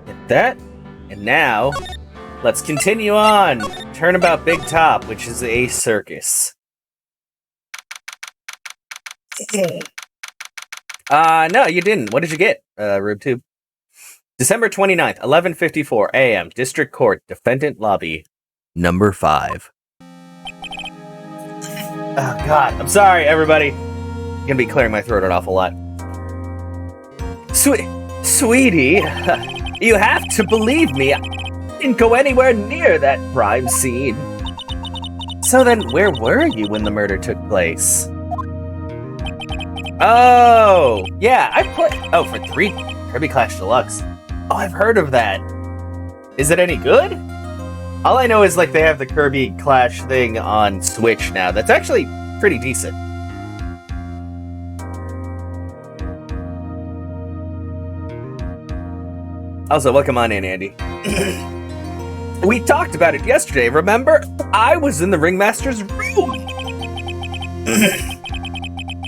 Get that? And now, let's continue on. Turnabout Big Top, which is a circus. No, you didn't. What did you get, RubeTube? December 29th, 11:54 a.m., District Court, Defendant Lobby, number 5. Oh, God. I'm sorry, everybody. I'm gonna be clearing my throat an awful lot. Sweetie, you have to believe me. I didn't go anywhere near that crime scene. So then, where were you when the murder took place? Oh, yeah, I put... Oh, for 3, Kirby Clash Deluxe. Oh, I've heard of that. Is it any good? All I know is, like, they have the Kirby Clash thing on Switch now. That's actually pretty decent. Also, welcome on in, Andy. We talked about it yesterday, remember? I was in the Ringmaster's room.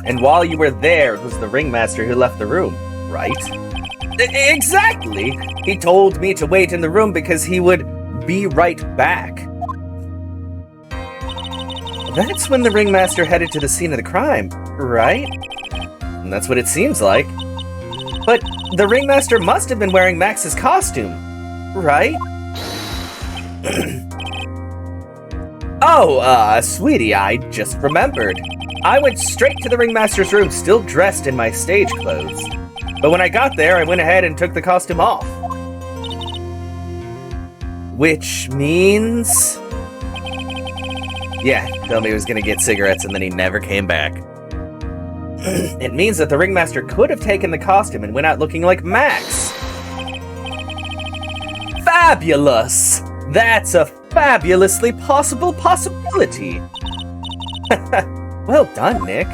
And while you were there, it was the Ringmaster who left the room, right? Exactly! He told me to wait in the room because he would be right back. That's when the Ringmaster headed to the scene of the crime, right? And that's what it seems like. But the Ringmaster must have been wearing Max's costume, right? Oh, sweetie, I just remembered. I went straight to the Ringmaster's room, still dressed in my stage clothes. But when I got there, I went ahead and took the costume off. Which means... Yeah, told me he was gonna get cigarettes and then he never came back. It means that the Ringmaster could have taken the costume and went out looking like Max. Fabulous! That's a fabulously possible possibility. Well done, Nick.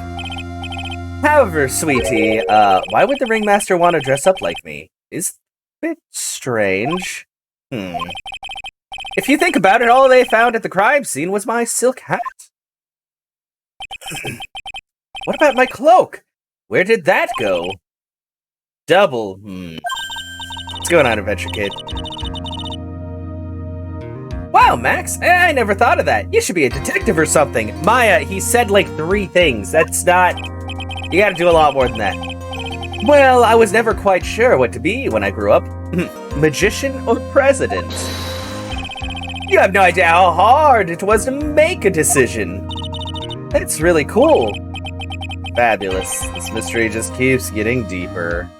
However, sweetie, why would the Ringmaster want to dress up like me? Is a bit strange. If you think about it, all they found at the crime scene was my silk hat. What about my cloak? Where did that go? Double, What's going on, Adventure Kid? Wow, Max, I never thought of that. You should be a detective or something. Maya, he said like 3 things. That's not... You gotta do a lot more than that. Well, I was never quite sure what to be when I grew up. Magician or president? You have no idea how hard it was to make a decision. It's really cool. Fabulous. This mystery just keeps getting deeper.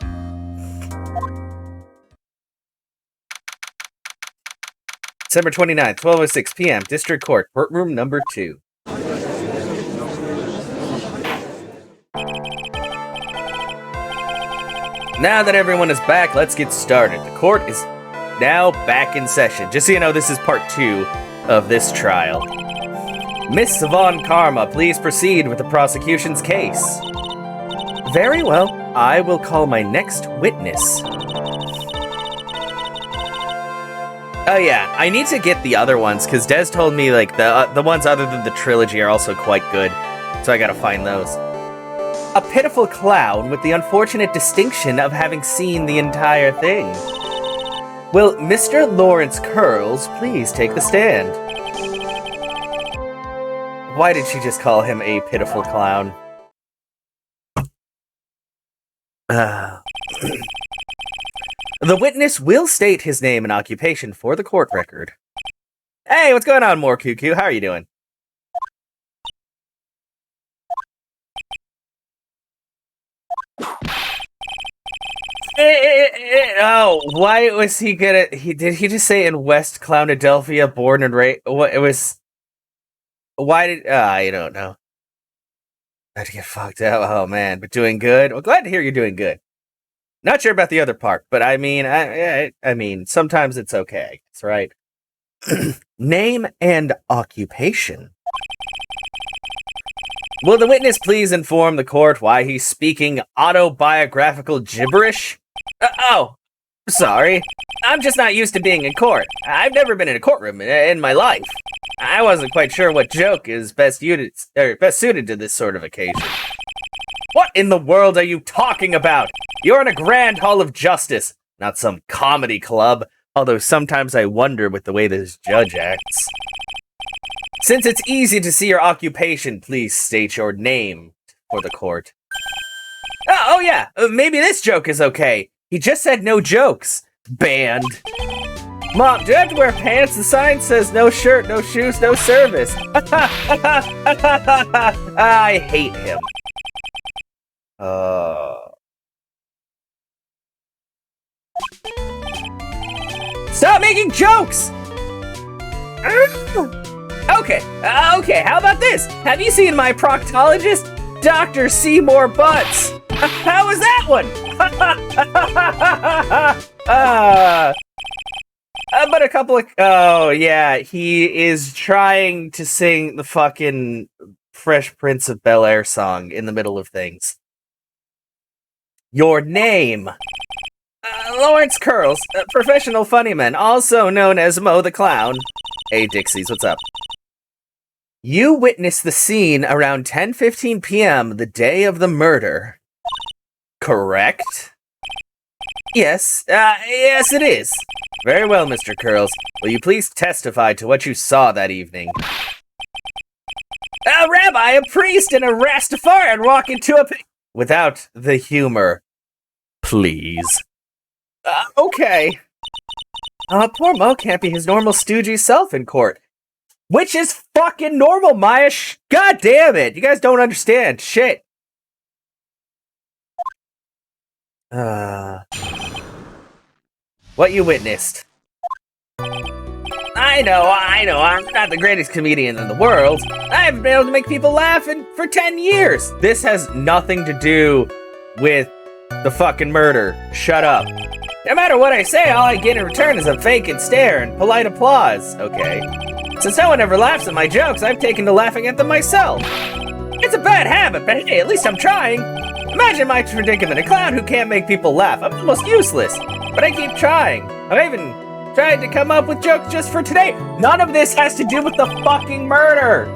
December 29th, 12:06 p.m., District Court, courtroom number 2. Now that everyone is back, let's get started. The court is now back in session. Just so you know, this is part 2 of this trial. Miss Von Karma, please proceed with the prosecution's case. Very well. I will call my next witness. Oh yeah, I need to get the other ones, because Des told me like the ones other than the trilogy are also quite good, so I gotta find those. A pitiful clown with the unfortunate distinction of having seen the entire thing. Will Mr. Lawrence Curls please take the stand? Why did she just call him a pitiful clown? The witness will state his name and occupation for the court record. Hey, what's going on, More QQ? How are you doing? Oh, why was he gonna... Did he just say in West Clownadelphia, born and raised? What, it was... Why did... I don't know. Had to get fucked up. Oh, man. But doing good? Well, glad to hear you're doing good. Not sure about the other part, but I mean, I mean, sometimes it's okay. That's right. Name and occupation. Will the witness please inform the court why he's speaking autobiographical gibberish? Oh, sorry. I'm just not used to being in court. I've never been in a courtroom in my life. I wasn't quite sure what joke is best suited to this sort of occasion. What in the world are you talking about? You're in a grand hall of justice. not some comedy club, although sometimes I wonder with the way this judge acts. Since it's easy to see your occupation, please state your name for the court. Oh yeah, maybe this joke is okay. He just said no jokes. Banned. Mom, do I have to wear pants? The sign says no shirt, no shoes, no service. I hate him. Stop making jokes! Okay, how about this? Have you seen my proctologist? Dr. Seymour Butts. How was that one? But a couple of... Oh, yeah, he is trying to sing the fucking Fresh Prince of Bel-Air song in the middle of things. Your name. Lawrence Curls, professional funnyman, also known as Mo the Clown. Hey, Dixies, what's up? You witnessed the scene around 10:15 p.m. the day of the murder. Correct? Yes, yes it is. Very well, Mr. Curls. Will you please testify to what you saw that evening? A rabbi, a priest, and a Rastafarian walk into a... Without the humor, please. Okay. Poor Mo can't be his normal stoogey self in court. Which is fucking normal, Maya. God damn it. You guys don't understand. Shit. What you witnessed? I know. I'm not the greatest comedian in the world. I haven't been able to make people laugh for 10 years. This has nothing to do with the fucking murder. Shut up. No matter what I say, all I get in return is a vacant stare and polite applause. Okay. Since no one ever laughs at my jokes, I've taken to laughing at them myself. It's a bad habit, but hey, at least I'm trying. Imagine my predicament, a clown who can't make people laugh. I'm almost useless, but I keep trying. I've even tried to come up with jokes just for today. None of this has to do with the fucking murder.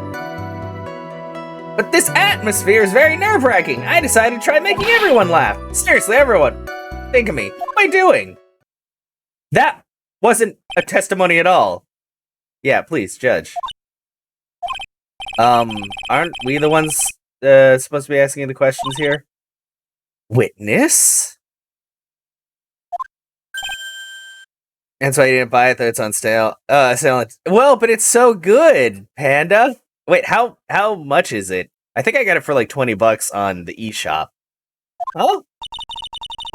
But this atmosphere is very nerve-wracking. I decided to try making everyone laugh. Seriously, everyone. Think of me. What am I doing? That wasn't a testimony at all. Yeah, please, judge. Aren't we the ones supposed to be asking the questions here? Witness? And so I didn't buy it, though it's on sale. Well, but it's so good, Panda. Wait, how much is it? I think I got it for like $20 on the eShop. Oh?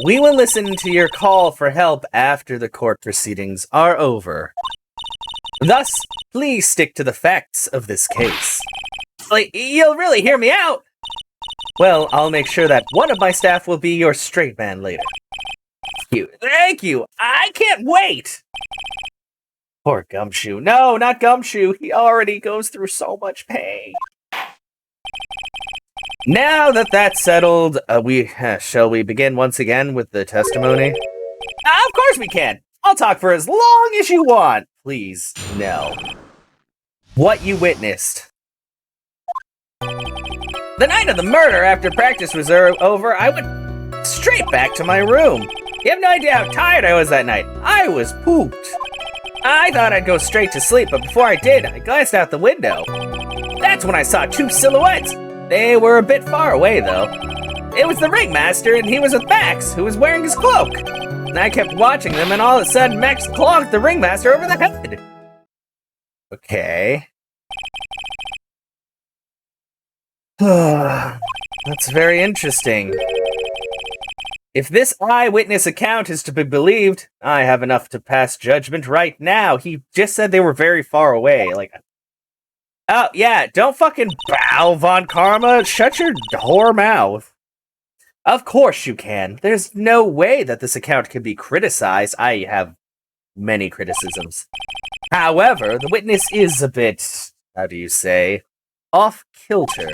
We will listen to your call for help after the court proceedings are over. Thus, please stick to the facts of this case. Like, you'll really hear me out? Well, I'll make sure that one of my staff will be your straight man later. Thank you! I can't wait! Poor Gumshoe. No, not Gumshoe. He already goes through so much pain. Now that that's settled, shall we begin once again with the testimony? Of course we can! I'll talk for as long as you want. Please, no. What you witnessed. The night of the murder, after practice was over, I went straight back to my room. You have no idea how tired I was that night. I was pooped. I thought I'd go straight to sleep, but before I did, I glanced out the window. That's when I saw two silhouettes. They were a bit far away, though. It was the ringmaster, and he was with Max, who was wearing his cloak. And I kept watching them, and all of a sudden, Max clonked the ringmaster over the head. Okay. That's very interesting. If this eyewitness account is to be believed, I have enough to pass judgment right now. He just said they were very far away. Like, oh, yeah, don't fucking bow, Von Karma. Shut your whore mouth. Of course you can. There's no way that this account can be criticized. I have many criticisms. However, the witness is a bit, how do you say, off-kilter.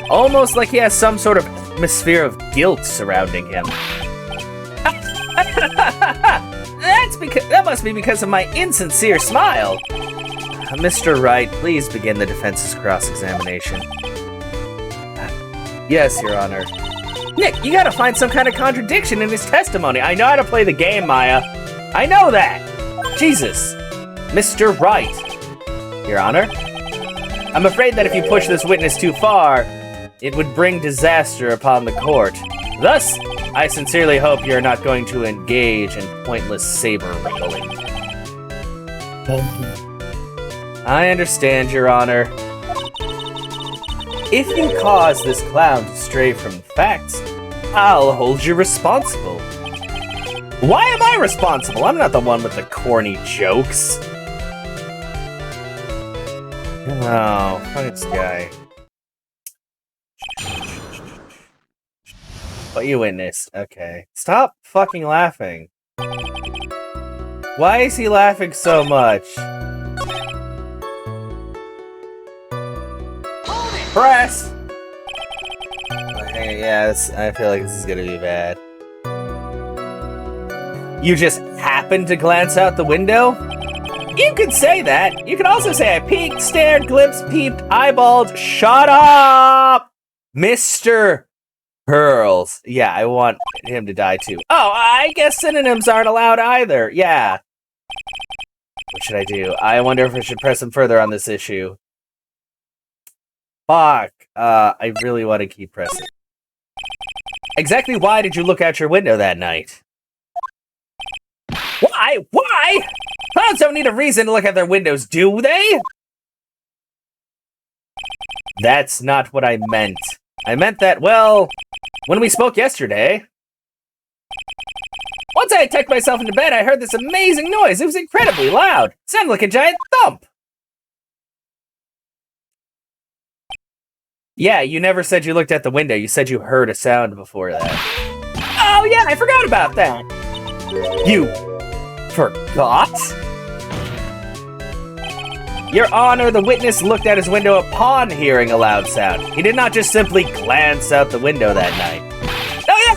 Almost like he has some sort of atmosphere of guilt surrounding him. That must be because of my insincere smile. Mr. Wright, please begin the defense's cross-examination. Yes, Your Honor. Nick, you gotta find some kind of contradiction in his testimony. I know how to play the game, Maya. I know that. Jesus. Mr. Wright. Your Honor? I'm afraid that if you push this witness too far, it would bring disaster upon the court. Thus, I sincerely hope you're not going to engage in pointless saber-wrangling. I understand, Your Honor. If you cause this clown to stray from facts, I'll hold you responsible. Why am I responsible? I'm not the one with the corny jokes. Oh, fuck this guy. What you witnessed. Okay. Stop fucking laughing. Why is he laughing so much? Press! Okay, yeah, I feel like this is gonna be bad. You just happened to glance out the window? You could say that. You could also say I peeked, stared, glimpsed, peeped, eyeballed. Shut up! Mr. Pearls. Yeah, I want him to die too. Oh, I guess synonyms aren't allowed either. Yeah. What should I do? I wonder if I should press him further on this issue. Fuck. I really want to keep pressing. Exactly why did you look out your window that night? Why? Why? Clowns don't need a reason to look out their windows, do they? That's not what I meant. I meant that, well, when we spoke yesterday... Once I had tucked myself into bed, I heard this amazing noise. It was incredibly loud. It sounded like a giant thump. Yeah, you never said you looked at the window. You said you heard a sound before that. Oh, yeah, I forgot about that. You forgot? Your Honor, the witness looked at his window upon hearing a loud sound. He did not just simply glance out the window that night. Oh, yeah,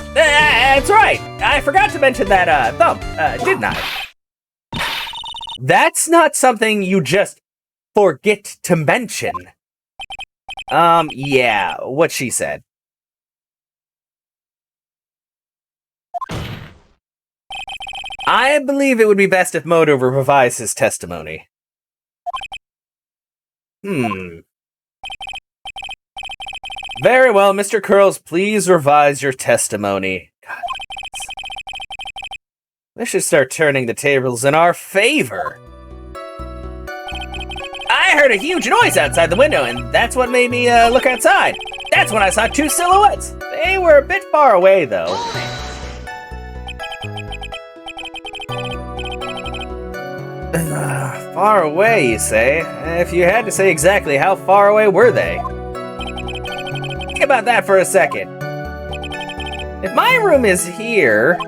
that's right. I forgot to mention that thump, didn't I? That's not something you just forget to mention. Yeah, what she said. I believe it would be best if Moto revised his testimony. Very well, Mr. Curls, please revise your testimony. God. This should start turning the tables in our favor. I heard a huge noise outside the window, and that's what made me look outside. That's when I saw two silhouettes. They were a bit far away, though. Far away, you say? If you had to say exactly how far away were they? Think about that for a second. If my room is here,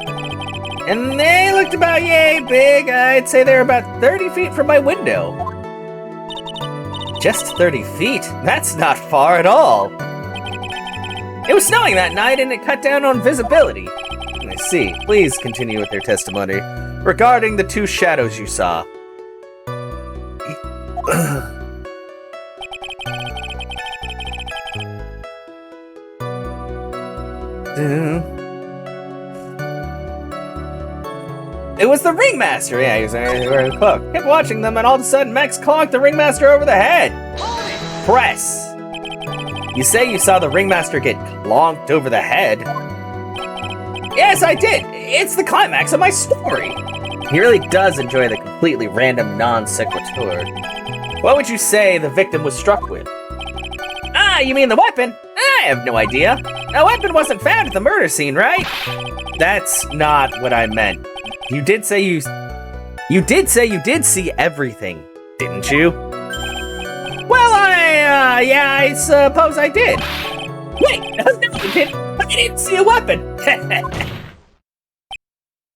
and they looked about yay big, I'd say they're about 30 feet from my window. Just 30 feet? That's not far at all. It was snowing that night and it cut down on visibility. I see. Please continue with your testimony regarding the two shadows you saw. It was the ringmaster. Yeah, he was wearing a cloak. Kept watching them, and all of a sudden, Max clonked the ringmaster over the head. Press. You say you saw the ringmaster get clonked over the head? Yes, I did. It's the climax of my story. He really does enjoy the completely random non sequitur. What would you say the victim was struck with? Ah, you mean the weapon? I have no idea. The weapon wasn't found at the murder scene, right? That's not what I meant. You did say you did see everything, didn't you? Well, I suppose I did. Wait, no, you didn't. I didn't see a weapon.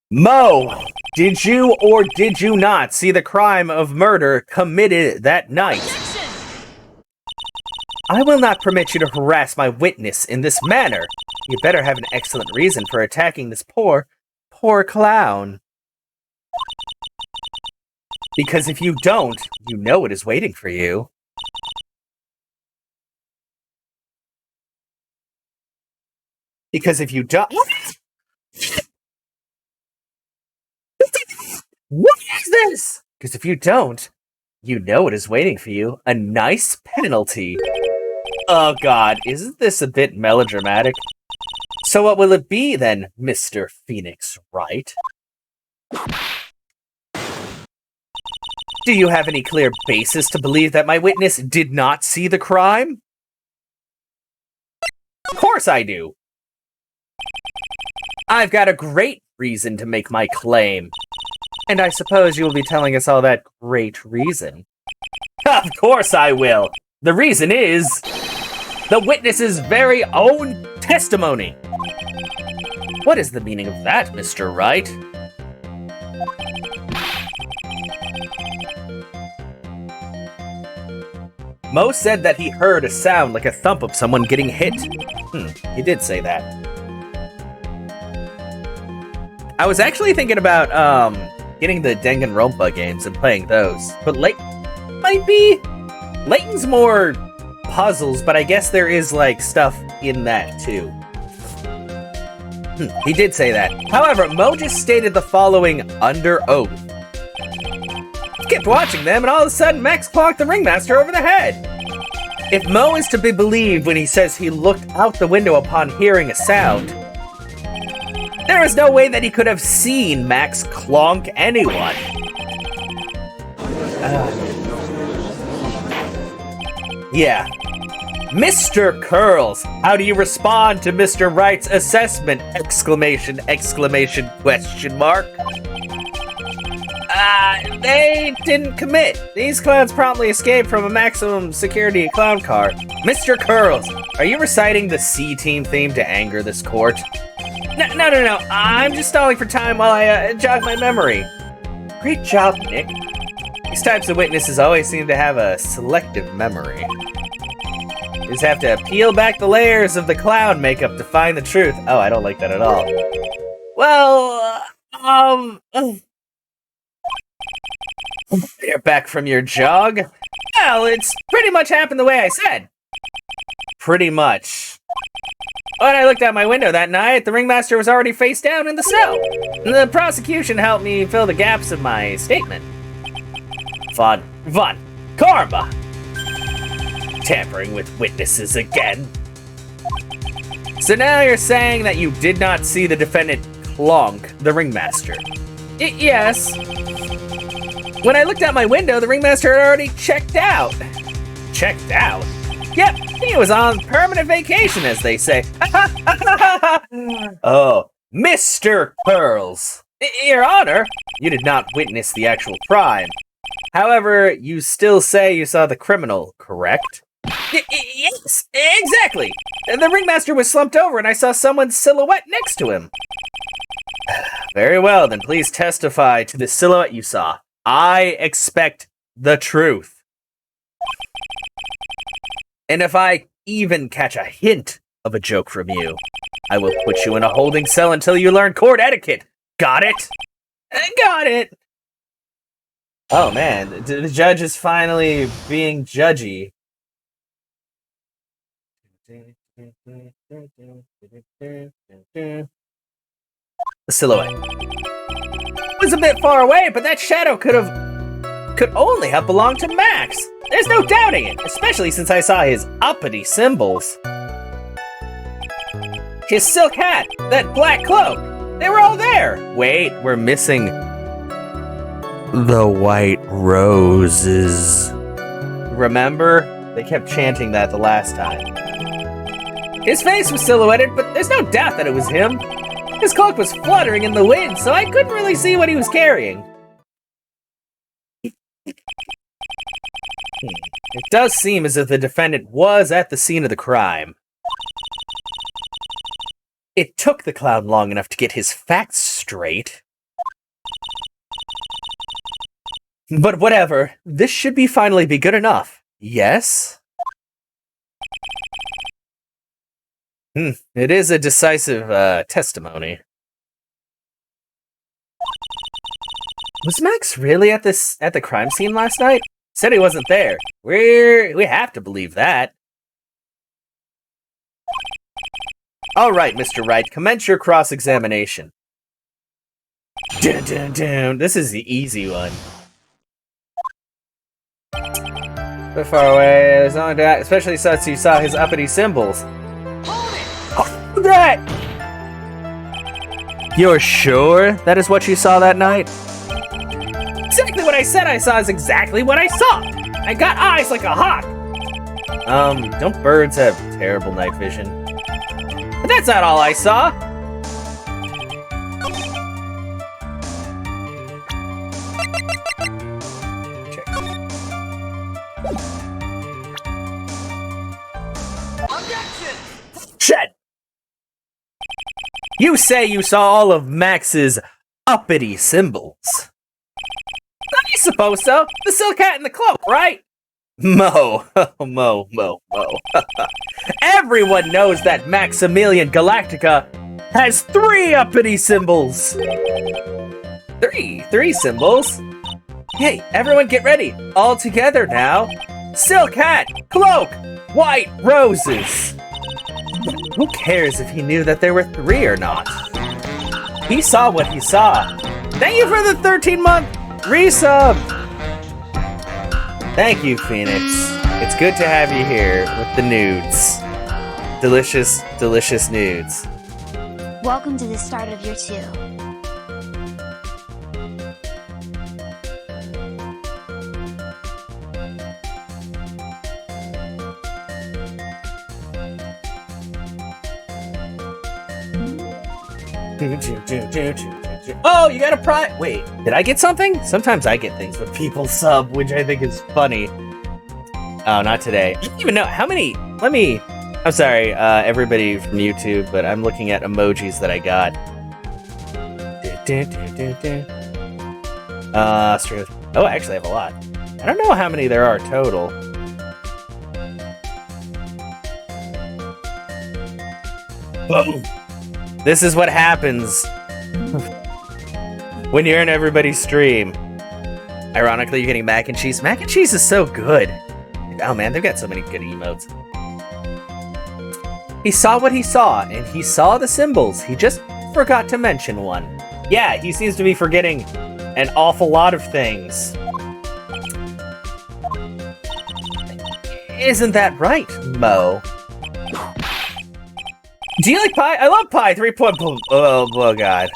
Mo, did you or did you not see the crime of murder committed that night? I will not permit you to harass my witness in this manner. You better have an excellent reason for attacking this poor clown. Because if you don't, you know what is waiting for you. Because if you don't... What is this? Because if you don't, you know what is waiting for you. A nice penalty. Oh god, isn't this a bit melodramatic? So what will it be then, Mr. Phoenix Wright? Do you have any clear basis to believe that my witness did not see the crime? Of course I do. I've got a great reason to make my claim. And I suppose you will be telling us all that great reason. Of course I will. The reason is the witness's very own testimony. What is the meaning of that, Mr. Wright? Mo said that he heard a sound like a thump of someone getting hit. He did say that. I was actually thinking about, getting the Danganronpa games and playing those. But might be... Layton's more puzzles, but I guess there is, like, stuff in that, too. He did say that. However, Mo just stated the following under oath. Kept watching them, and all of a sudden, Max clocked the ringmaster over the head. If Mo is to be believed when he says he looked out the window upon hearing a sound, there is no way that he could have seen Max clonk anyone. Yeah. Mr. Curls, how do you respond to Mr. Wright's assessment? Exclamation, exclamation, question mark. They didn't commit. These clowns promptly escaped from a maximum security clown car. Mr. Curls, are you reciting the C-Team theme to anger this court? No. I'm just stalling for time while I jog my memory. Great job, Nick. These types of witnesses always seem to have a selective memory. You just have to peel back the layers of the clown makeup to find the truth. Oh, I don't like that at all. Well, you're back from your jog? Well, it's pretty much happened the way I said. Pretty much. When I looked out my window that night, the ringmaster was already face down in the cell. The prosecution helped me fill the gaps of my statement. Fun. Karma! Tampering with witnesses again. So now you're saying that you did not see the defendant clonk the ringmaster? Yes. When I looked out my window, the ringmaster had already checked out. Checked out? Yep, he was on permanent vacation, as they say. Oh, Mr. Curls. Your Honor, you did not witness the actual crime. However, you still say you saw the criminal, correct? Yes, exactly. The ringmaster was slumped over and I saw someone's silhouette next to him. Very well, then please testify to the silhouette you saw. I expect the truth. And if I even catch a hint of a joke from you, I will put you in a holding cell until you learn court etiquette. Got it? Got it. Oh man, the judge is finally being judgy. The silhouette was a bit far away, but that shadow could only have belonged to Max. There's no doubting it, especially since I saw his uppity symbols. His silk hat, that black cloak, they were all there. Wait, we're missing the white roses. Remember? They kept chanting that the last time. His face was silhouetted, but there's no doubt that it was him. His cloak was fluttering in the wind, so I couldn't really see what he was carrying. It does seem as if the defendant was at the scene of the crime. It took the clown long enough to get his facts straight. But whatever, this should finally be good enough. Yes? It is a decisive testimony. Was Max really at the crime scene last night? Said he wasn't there. We have to believe that. All right, Mr. Wright, commence your cross-examination. Dun, dun, dun. This is the easy one. But far away, there's no doubt, especially since you saw his uppity symbols. Hold that! You're sure that is what you saw that night? Exactly what I said I saw is exactly what I saw! I got eyes like a hawk! Don't birds have terrible night vision? But that's not all I saw! Shit! You say you saw all of Max's uppity symbols. I suppose so. The silk hat and the cloak, right? Mo. Mo. Everyone knows that Maximilian Galactica has 3 uppity symbols. Three symbols? Hey, everyone get ready. All together now. Silk hat, cloak, white roses. Who cares if he knew that there were 3 or not? He saw what he saw. Thank you for the 13-month resub. Thank you, Phoenix. It's good to have you here with the nudes. Delicious, delicious nudes. Welcome to the start of year 2. Oh, you got a prize. Wait, did I get something? Sometimes I get things when people sub, which I think is funny. Oh, not today. I don't even know how many. I'm sorry, everybody from YouTube, but I'm looking at emojis that I got. Oh, I actually have a lot. I don't know how many there are total. Boom. This is what happens when you're in everybody's stream. Ironically, you're getting mac and cheese. Mac and cheese is so good. Oh man, they've got so many good emotes. He saw what he saw, and he saw the symbols. He just forgot to mention one. Yeah, he seems to be forgetting an awful lot of things. Isn't that right, Mo? Do you like pie? I love pie. 3 point. Oh god.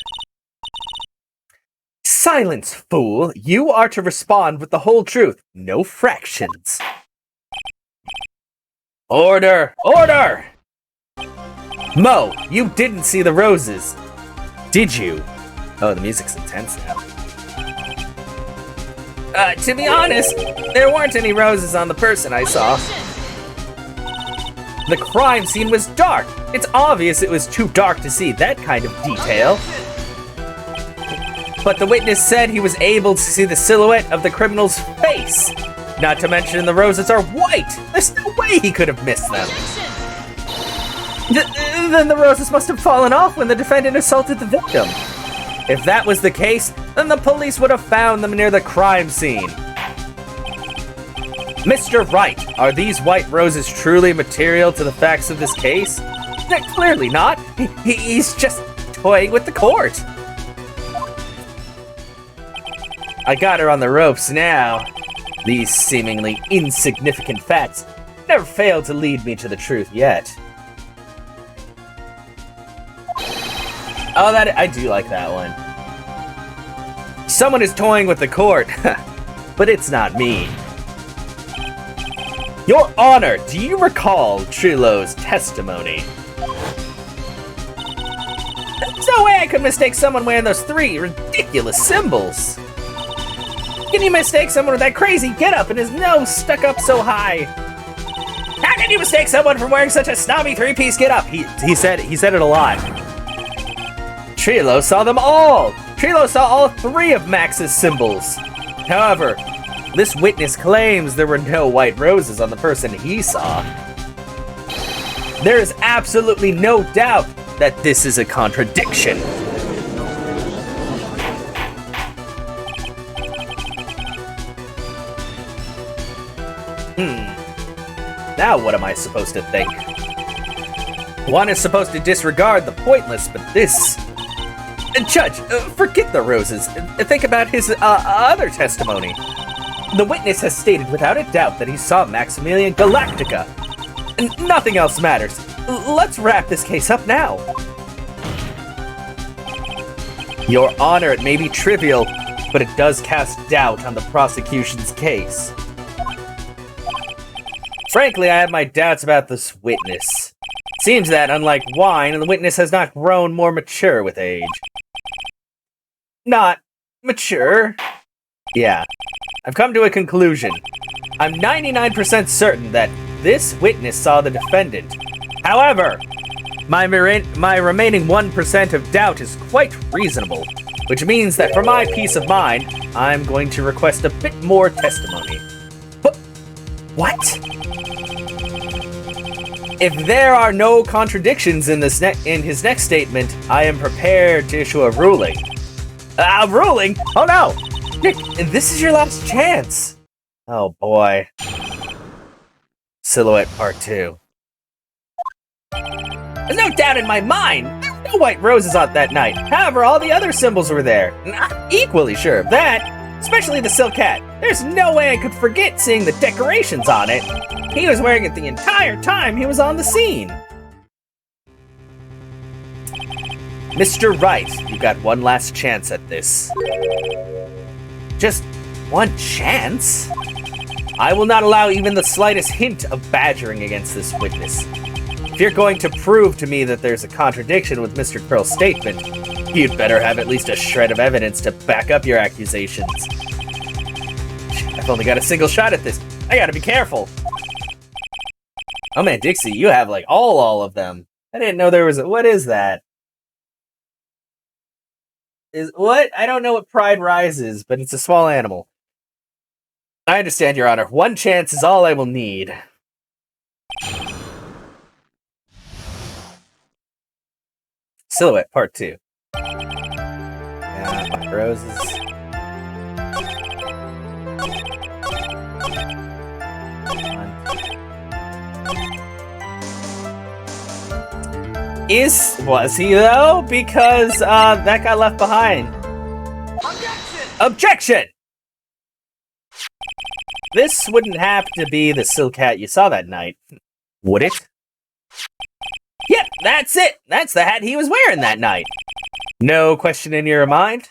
Silence, fool. You are to respond with the whole truth. No fractions. Order! Order! Mo, you didn't see the roses. Did you? Oh, the music's intense now. To be honest, there weren't any roses on the person I saw. The crime scene was dark. It's obvious it was too dark to see that kind of detail. But the witness said he was able to see the silhouette of the criminal's face. Not to mention the roses are white. There's no way he could have missed them. Then the roses must have fallen off when the defendant assaulted the victim. If that was the case, then the police would have found them near the crime scene. Mr. Wright, are these white roses truly material to the facts of this case? Clearly not. He's just toying with the court. I got her on the ropes now. These seemingly insignificant facts never failed to lead me to the truth yet. Oh, I do like that one. Someone is toying with the court, but it's not me. Your Honor, do you recall Trilo's testimony? There's no way I could mistake someone wearing those 3 ridiculous symbols. Can you mistake someone with that crazy getup and his nose stuck up so high? How can you mistake someone from wearing such a snobby 3-piece getup? He said it a lot. Trilo saw them all. Trilo saw all 3 of Max's symbols. However, this witness claims there were no white roses on the person he saw. There is absolutely no doubt that this is a contradiction. Now what am I supposed to think? One is supposed to disregard the pointless, but this... And Judge, forget the roses. Think about his other testimony. The witness has stated without a doubt that he saw Maximilian Galactica. And nothing else matters. Let's wrap this case up now. Your Honor, it may be trivial, but it does cast doubt on the prosecution's case. Frankly, I have my doubts about this witness. Seems that, unlike wine, the witness has not grown more mature with age. Not mature? Yeah. I've come to a conclusion. I'm 99% certain that this witness saw the defendant. However, my remaining 1% of doubt is quite reasonable, which means that for my peace of mind, I'm going to request a bit more testimony. But what? If there are no contradictions in his next statement, I am prepared to issue a ruling. A ruling? Oh no! Nick, this is your last chance! Oh boy. Silhouette Part 2. There's no doubt in my mind! There were no white roses on that night. However, all the other symbols were there. And I'm equally sure of that. Especially the silk hat. There's no way I could forget seeing the decorations on it. He was wearing it the entire time he was on the scene. Mr. Wright, you got one last chance at this. Just one chance? I will not allow even the slightest hint of badgering against this witness. If you're going to prove to me that there's a contradiction with Mr. Curl's statement, you'd better have at least a shred of evidence to back up your accusations. I've only got a single shot at this. I gotta be careful. Oh man, Dixie, you have like all of them. I didn't know there was a... What is that? What? I don't know what Pride Rise is, but it's a small animal. I understand, Your Honor. One chance is all I will need. Silhouette, Part 2. Yeah, roses. Was he though? Because that got left behind. Objection! Objection! This wouldn't have to be the silk hat you saw that night, would it? Yep, that's it! That's the hat he was wearing that night. No question in your mind?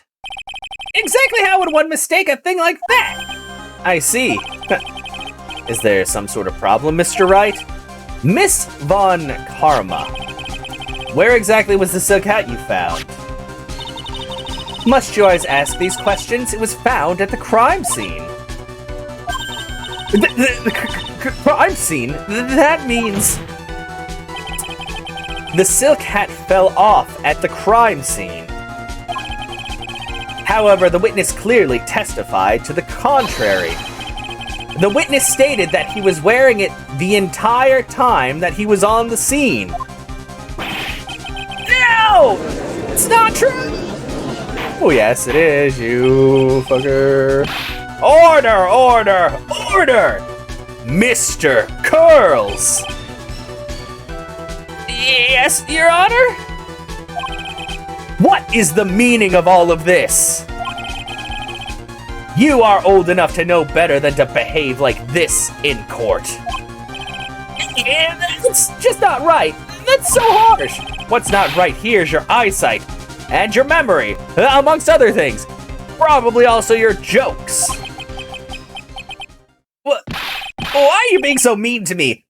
Exactly how would one mistake a thing like that? I see. Is there some sort of problem, Mr. Wright? Miss Von Karma. Where exactly was the silk hat you found? Must you always ask these questions? It was found at the crime scene. The crime scene? That means... The silk hat fell off at the crime scene. However, the witness clearly testified to the contrary. The witness stated that he was wearing it the entire time that he was on the scene. No! It's not true! Oh yes, it is, you fucker. Order, order, order! Mr. Curls! Yes, Your Honor? What is the meaning of all of this? You are old enough to know better than to behave like this in court. Yeah, that's just not right. That's so harsh. What's not right here is your eyesight and your memory, amongst other things. Probably also your jokes. What? Why are you being so mean to me?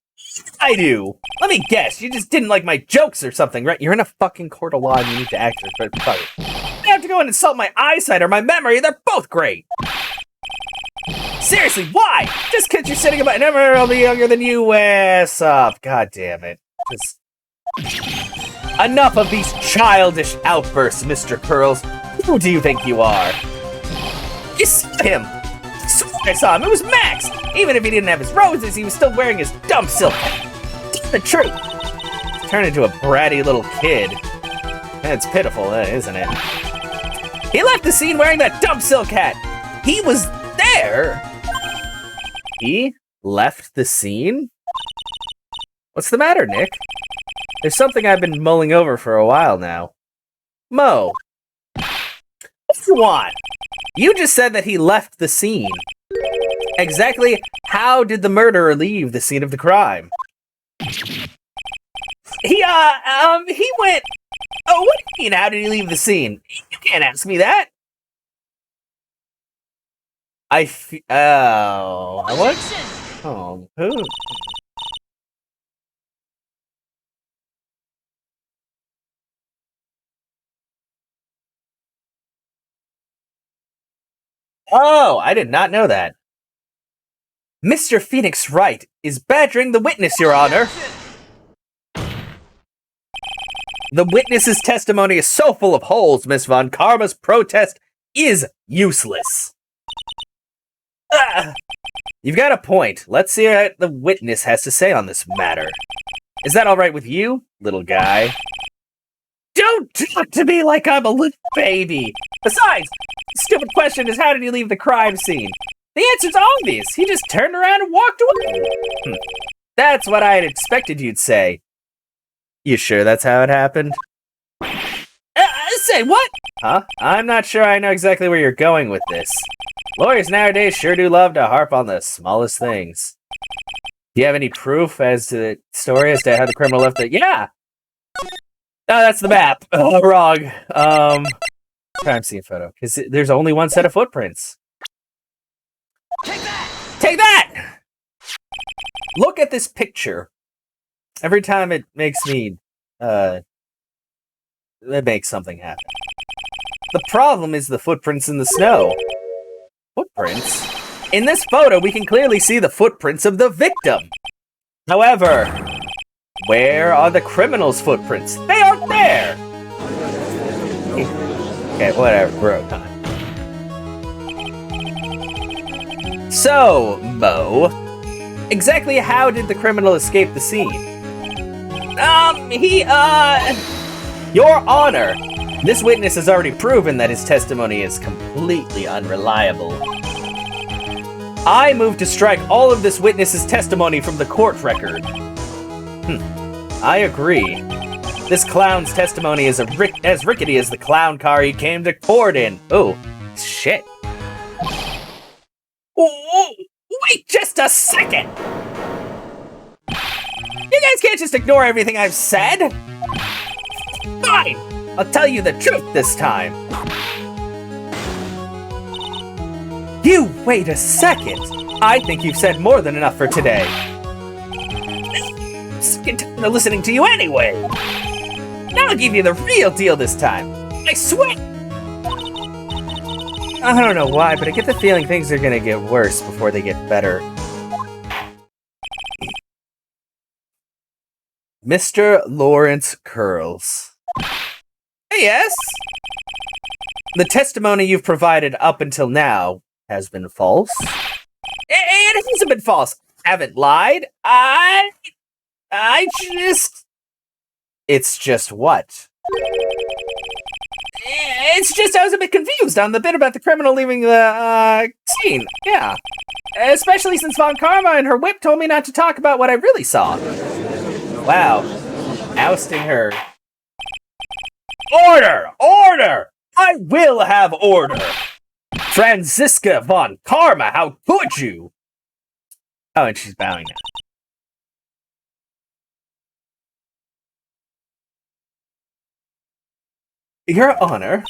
I do. Let me guess, you just didn't like my jokes or something, right? You're in a fucking court of law and you need to act for it. You have to go and insult my eyesight or my memory. They're both great. Seriously, why? Just because you're sitting about never I'll be younger than you. Stop. God damn it. Just... Enough of these childish outbursts, Mr. Curls. Who do you think you are? You saw him. I saw him. It was Max. Even if he didn't have his roses, he was still wearing his dumb silk hat. The truth. He's turned into a bratty little kid. It's pitiful, isn't it? He left the scene wearing that dumb silk hat. He was there. He left the scene? What's the matter, Nick? There's something I've been mulling over for a while now. Mo, what do you want? You just said that he left the scene. Exactly how did the murderer leave the scene of the crime? He went... Oh, what do you mean, how did he leave the scene? You can't ask me that. Oh, what? Oh, who? Oh, I did not know that. Mr. Phoenix Wright is badgering the witness, Your Honor. The witness's testimony is so full of holes, Miss Von Karma's protest is useless. You've got a point. Let's see what the witness has to say on this matter. Is that all right with you, little guy? Don't talk to me like I'm a little baby. Besides, the stupid question is how did he leave the crime scene? The answer's obvious. He just turned around and walked away. That's what I had expected you'd say. You sure that's how it happened? Say what? Huh? I'm not sure I know exactly where you're going with this. Lawyers nowadays sure do love to harp on the smallest things. Do you have any proof as to the story as to how the criminal left it? Yeah! Oh, that's the map. Oh, wrong. Crime scene photo. Because there's only one set of footprints. Take that! Take that! Look at this picture. Every time it makes me, it makes something happen. The problem is the footprints in the snow. Footprints? In this photo, we can clearly see the footprints of the victim. However, where are the criminal's footprints? They aren't there! Okay, whatever, bro. So, Mo, exactly how did the criminal escape the scene? Your Honor, this witness has already proven that his testimony is completely unreliable. I move to strike all of this witness's testimony from the court record. I agree. This clown's testimony is as rickety as the clown car he came to court in. Oh, shit. Oh, wait just a second! You guys can't just ignore everything I've said! Fine! I'll tell you the truth this time! You wait a second! I think you've said more than enough for today. I'm sick and tired of listening to you anyway! Now I'll give you the real deal this time! I swear! I don't know why, but I get the feeling things are gonna get worse before they get better. Mr. Lawrence Curls. Yes? The testimony you've provided up until now has been false. It hasn't been false. I haven't lied. It's just what? It's just I was a bit confused on the bit about the criminal leaving the, scene. Yeah. Especially since Von Karma and her whip told me not to talk about what I really saw. Wow. Ousting her. Order! Order! I will have order! Franziska Von Karma, how could you? Oh, and she's bowing now. Your Honor,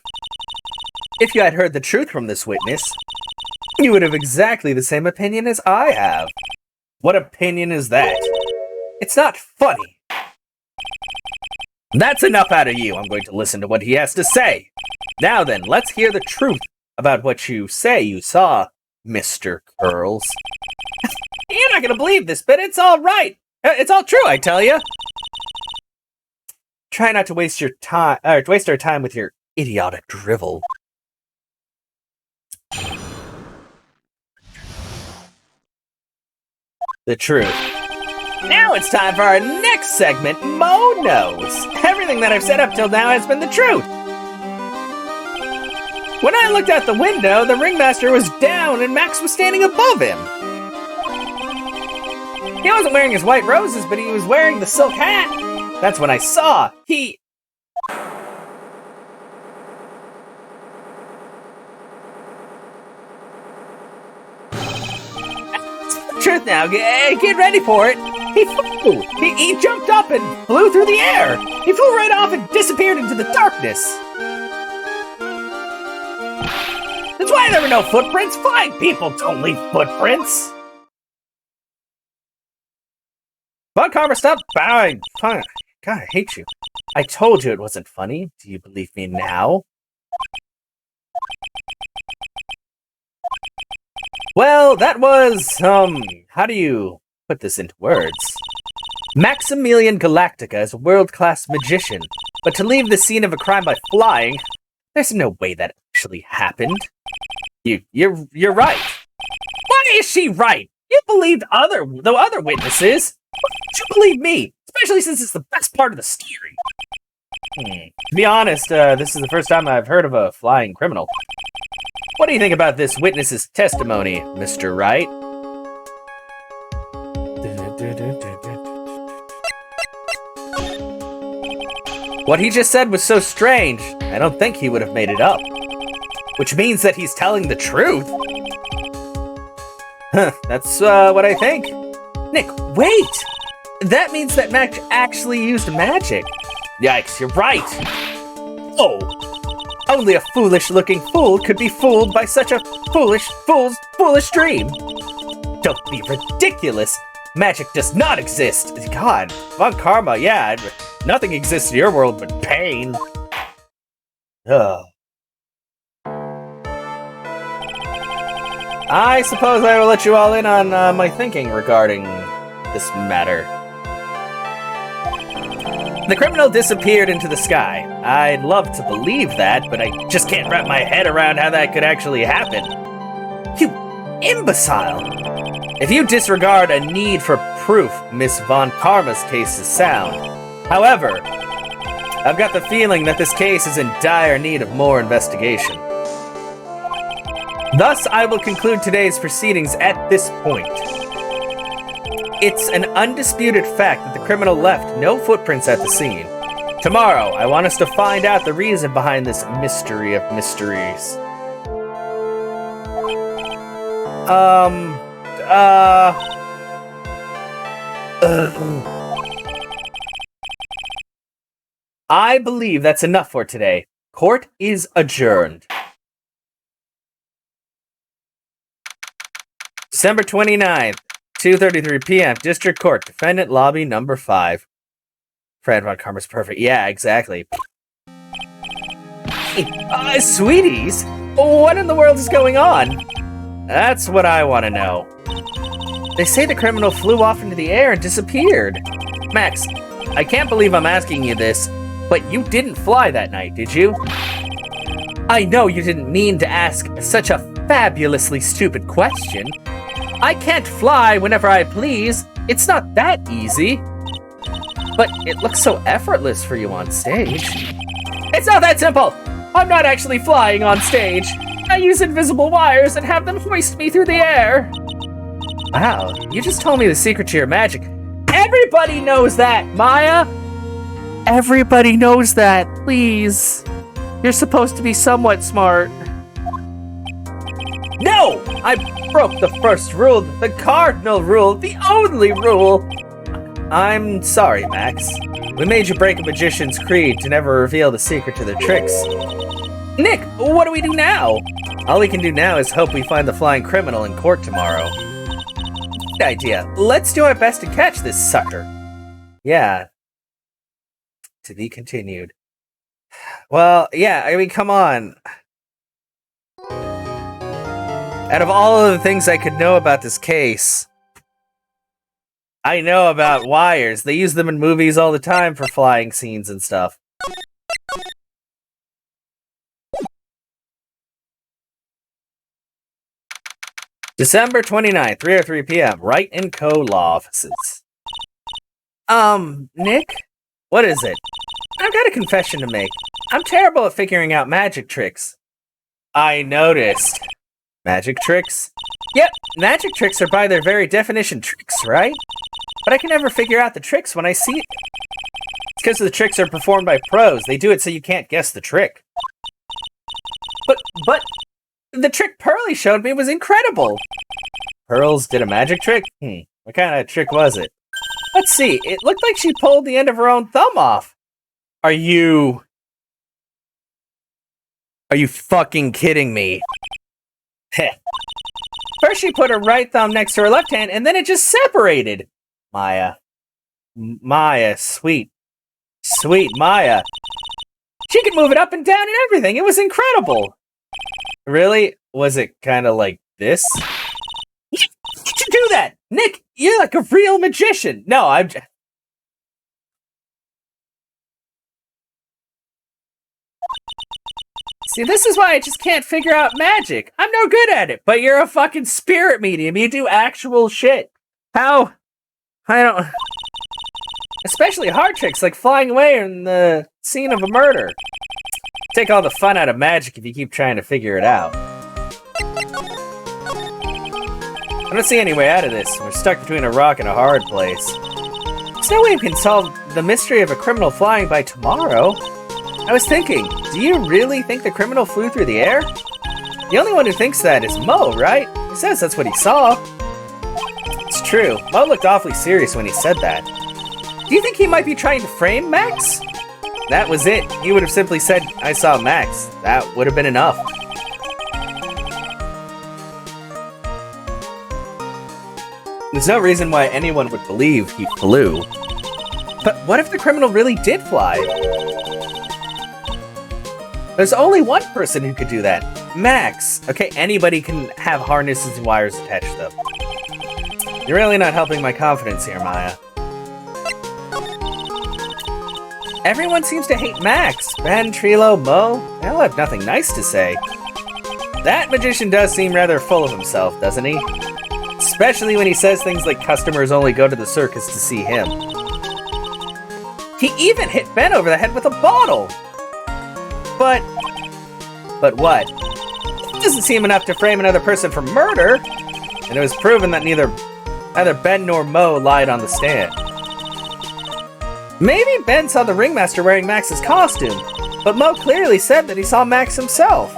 if you had heard the truth from this witness, you would have exactly the same opinion as I have. What opinion is that? It's not funny. That's enough out of you. I'm going to listen to what he has to say. Now then, let's hear the truth about what you say you saw, Mr. Curls. You're not going to believe this, but it's all right. It's all true, I tell you. Try not to waste your time, waste our time with your idiotic drivel. The truth. Now it's time for our next segment, Mo Knows. Everything that I've said up till now has been the truth. When I looked out the window, the ringmaster was down and Max was standing above him. He wasn't wearing his white roses, but he was wearing the silk hat. That's when I saw he... Truth now, get ready for it. He flew. He jumped up and flew through the air. He flew right off and disappeared into the darkness. That's why there were no footprints. Flying people don't leave footprints. Von Karma, stop bowing. Fine. God, I hate you. I told you it wasn't funny. Do you believe me now? Well, that was, how do you put this into words? Maximilian Galactica is a world-class magician, but to leave the scene of a crime by flying, there's no way that actually happened. You're right. Why is she right? You believed the other witnesses. Why don't you believe me? Especially since it's the best part of the story. To be honest, this is the first time I've heard of a flying criminal. What do you think about this witness's testimony, Mr. Wright? What he just said was so strange, I don't think he would have made it up. Which means that he's telling the truth. Huh, that's what I think. Nick, wait! That means that Max actually used magic. Yikes, you're right. Oh, only a foolish-looking fool could be fooled by such a foolish dream. Don't be ridiculous. Magic does not exist. God, Von Karma, yeah, nothing exists in your world but pain. Ugh. I suppose I will let you all in on my thinking regarding this matter. The criminal disappeared into the sky. I'd love to believe that, but I just can't wrap my head around how that could actually happen. You imbecile! If you disregard a need for proof, Miss Von Karma's case is sound. However, I've got the feeling that this case is in dire need of more investigation. Thus, I will conclude today's proceedings at this point. It's an undisputed fact that the criminal left no footprints at the scene. Tomorrow, I want us to find out the reason behind this mystery of mysteries. I believe that's enough for today. Court is adjourned. December 29th, 2:33 p.m. District Court, Defendant Lobby Number 5. Fred Von Karma's perfect. Yeah, exactly. Hey, sweeties, what in the world is going on? That's what I want to know. They say the criminal flew off into the air and disappeared. Max, I can't believe I'm asking you this, but you didn't fly that night, did you? I know you didn't mean to ask such a fabulously stupid question. I can't fly whenever I please. It's not that easy. But it looks so effortless for you on stage. It's not that simple! I'm not actually flying on stage. I use invisible wires and have them hoist me through the air. Wow, you just told me the secret to your magic. Everybody knows that, Maya! Everybody knows that, please. You're supposed to be somewhat smart. No! I broke the first rule, the cardinal rule, the only rule! I'm sorry, Max. We made you break a magician's creed to never reveal the secret to their tricks. Nick, what do we do now? All we can do now is hope we find the flying criminal in court tomorrow. Good idea. Let's do our best to catch this sucker. Yeah. To be continued. Well, yeah, I mean, come on. Out of all of the things I could know about this case, I know about wires. They use them in movies all the time for flying scenes and stuff. December 29th, 3:03 p.m. Wright & Co. Law Offices. Nick? What is it? I've got a confession to make. I'm terrible at figuring out magic tricks. I noticed. Magic tricks? Yep, magic tricks are by their very definition tricks, right? But I can never figure out the tricks when I see it. because the tricks are performed by pros. They do it so you can't guess the trick. But the trick Pearly showed me was incredible. Pearls did a magic trick? What kind of trick was it? Let's see. It looked like she pulled the end of her own thumb off. Are you fucking kidding me? Heh. First she put her right thumb next to her left hand, and then it just separated. Maya, sweet Maya. She could move it up and down and everything. It was incredible. Really? Was it kind of like this? Did you do that? Nick, you're like a real magician. No, I'm just... See, this is why I just can't figure out magic. I'm no good at it, but you're a fucking spirit medium. You do actual shit. How? I don't... Especially hard tricks like flying away in the scene of a murder. Take all the fun out of magic if you keep trying to figure it out. I don't see any way out of this. We're stuck between a rock and a hard place. There's no way we can solve the mystery of a criminal flying by tomorrow. I was thinking, do you really think the criminal flew through the air? The only one who thinks that is Mo, right? He says that's what he saw. It's true. Mo looked awfully serious when he said that. Do you think he might be trying to frame Max? That was it. He would have simply said, I saw Max. That would have been enough. There's no reason why anyone would believe he flew. But what if the criminal really did fly? There's only one person who could do that. Max. Okay, anybody can have harnesses and wires attached, though. You're really not helping my confidence here, Maya. Everyone seems to hate Max. Ben, Trilo, Mo, they all have nothing nice to say. That magician does seem rather full of himself, doesn't he? Especially when he says things like customers only go to the circus to see him. He even hit Ben over the head with a bottle! But what? It doesn't seem enough to frame another person for murder! And it was proven that neither Ben nor Mo lied on the stand. Maybe Ben saw the ringmaster wearing Max's costume, but Mo clearly said that he saw Max himself.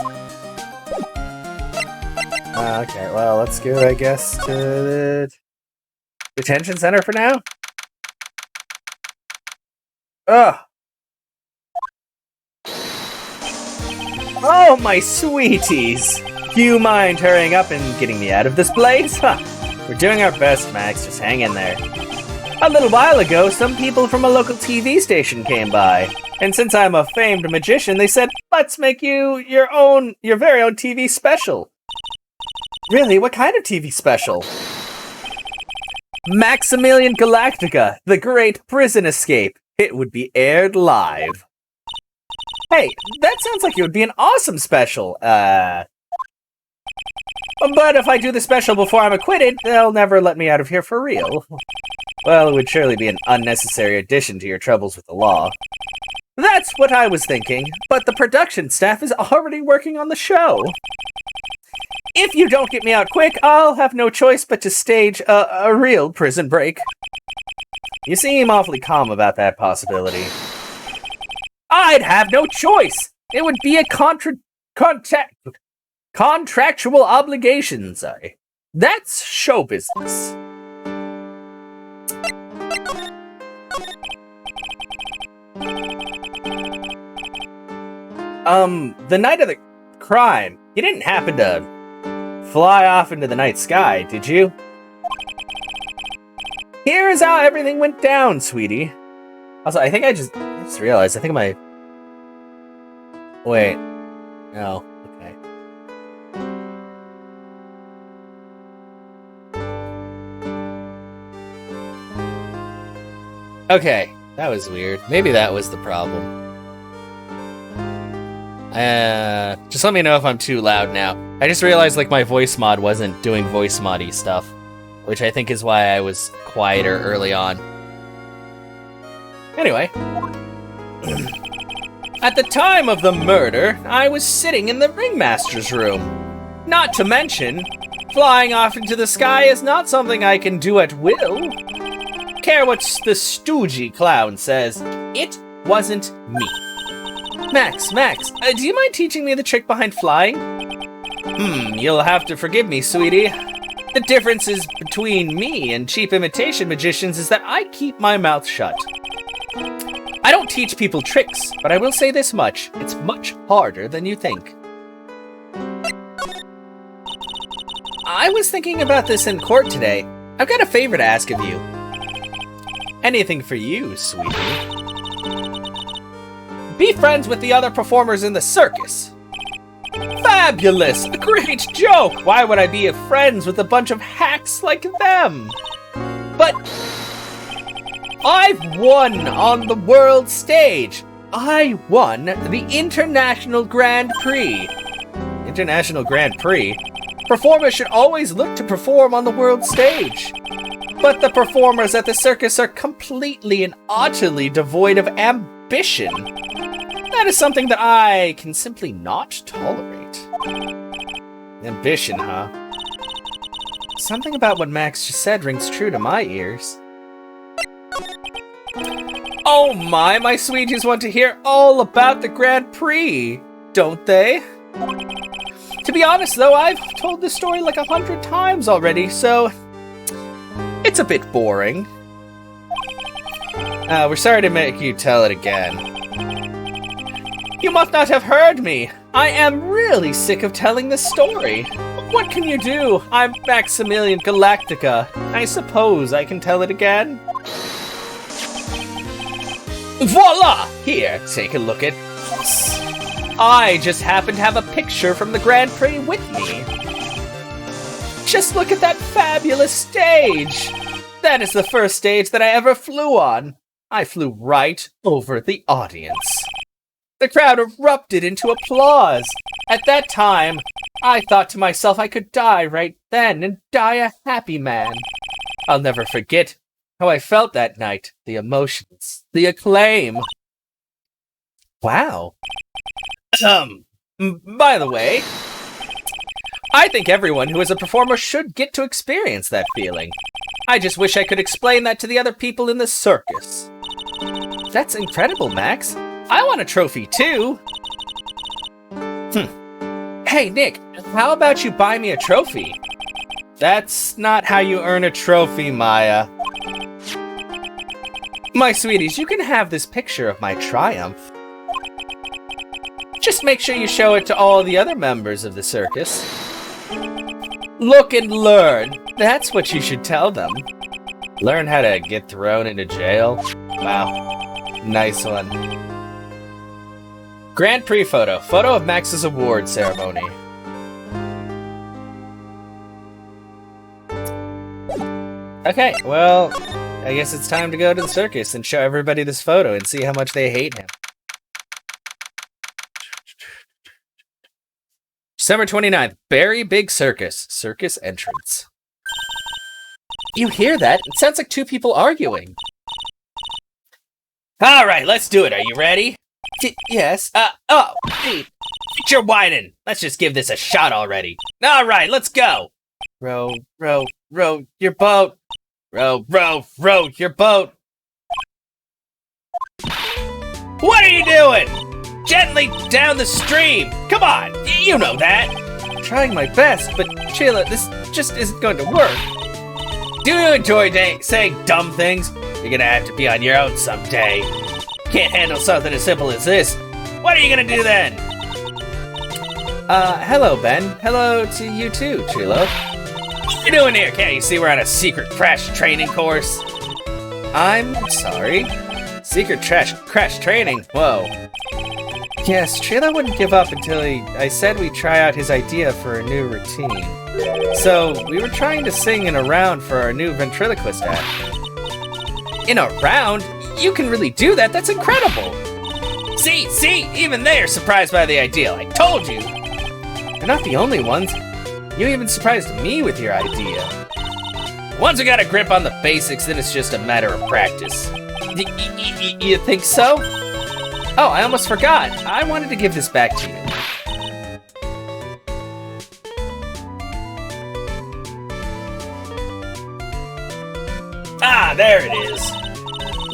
Okay, well, let's go, I guess, to the detention center for now. Ugh. Oh, my sweeties. Do you mind hurrying up and getting me out of this place? Huh. We're doing our best, Max. Just hang in there. A little while ago, some people from a local TV station came by. And since I'm a famed magician, they said, let's make you your very own TV special. Really? What kind of TV special? Maximilian Galactica, the Great Prison Escape. It would be aired live. Hey, that sounds like it would be an awesome special. But if I do the special before I'm acquitted, they'll never let me out of here for real. Well, it would surely be an unnecessary addition to your troubles with the law. That's what I was thinking, but the production staff is already working on the show. If you don't get me out quick, I'll have no choice but to stage a real prison break. You seem awfully calm about that possibility. I'd have no choice! It would be a contractual obligation, sorry. That's show business. The night of the crime, you didn't happen to fly off into the night sky, did you? Here's how everything went down, sweetie. Also, I think I just realized, I think my... Wait. No. Okay. Okay. That was weird. Maybe that was the problem. Just let me know if I'm too loud now. I just realized, like, my voice mod wasn't doing voice moddy stuff, which I think is why I was quieter early on. Anyway. At the time of the murder, I was sitting in the ringmaster's room. Not to mention, flying off into the sky is not something I can do at will. care what the stoogey clown says. It wasn't me. Max, do you mind teaching me the trick behind flying? You'll have to forgive me, sweetie. The difference is between me and cheap imitation magicians is that I keep my mouth shut. I don't teach people tricks, but I will say this much. It's much harder than you think. I was thinking about this in court today. I've got a favor to ask of you. Anything for you, sweetie. Be friends with the other performers in the circus. Fabulous! A great joke! Why would I be friends with a bunch of hacks like them? But I've won on the world stage. I won the International Grand Prix. International Grand Prix? Performers should always look to perform on the world stage. But the performers at the circus are completely and utterly devoid of ambition. That is something that I can simply not tolerate. Ambition, huh? Something about what Max just said rings true to my ears. Oh my sweeties want to hear all about the Grand Prix, don't they? To be honest though, I've told this story like 100 times already, so it's a bit boring. We're sorry to make you tell it again. You must not have heard me. I am really sick of telling this story. What can you do? I'm Maximilian Galactica. I suppose I can tell it again. Voila! Here, take a look at this. I just happen to have a picture from the Grand Prix with me. Just look at that fabulous stage. That is the first stage that I ever flew on. I flew right over the audience. The crowd erupted into applause. At that time, I thought to myself I could die right then and die a happy man. I'll never forget how I felt that night, the emotions, the acclaim. Wow. By the way, I think everyone who is a performer should get to experience that feeling. I just wish I could explain that to the other people in the circus. That's incredible, Max. I want a trophy too. Hey, Nick, how about you buy me a trophy? That's not how you earn a trophy, Maya. My sweeties, you can have this picture of my triumph. Just make sure you show it to all the other members of the circus. Look and learn. That's what you should tell them. Learn how to get thrown into jail? Wow. Nice one. Grand Prix photo. Photo of Max's award ceremony. Okay, well, I guess it's time to go to the circus and show everybody this photo and see how much they hate him. December 29th, Berry Big Circus. Circus entrance. You hear that? It sounds like two people arguing. Alright, let's do it. Are you ready? Yes. Hey, get your whining. Let's just give this a shot already. Alright, let's go. Row, row, row your boat. Row, row, row your boat. What are you doing? Gently down the stream. Come on, you know that. I'm trying my best, but Sheila, this just isn't going to work. Do you enjoy saying dumb things? You're gonna have to be on your own someday. Can't handle something as simple as this. What are you gonna do then? Hello, Ben. Hello to you too, Chilo. What are you doing here? Can't you see we're on a secret crash training course? I'm sorry. Secret crash training? Whoa. Yes, Trila wouldn't give up until I said we'd try out his idea for a new routine. So, we were trying to sing in a round for our new ventriloquist act. In a round? You can really do that? That's incredible! See? Even they are surprised by the idea. I told you! You're not the only ones. You even surprised me with your idea. Once we got a grip on the basics, then it's just a matter of practice. You think so? Oh, I almost forgot. I wanted to give this back to you. Ah, there it is.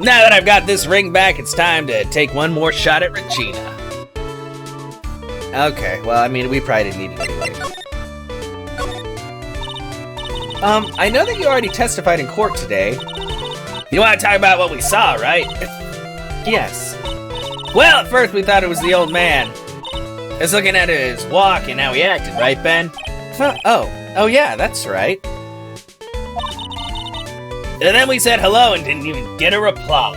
Now that I've got this ring back, it's time to take one more shot at Regina. Okay, well, I mean, we probably didn't need it anyway. I know that you already testified in court today. You want to talk about what we saw, right? Yes. Well, at first we thought it was the old man. I was looking at his walk and how he acted, right, Ben? Huh, oh yeah, that's right. And then we said hello and didn't even get a reply.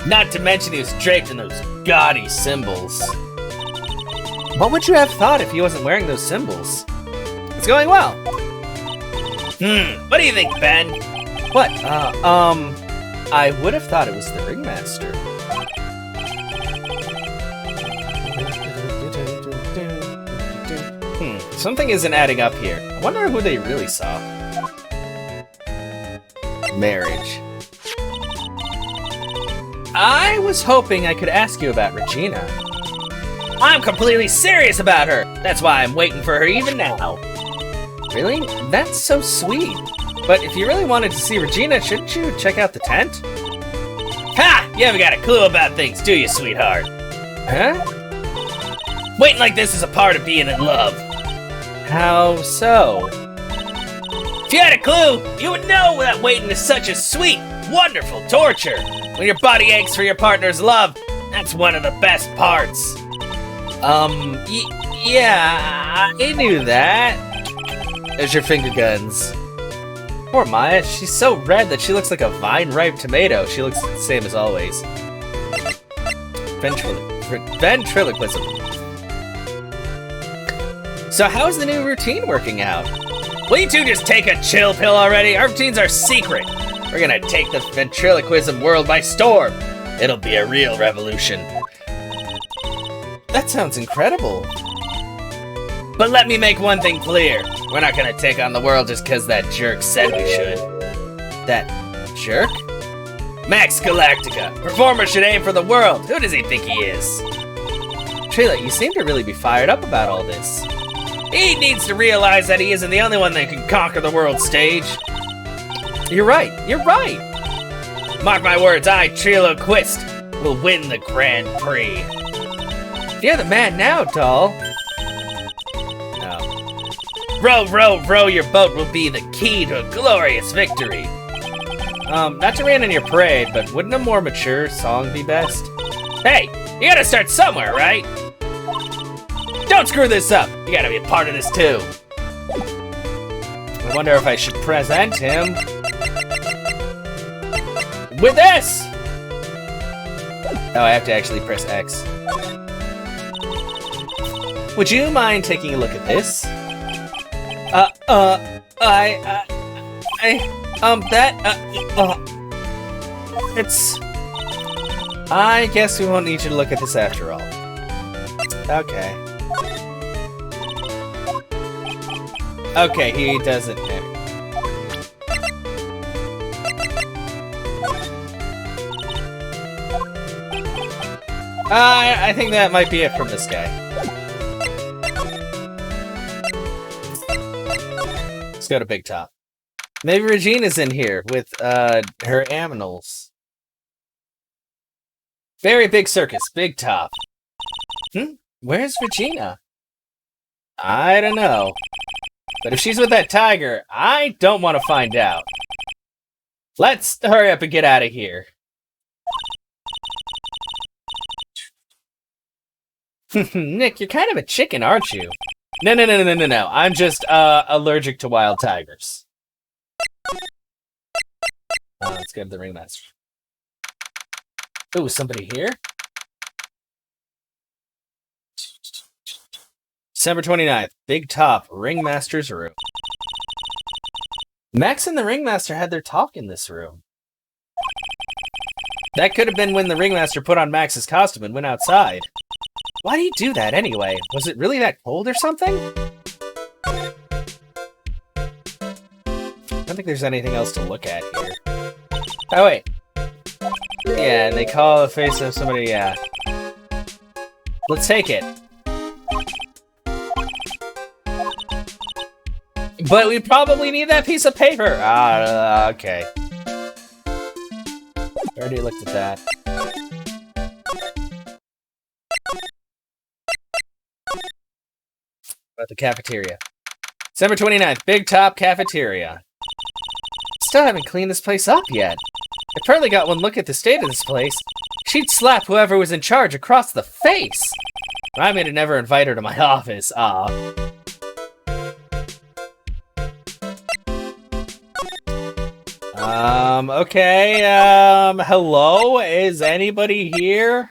Not to mention he was draped in those gaudy symbols. What would you have thought if he wasn't wearing those symbols? It's going well. What do you think, Ben? What? I would have thought it was the ringmaster. Something isn't adding up here. I wonder who they really saw. Marriage. I was hoping I could ask you about Regina. I'm completely serious about her. That's why I'm waiting for her even now. Really? That's so sweet. But if you really wanted to see Regina, shouldn't you check out the tent? Ha! You haven't got a clue about things, do you, sweetheart? Huh? Waiting like this is a part of being in love. How so? If you had a clue, you would know that waiting is such a sweet, wonderful torture. When your body aches for your partner's love, that's one of the best parts. Yeah, I knew that. There's your finger guns. Poor Maya, she's so red that she looks like a vine-ripe tomato. She looks the same as always. Ventriloquism. So how's the new routine working out? Will you two just take a chill pill already? Our routines are secret. We're gonna take the ventriloquism world by storm. It'll be a real revolution. That sounds incredible. But let me make one thing clear. We're not gonna take on the world just because that jerk said we should. That jerk? Max Galactica. Performer should aim for the world. Who does he think he is? Trila, you seem to really be fired up about all this. He needs to realize that he isn't the only one that can conquer the world stage. You're right. Mark my words, I, Trilo Quist, will win the Grand Prix. You're the man now, doll. No. Row your boat will be the key to a glorious victory. Not to rain on your parade, but wouldn't a more mature song be best? Hey, you gotta start somewhere, right? Don't screw this up! You gotta be a part of this too. I wonder if I should present him with this! Oh, I have to actually press X. Would you mind taking a look at this? It's... I guess we won't need you to look at this after all. Okay. Okay, he doesn't know. I think that might be it from this guy. Let's go to Big Top. Maybe Regina's in here with her aminals. Very big circus, Big Top. Where's Regina? I don't know. But if she's with that tiger, I don't want to find out. Let's hurry up and get out of here. Nick, you're kind of a chicken, aren't you? No. I'm just allergic to wild tigers. Let's go to the ringmaster. Ooh, somebody here? December 29th, Big Top, Ringmaster's room. Max and the Ringmaster had their talk in this room. That could have been when the Ringmaster put on Max's costume and went outside. Why do you do that anyway? Was it really that cold or something? I don't think there's anything else to look at here. Oh, wait. Yeah, and they call the face of somebody, yeah. Let's take it. But we probably need that piece of paper. Okay. Already looked at that. About the cafeteria. December 29th, Big Top Cafeteria. Still haven't cleaned this place up yet. If Pearly got one look at the state of this place, she'd slap whoever was in charge across the face. Remind me to never invite her to my office. Okay, hello? Is anybody here?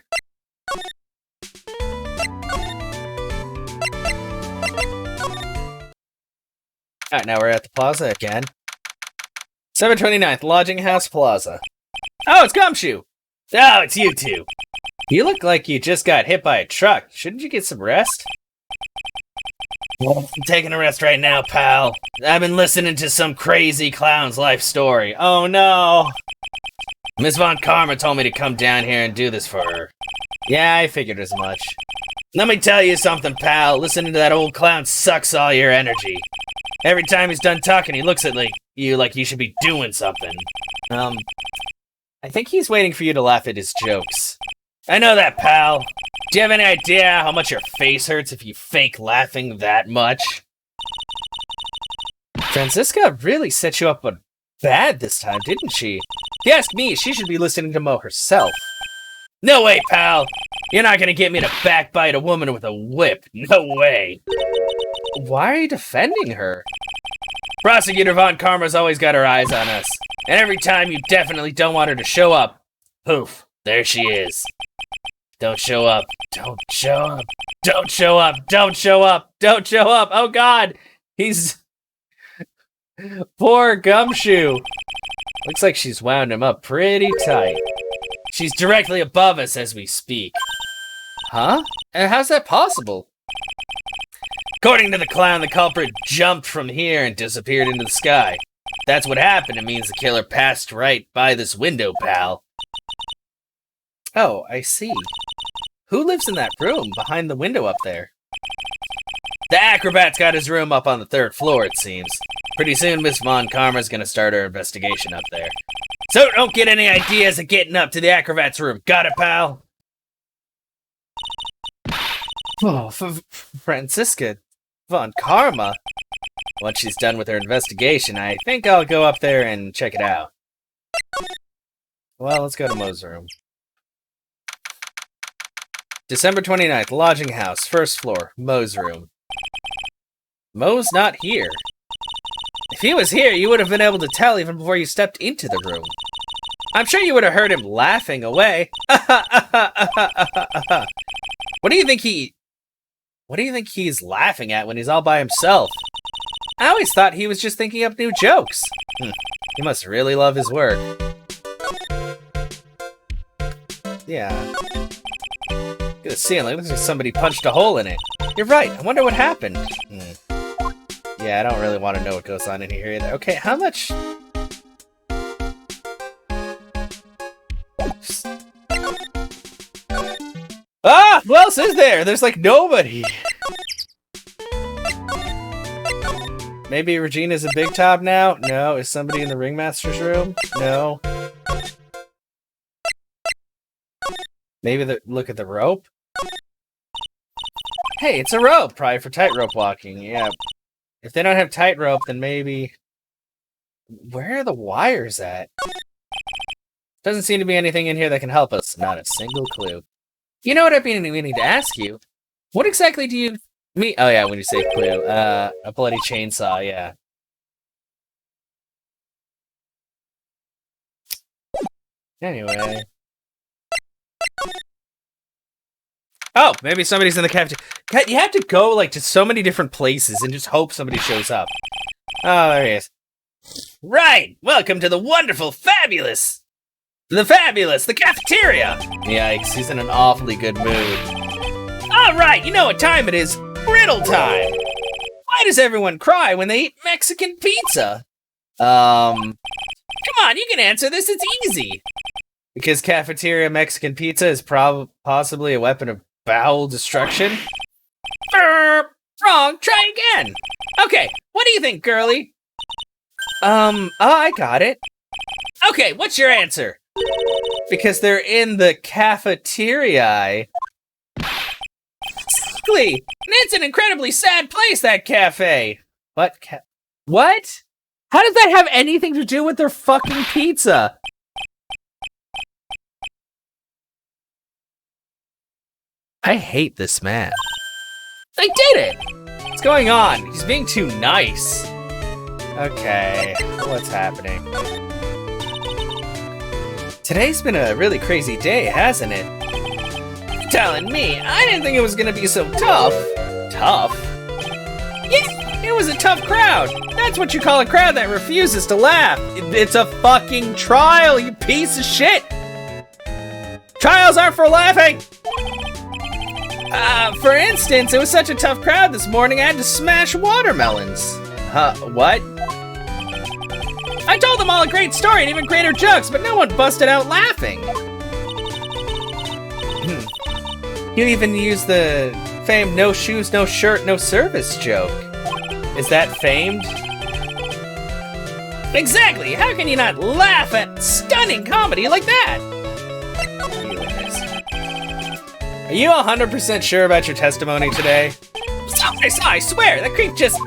Alright, now we're at the plaza again. 729th, Lodging House Plaza. Oh, it's Gumshoe! Oh, it's you two. You look like you just got hit by a truck. Shouldn't you get some rest? Well, I'm taking a rest right now, pal. I've been listening to some crazy clown's life story. Oh no! Miss Von Karma told me to come down here and do this for her. Yeah, I figured as much. Let me tell you something, pal. Listening to that old clown sucks all your energy. Every time he's done talking, he looks at you like you should be doing something. I think he's waiting for you to laugh at his jokes. I know that, pal. Do you have any idea how much your face hurts if you fake laughing that much? Franziska really set you up bad this time, didn't she? If you ask me, she should be listening to Mo herself. No way, pal! You're not gonna get me to backbite a woman with a whip. No way. Why are you defending her? Prosecutor Von Karma's always got her eyes on us. And every time you definitely don't want her to show up, poof, there she is. Don't show up. Don't show up. Don't show up. Don't show up. Don't show up. Oh god! He's... Poor Gumshoe. Looks like she's wound him up pretty tight. She's directly above us as we speak. Huh? And how's that possible? According to the clown, the culprit jumped from here and disappeared into the sky. That's what happened. It means the killer passed right by this window, pal. Oh, I see. Who lives in that room behind the window up there? The acrobat's got his room up on the 3rd floor, it seems. Pretty soon, Miss Von Karma's gonna start her investigation up there. So don't get any ideas of getting up to the acrobat's room. Got it, pal? Oh, Franziska Von Karma. Once she's done with her investigation, I think I'll go up there and check it out. Well, let's go to Mo's room. December 29th, Lodging House, 1st floor, Mo's room. Mo's not here. If he was here, you would have been able to tell even before you stepped into the room. I'm sure you would have heard him laughing away. What do you think he's laughing at when he's all by himself? I always thought he was just thinking up new jokes. He must really love his work. Yeah. Look at the ceiling. It looks like somebody punched a hole in it. You're right. I wonder what happened. Yeah, I don't really want to know what goes on in here either. Okay, how much... Ah! Who else is there? There's like nobody. Maybe Regina's a big top now? No. Is somebody in the ringmaster's room? No. Maybe look at the rope? Hey, it's a rope! Probably for tightrope walking, yeah. If they don't have tightrope, then maybe... Where are the wires at? Doesn't seem to be anything in here that can help us. Not a single clue. You know what I've been meaning to ask you? What exactly do you mean? Oh yeah, when you say clue. A bloody chainsaw, yeah. Anyway. Oh, maybe somebody's in the cafeteria. You have to go, like, to so many different places and just hope somebody shows up. Oh, there he is. Right! Welcome to the wonderful, fabulous! The cafeteria! Yikes, he's in an awfully good mood. Alright, you know what time it is. Riddle time! Why does everyone cry when they eat Mexican pizza? Come on, you can answer this, it's easy! Because cafeteria Mexican pizza is possibly a weapon of bowel destruction? Wrong, try again! Okay, what do you think, girly? Oh, I got it. Okay, what's your answer? because they're in the cafeteria. Exactly! And it's an incredibly sad place, that cafe! What? What? How does that have anything to do with their fucking pizza? I hate this man. I did it! What's going on? He's being too nice. Okay, what's happening? Today's been a really crazy day, hasn't it? You're telling me, I didn't think it was gonna be so tough. Tough? Yeah, it was a tough crowd. That's what you call a crowd that refuses to laugh. It's a fucking trial, you piece of shit! Trials aren't for laughing! For instance, it was such a tough crowd this morning I had to smash watermelons. What? I told them all a great story and even greater jokes, but no one busted out laughing. You even used the famed no shoes, no shirt, no service joke. Is that famed? Exactly! How can you not laugh at stunning comedy like that? Are you 100% sure about your testimony today? I swear, that creep just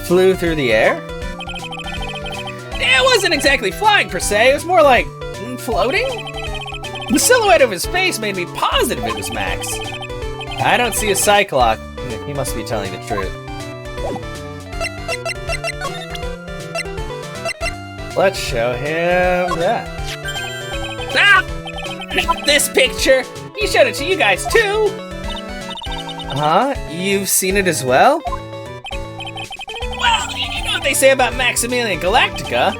flew through the air? It wasn't exactly flying per se, it was more like floating? The silhouette of his face made me positive it was Max. I don't see a Cyclops. He must be telling the truth. Let's show him that. Not this picture! He showed it to you guys too! Huh? You've seen it as well? Well, you know what they say about Maximilian Galactica.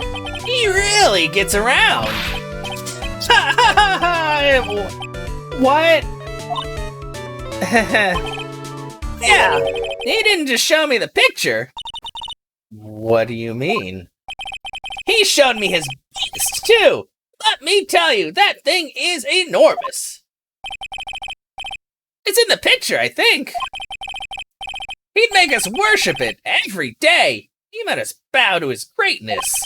He really gets around. What? Yeah, he didn't just show me the picture. What do you mean? He showed me his beast too! Let me tell you, that thing is enormous! It's in the picture, I think. He'd make us worship it every day. He made us bow to his greatness.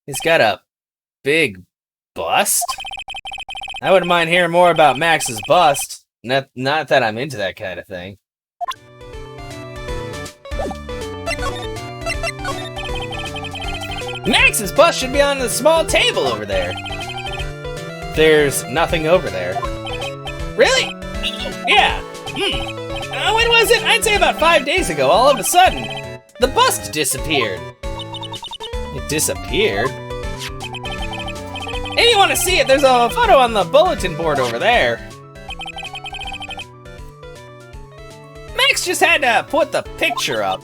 He's got a big bust? I wouldn't mind hearing more about Max's bust. Not that I'm into that kind of thing. Max's bust should be on the small table over there. There's nothing over there. Really? Yeah. When was it? I'd say about 5 days ago, all of a sudden. The bust disappeared. It disappeared? If you want to see it, there's a photo on the bulletin board over there. Max just had to put the picture up.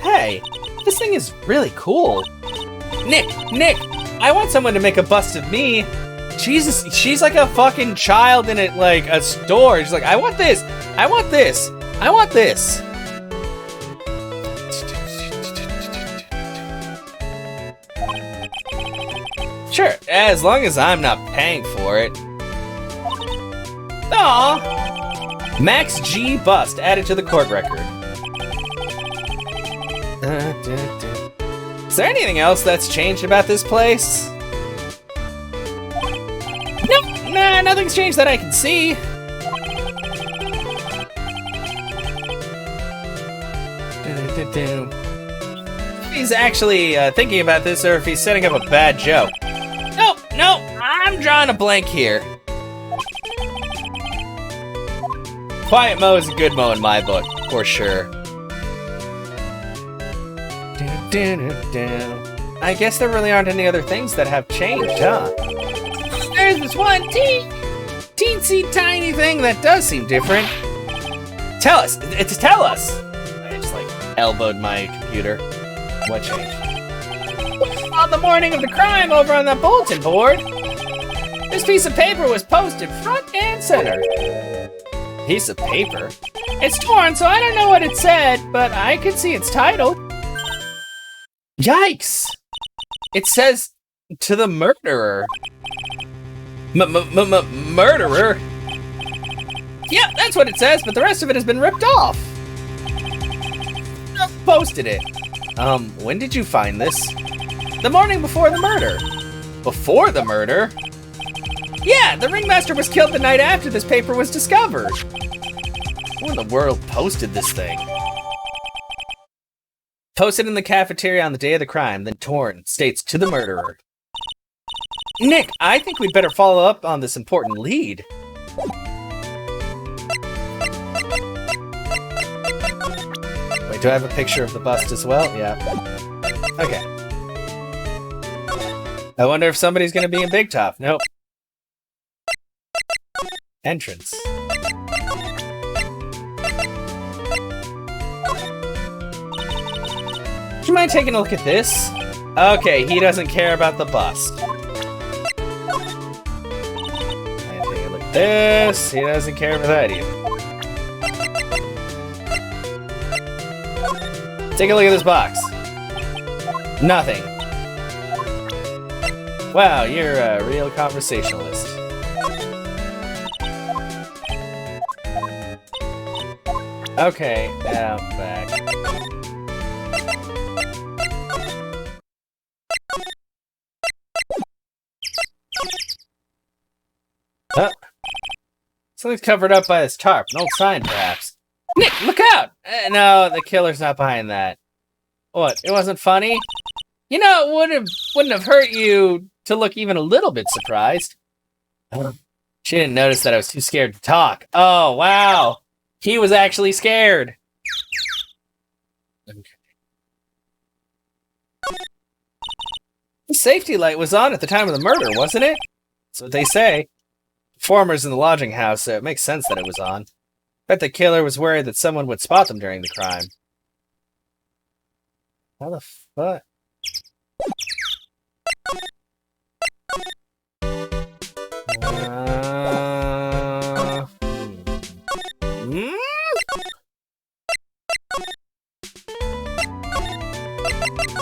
Hey, this thing is really cool. Nick, I want someone to make a bust of me. Jesus, she's like a fucking child in it, like a store. She's like, I want this, I want this, I want this. Sure, as long as I'm not paying for it. Aw. Max G bust added to the court record. Is there anything else that's changed about this place? Nah, nothing's changed that I can see. If he's actually thinking about this or if he's setting up a bad joke. No, I'm drawing a blank here. Quiet Mo is a good Mo in my book, for sure. I guess there really aren't any other things that have changed, huh? There's this one teensy tiny thing that does seem different. Tell us! Tell us! I just elbowed my computer. What changed? On the morning of the crime over on that bulletin board, this piece of paper was posted front and center. Piece of paper? It's torn, so I don't know what it said, but I could see its title. Yikes! It says, to the murderer. Murderer? Yep, that's what it says, but the rest of it has been ripped off. Posted it. When did you find this? The morning before the murder. Before the murder? Yeah, the ringmaster was killed the night after this paper was discovered. Who in the world posted this thing? Posted in the cafeteria on the day of the crime, then torn, states to the murderer. Nick, I think we'd better follow up on this important lead. Wait, do I have a picture of the bust as well? Yeah. Okay. I wonder if somebody's gonna be in Big Top. Nope. Entrance. Do you mind taking a look at this? Okay, he doesn't care about the bust. And take a look at this. He doesn't care for that either. Take a look at this box. Nothing. Wow, you're a real conversationalist. Okay, now back. Huh? Something's covered up by this tarp. An old sign, perhaps. Nick, look out! No, the killer's not behind that. What? It wasn't funny? You know, it wouldn't have hurt you to look even a little bit surprised. She didn't notice that I was too scared to talk. Oh, wow. He was actually scared. Okay. The safety light was on at the time of the murder, wasn't it? That's what they say. Performers in the lodging house, so it makes sense that it was on. Bet the killer was worried that someone would spot them during the crime. How the fuck?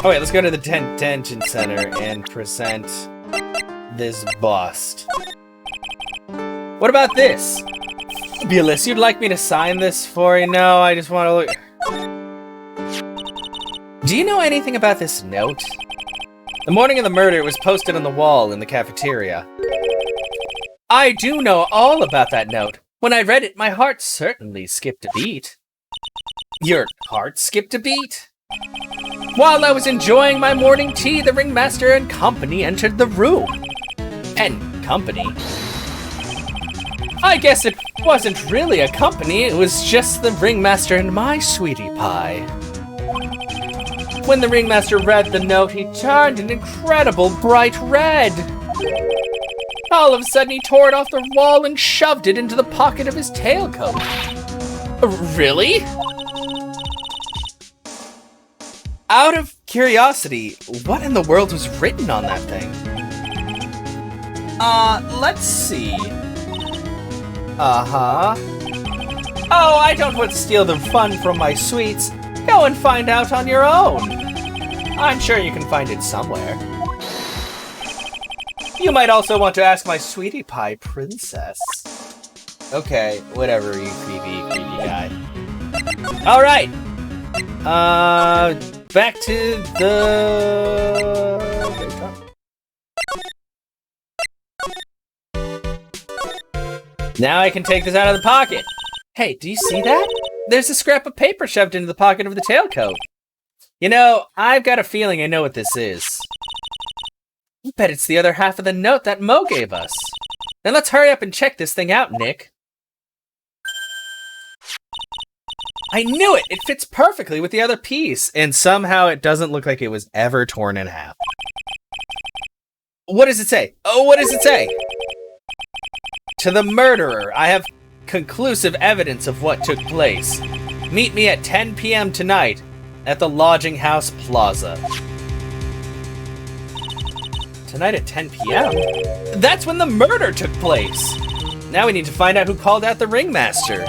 Oh wait, let's go to the detention center and present this bust. What about this? Fabulous, you'd like me to sign this for you? No, I just want to look... Do you know anything about this note? The morning of the murder, it was posted on the wall in the cafeteria. I do know all about that note. When I read it, my heart certainly skipped a beat. Your heart skipped a beat? While I was enjoying my morning tea, the ringmaster and company entered the room. And company? I guess it wasn't really a company, it was just the ringmaster and my sweetie pie. When the ringmaster read the note, he turned an incredible bright red. All of a sudden, he tore it off the wall and shoved it into the pocket of his tailcoat. Really? Out of curiosity, what in the world was written on that thing? Let's see. Uh-huh. Oh, I don't want to steal the fun from my sweets. Go and find out on your own. I'm sure you can find it somewhere. You might also want to ask my sweetie pie princess. Okay, whatever, you creepy guy. All right. Back to the... Now I can take this out of the pocket. Hey, do you see that? There's a scrap of paper shoved into the pocket of the tailcoat. You know, I've got a feeling I know what this is. I bet it's the other half of the note that Mo gave us. Then let's hurry up and check this thing out, Nick. I knew it! It fits perfectly with the other piece, and somehow it doesn't look like it was ever torn in half. What does it say? Oh, what does it say? To the murderer, I have conclusive evidence of what took place. Meet me at 10 p.m. tonight at the Lodging House Plaza. Tonight at 10 p.m.? That's when the murder took place! Now we need to find out who called out the ringmaster.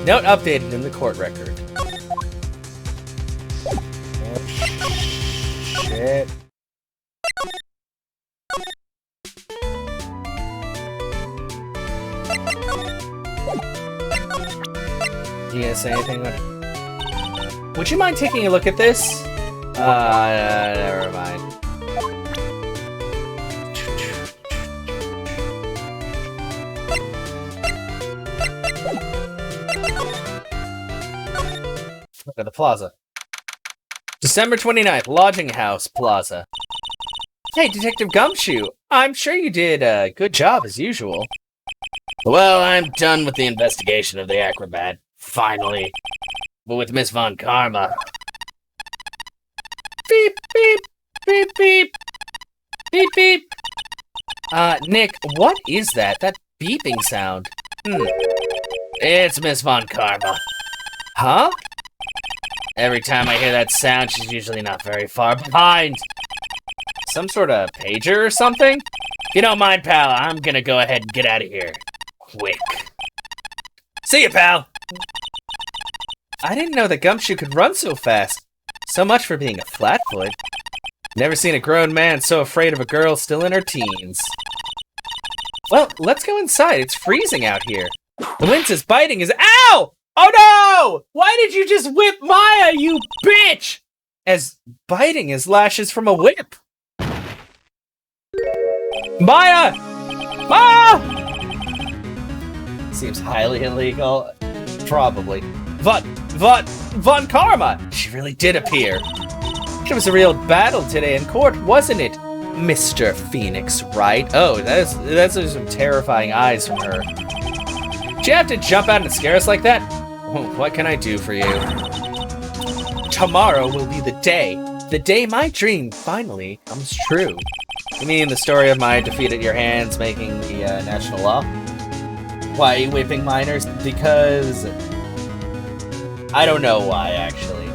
Note updated in the court record. Oh, shit. You gonna say anything about it? Would you mind taking a look at this? Never mind. Look at the plaza. December 29th, Lodging House Plaza. Hey, Detective Gumshoe. I'm sure you did a good job as usual. Well, I'm done with the investigation of the acrobat. Finally. But with Miss Von Karma. Beep, beep, beep, beep. Beep, beep. Nick, what is that? That beeping sound. It's Miss Von Karma. Huh? Every time I hear that sound, she's usually not very far behind. Some sort of pager or something? If you don't mind, pal, I'm gonna go ahead and get out of here. Quick. See ya, pal! I didn't know that Gumshoe could run so fast. So much for being a flatfoot. Never seen a grown man so afraid of a girl still in her teens. Well, let's go inside. It's freezing out here. The wind is biting his— Ow! Oh no! Why did you just whip Maya, you bitch? As biting his lashes from a whip. Maya! Maya! Seems highly illegal. Probably. Von Karma! She really did appear. It was a real battle today in court, wasn't it? Mr. Phoenix, right? Oh, that's some terrifying eyes from her. Did you have to jump out and scare us like that? What can I do for you? Tomorrow will be the day my dream finally comes true. You mean the story of my defeat at your hands making the national law? Why are you whipping minors? Because I don't know why, actually.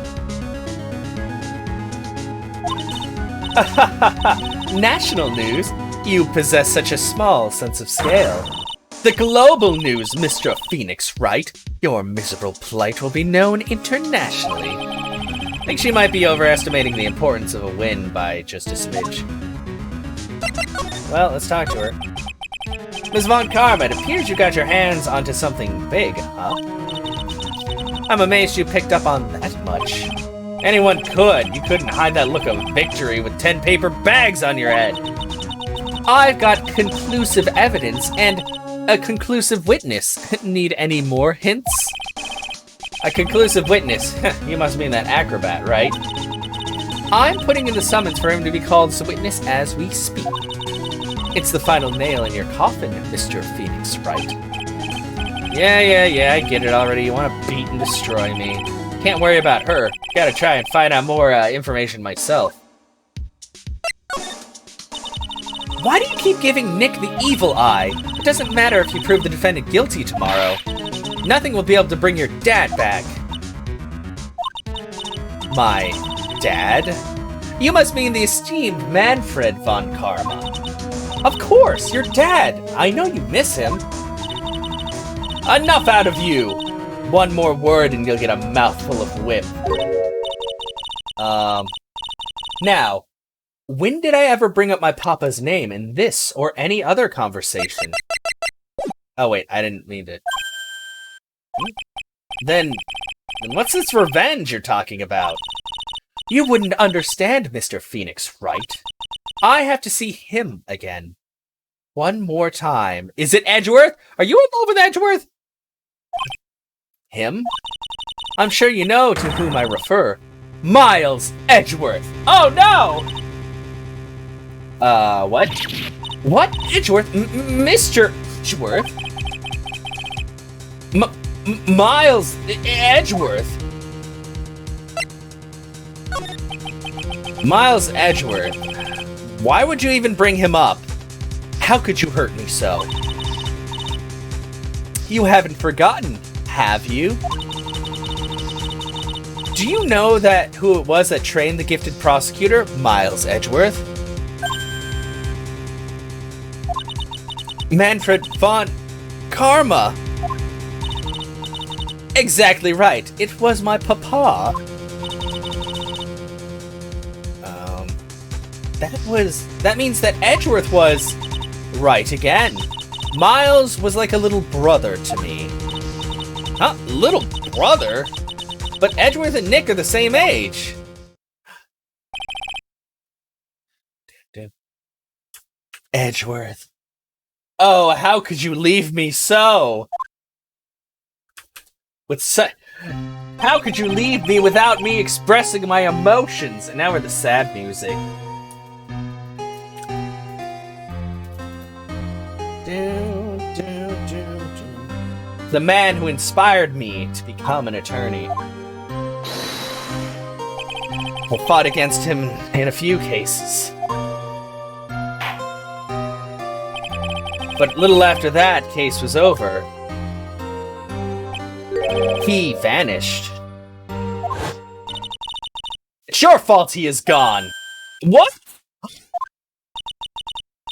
National news? You possess such a small sense of scale. The global news, Mr. Phoenix, right? Your miserable plight will be known internationally. I think she might be overestimating the importance of a win by just a smidge. Well, let's talk to her. Ms. Von Karma, it appears you got your hands onto something big, huh? I'm amazed you picked up on that much. Anyone could. You couldn't hide that look of victory with 10 paper bags on your head. I've got conclusive evidence and a conclusive witness. Need any more hints? A conclusive witness? You must mean that acrobat, right? I'm putting in the summons for him to be called as a witness as we speak. It's the final nail in your coffin, Mr. Phoenix, right? Yeah, I get it already. You want to beat and destroy me. Can't worry about her. Gotta try and find out more information myself. Why do you keep giving Nick the evil eye? It doesn't matter if you prove the defendant guilty tomorrow. Nothing will be able to bring your dad back. My dad? You must mean the esteemed Manfred von Karma. Of course, your dad. I know you miss him. Enough out of you! One more word and you'll get a mouthful of whip. Now, when did I ever bring up my papa's name in this or any other conversation? Oh wait, I didn't mean to. Then what's this revenge you're talking about? You wouldn't understand, Mr. Phoenix, right? I have to see him again. One more time. Is it Edgeworth? Are you in love with Edgeworth? Him? I'm sure you know to whom I refer. Miles Edgeworth. Oh no! What? What? Edgeworth? Mr. Edgeworth? Miles Edgeworth? Miles Edgeworth. Why would you even bring him up? How could you hurt me so? You haven't forgotten, have you? Do you know that who it was that trained the gifted prosecutor, Miles Edgeworth? Manfred von Karma. Exactly right. It was my papa. That means that Edgeworth was right again. Miles was like a little brother to me. Huh? Little brother? But Edgeworth and Nick are the same age. Edgeworth. Oh, how could you leave me so? With such... How could you leave me without me expressing my emotions? And now we're the sad music. The man who inspired me to become an attorney. I fought against him in a few cases. But little after that case was over, he vanished. It's your fault he is gone. What?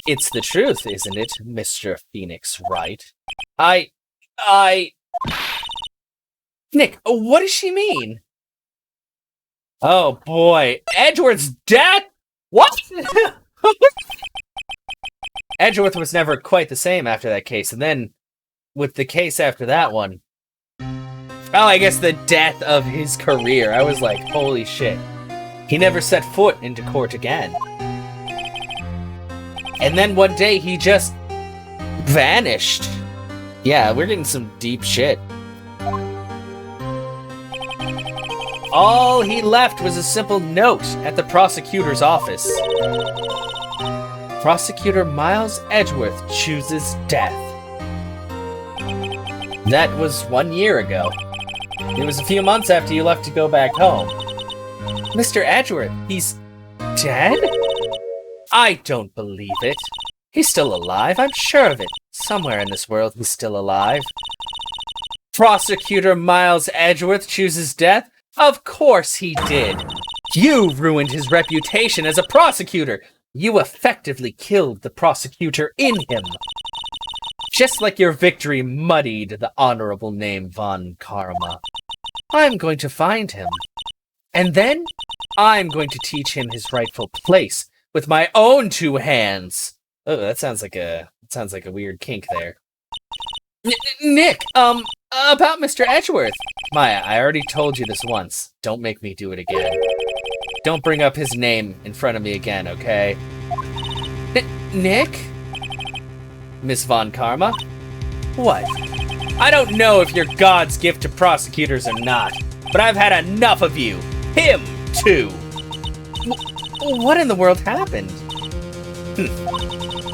It's the truth, isn't it, Mr. Phoenix Wright? Nick, what does she mean? Oh boy, Edgeworth's death? What? Edgeworth was never quite the same after that case, and then with the case after that one, oh, I guess the death of his career. I was like, holy shit. He never set foot into court again. And then one day he just vanished. Yeah, we're getting some deep shit. All he left was a simple note at the prosecutor's office. Prosecutor Miles Edgeworth chooses death. That was 1 year ago. It was a few months after you left to go back home. Mr. Edgeworth, he's dead? I don't believe it. He's still alive, I'm sure of it. Somewhere in this world he's still alive. Prosecutor Miles Edgeworth chooses death? Of course he did. You ruined his reputation as a prosecutor. You effectively killed the prosecutor in him. Just like your victory muddied the honorable name Von Karma. I'm going to find him. And then I'm going to teach him his rightful place with my own two hands. Oh, that sounds like a weird kink there. Nick, about Mr. Edgeworth. Maya, I already told you this once. Don't make me do it again. Don't bring up his name in front of me again, okay? Nick? Miss Von Karma? What? I don't know if you're God's gift to prosecutors or not, but I've had enough of you. Him, too. What in the world happened?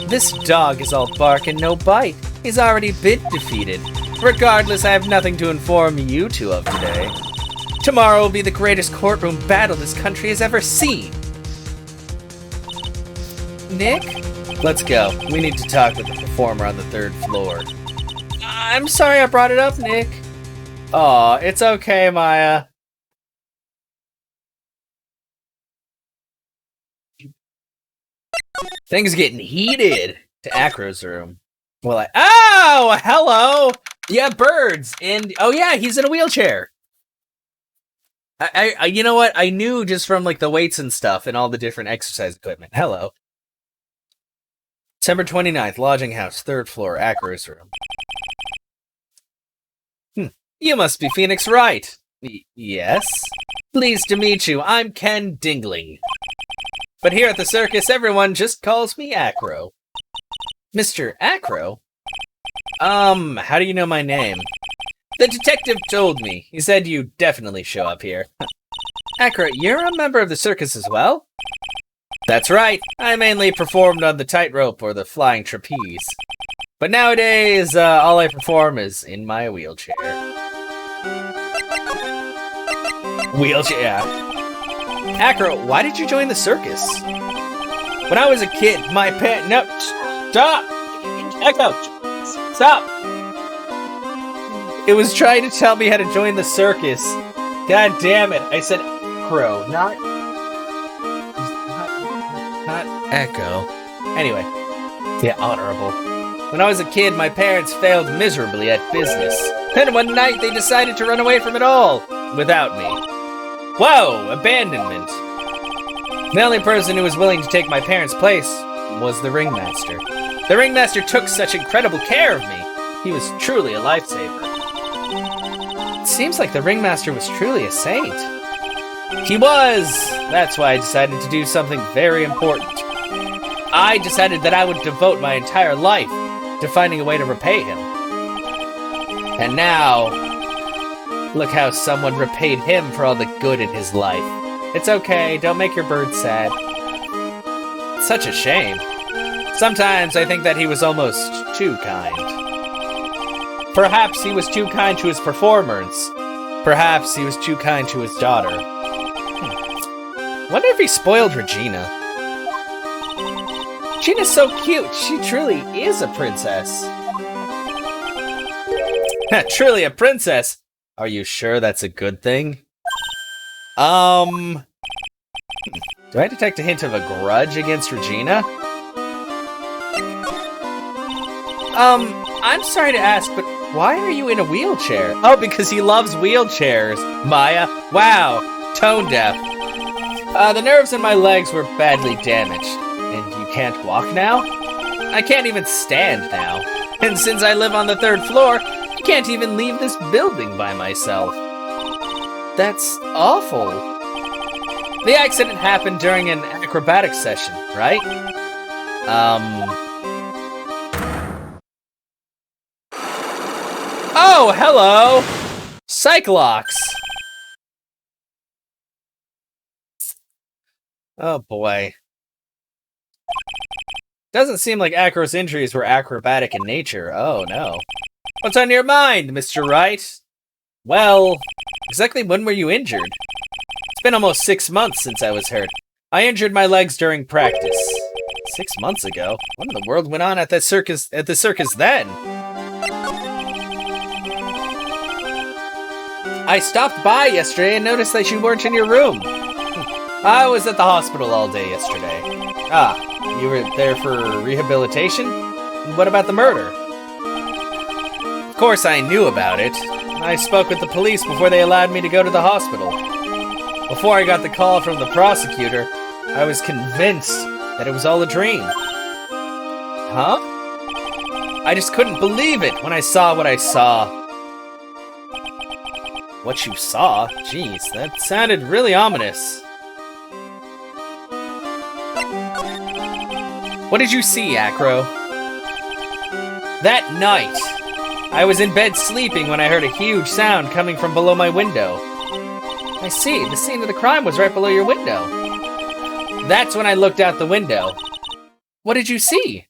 This dog is all bark and no bite. He's already been defeated. Regardless, I have nothing to inform you two of today. Tomorrow will be the greatest courtroom battle this country has ever seen. Nick? Let's go. We need to talk with the performer on the 3rd floor. I'm sorry I brought it up, Nick. Aw, it's okay, Maya. Things getting heated to Acro's room. Well, oh, hello! Yeah, birds, and oh yeah, he's in a wheelchair. I you know what? I knew just from like the weights and stuff and all the different exercise equipment. Hello. December 29th, lodging house, 3rd floor, Acro's room. You must be Phoenix Wright. Yes? Pleased to meet you. I'm Ken Dingling. But here at the circus, everyone just calls me Acro. Mr. Acro? How do you know my name? The detective told me. He said you'd definitely show up here. Acro, you're a member of the circus as well? That's right. I mainly performed on the tightrope or the flying trapeze. But nowadays, all I perform is in my wheelchair. Wheelchair. Acro, why did you join the circus? When I was a kid, my parents... No, stop! Echo, stop! It was trying to tell me how to join the circus. God damn it. I said Acro, not Echo. Anyway, yeah, honorable. When I was a kid, my parents failed miserably at business. Then one night, they decided to run away from it all, without me. Whoa, abandonment. The only person who was willing to take my parents' place was the ringmaster. The ringmaster took such incredible care of me. He was truly a lifesaver. It seems like the ringmaster was truly a saint. He was! That's why I decided to do something very important. I decided that I would devote my entire life to finding a way to repay him. And now, Look how someone repaid him for all the good in his life. It's okay, don't make your bird sad. It's such a shame. Sometimes I think that he was almost too kind. Perhaps he was too kind to his performers. Perhaps he was too kind to his daughter. Wonder if he spoiled Regina. Regina's so cute. She truly is a princess. Truly a princess. Are you sure that's a good thing? Do I detect a hint of a grudge against Regina? I'm sorry to ask, but why are you in a wheelchair? Oh, because he loves wheelchairs, Maya. Wow, tone deaf. The nerves in my legs were badly damaged. And you can't walk now? I can't even stand now. And since I live on the 3rd floor, I can't even leave this building by myself. That's awful. The accident happened during an acrobatic session, right? Oh, hello! Cyclox! Oh boy. Doesn't seem like Acro's injuries were acrobatic in nature. Oh no. What's on your mind, Mr. Wright? Well, exactly when were you injured? It's been almost 6 months since I was hurt. I injured my legs during practice. 6 months ago? What in the world went on at the circus then? I stopped by yesterday and noticed that you weren't in your room. I was at the hospital all day yesterday. Ah, you were there for rehabilitation? What about the murder? Of course I knew about it. I spoke with the police before they allowed me to go to the hospital. Before I got the call from the prosecutor, I was convinced that it was all a dream. Huh? I just couldn't believe it when I saw what I saw. What you saw? Jeez, that sounded really ominous. What did you see, Acro? That night, I was in bed sleeping when I heard a huge sound coming from below my window. I see, the scene of the crime was right below your window. That's when I looked out the window. What did you see?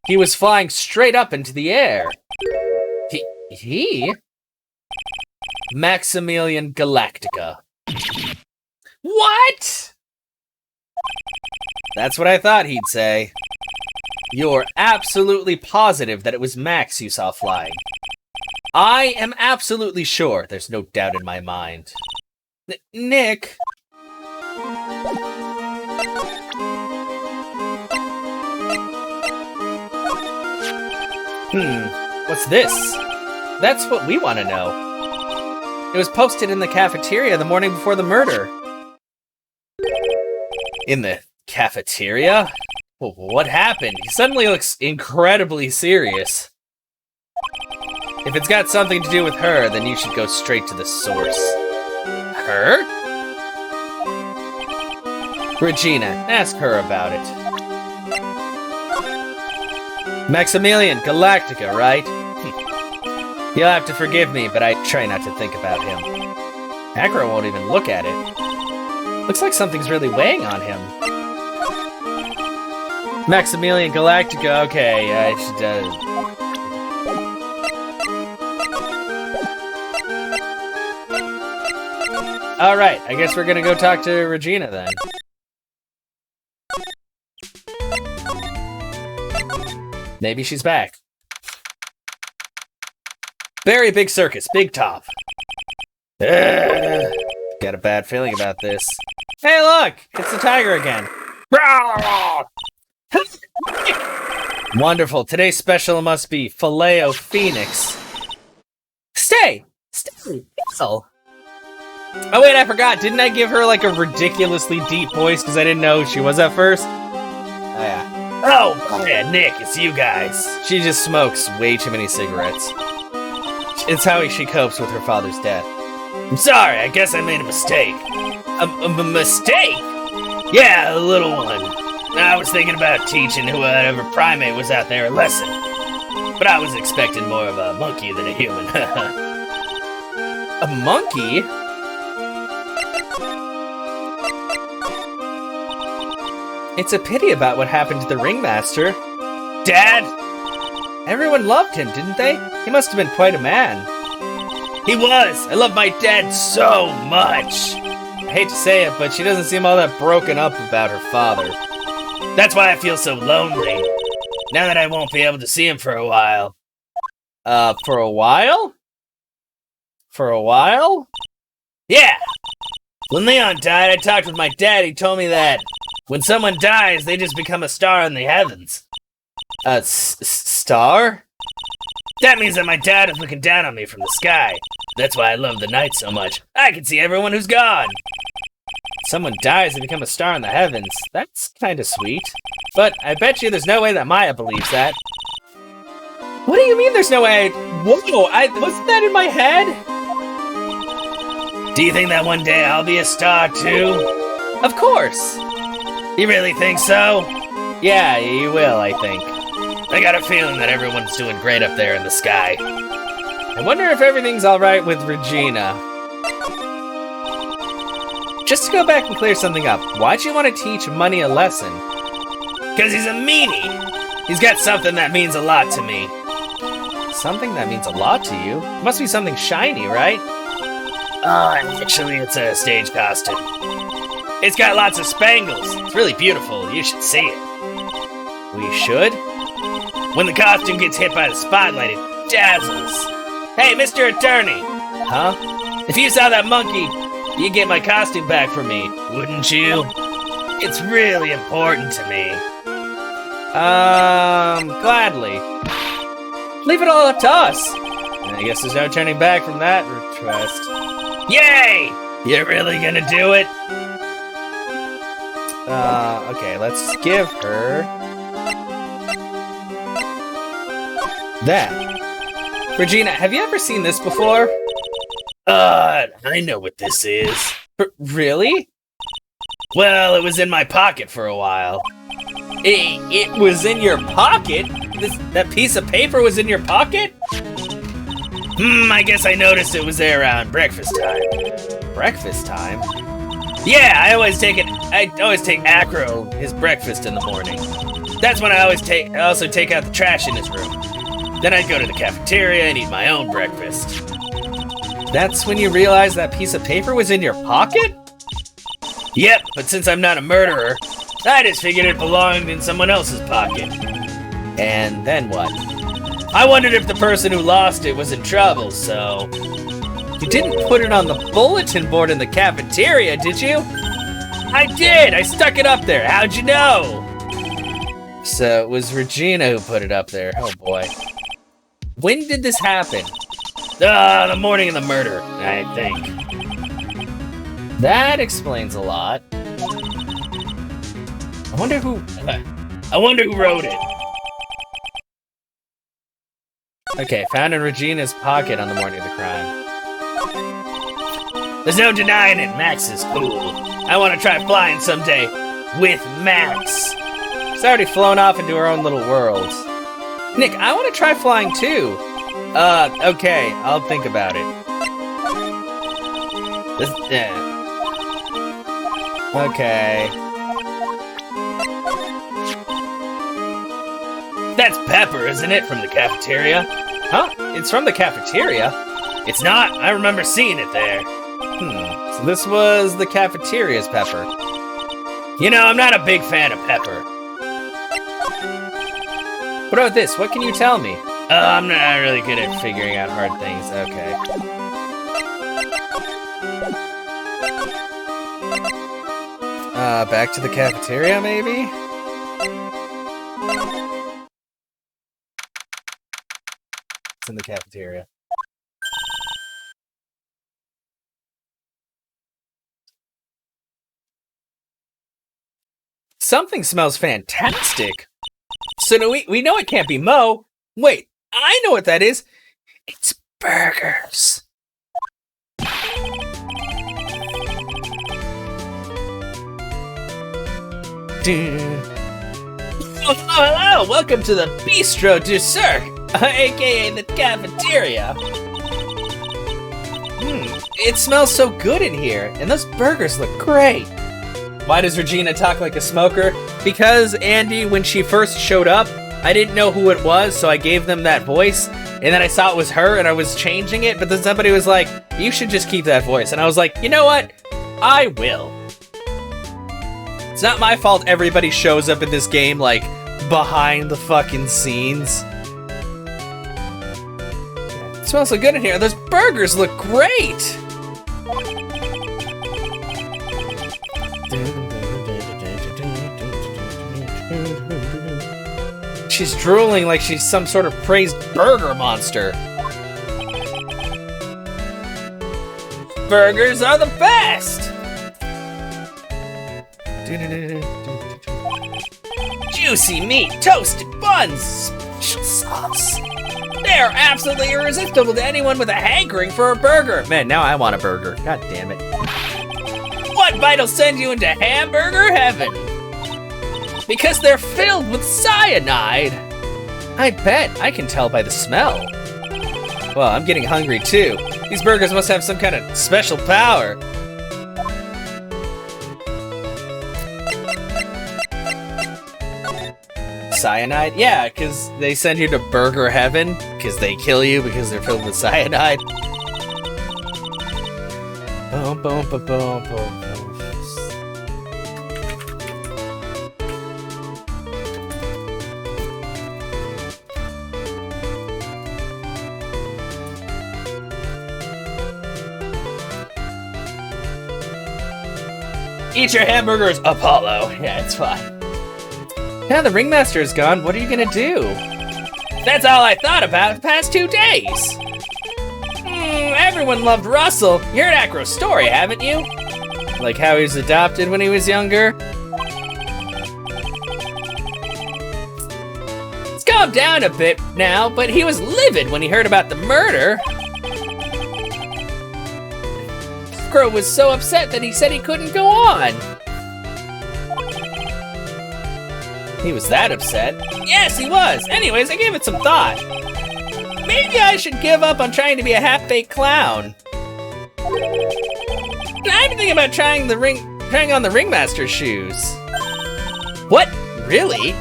He was flying straight up into the air. He? Maximilian Galactica. What? That's what I thought he'd say. You're absolutely positive that it was Max you saw flying. I am absolutely sure. There's no doubt in my mind. Nick? What's this? That's what we want to know. It was posted in the cafeteria the morning before the murder. In the cafeteria? Well, what happened? He suddenly looks incredibly serious. If it's got something to do with her, then you should go straight to the source. Her? Regina, ask her about it. Maximilian Galactica, right? You'll have to forgive me, but I try not to think about him. Acro won't even look at it. Looks like something's really weighing on him. Maximilian Galactica, okay, I should, Alright, I guess we're gonna go talk to Regina then. Maybe she's back. Very big circus, big top. Got a bad feeling about this. Hey look! It's the tiger again. Wonderful. Today's special must be Filet-O-Phoenix. Stay! Stay! Oh wait, I forgot. Didn't I give her like a ridiculously deep voice because I didn't know who she was at first? Oh yeah. Oh yeah, Nick, it's you guys. She just smokes way too many cigarettes. It's how she copes with her father's death. I'm sorry, I guess I made a mistake. A mistake? Yeah, a little one. I was thinking about teaching whoever primate was out there a lesson. But I was expecting more of a monkey than a human. A monkey? It's a pity about what happened to the ringmaster. Dad? Everyone loved him, didn't they? He must have been quite a man. He was! I love my dad so much! I hate to say it, but she doesn't seem all that broken up about her father. That's why I feel so lonely. Now that I won't be able to see him for a while. For a while? For a while? Yeah! When Leon died, I talked with my dad. He told me that when someone dies, they just become a star in the heavens. A star? That means that my dad is looking down on me from the sky. That's why I love the night so much. I can see everyone who's gone. Someone dies and become a star in the heavens. That's kind of sweet. But I bet you there's no way that Maya believes that. What do you mean there's no way? Whoa, wasn't that in my head? Do you think that one day I'll be a star too? Of course. You really think so? Yeah, you will, I think. I got a feeling that everyone's doing great up there in the sky. I wonder if everything's alright with Regina. Just to go back and clear something up, why'd you want to teach Money a lesson? Because he's a meanie! He's got something that means a lot to me. Something that means a lot to you? It must be something shiny, right? Actually, it's a stage costume. It's got lots of spangles. It's really beautiful. You should see it. We should? When the costume gets hit by the spotlight, it dazzles. Hey, Mr. Attorney! Huh? If you saw that monkey, you'd get my costume back for me, wouldn't you? It's really important to me. Gladly. Leave it all up to us. I guess there's no turning back from that request. Yay! You're really gonna do it? Okay, let's give her that. Regina, have you ever seen this before? I know what this is. Really? Well, it was in my pocket for a while. It was in your pocket? That piece of paper was in your pocket? I guess I noticed it was there around breakfast time. Breakfast time? Yeah, I always take Acro his breakfast in the morning. That's when I also take out the trash in his room. Then I'd go to the cafeteria and eat my own breakfast. That's when you realized that piece of paper was in your pocket? Yep, but since I'm not a murderer, I just figured it belonged in someone else's pocket. And then what? I wondered if the person who lost it was in trouble, so... You didn't put it on the bulletin board in the cafeteria, did you? I did! I stuck it up there. How'd you know? So it was Regina who put it up there. Oh boy. When did this happen? The morning of the murder, I think. That explains a lot. I wonder who wrote it. Okay, found in Regina's pocket on the morning of the crime. There's no denying it, Max is cool. I want to try flying someday with Max. She's already flown off into her own little world. Nick, I want to try flying too. Okay, I'll think about it. Okay. That's Pepper, isn't it, from the cafeteria? Huh? It's from the cafeteria? It's not. I remember seeing it there. So this was the cafeteria's Pepper. You know, I'm not a big fan of Pepper. What about this? What can you tell me? I'm not really good at figuring out hard things. Okay. Back to the cafeteria, maybe? It's in the cafeteria. Something smells fantastic. So no, we know it can't be Mo. Wait, I know what that is. It's burgers. Oh, hello! Welcome to the Bistro du Cirque. AKA the cafeteria. It smells so good in here, and those burgers look great. Why does Regina talk like a smoker? Because, Andy, when she first showed up, I didn't know who it was, so I gave them that voice, and then I saw it was her, and I was changing it, but then somebody was like, you should just keep that voice. And I was like, you know what? I will. It's not my fault everybody shows up in this game, like, behind the fucking scenes. It smells so good in here. Those burgers look great! She's drooling like she's some sort of praised burger monster. Burgers are the best! Juicy meat, toasted buns, special sauce. They're absolutely irresistible to anyone with a hankering for a burger. Man, now I want a burger. God damn it. What bite'll send you into hamburger heaven? Because they're filled with cyanide. I bet. I can tell by the smell. Well, I'm getting hungry too. These burgers must have some kind of special power. Cyanide? Yeah, because they send you to burger heaven, because they kill you because they're filled with cyanide. Boom, boom, boom, boom, boom. Eat your hamburgers, Apollo. Yeah, it's fine. Now the ringmaster is gone, what are you gonna do? That's all I thought about the past 2 days. Everyone loved Russell. You heard Acro's story, haven't you? Like how he was adopted when he was younger? It's calmed down a bit now, but he was livid when he heard about the murder. Acro was so upset that he said he couldn't go on. He was that upset? Yes, he was. Anyways, I gave it some thought. Maybe I should give up on trying to be a half-baked clown. I've been thinking about trying on the ringmaster's shoes. What? Really?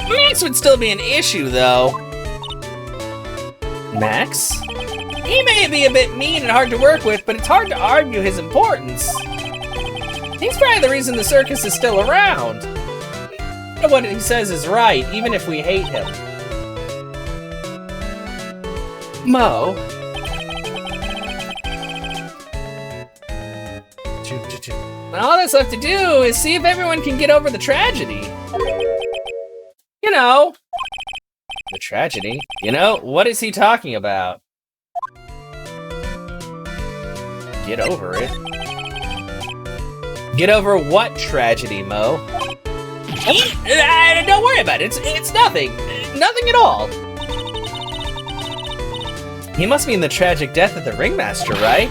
Max would still be an issue, though. Max? He may be a bit mean and hard to work with, but it's hard to argue his importance. He's probably the reason the circus is still around. What he says is right, even if we hate him. Mo. All that's left to do is see if everyone can get over the tragedy. You know. The tragedy? You know, what is he talking about? Get over it. Get over what tragedy, Mo? Don't worry about it. It's nothing. Nothing at all. He must mean the tragic death of the ringmaster, right?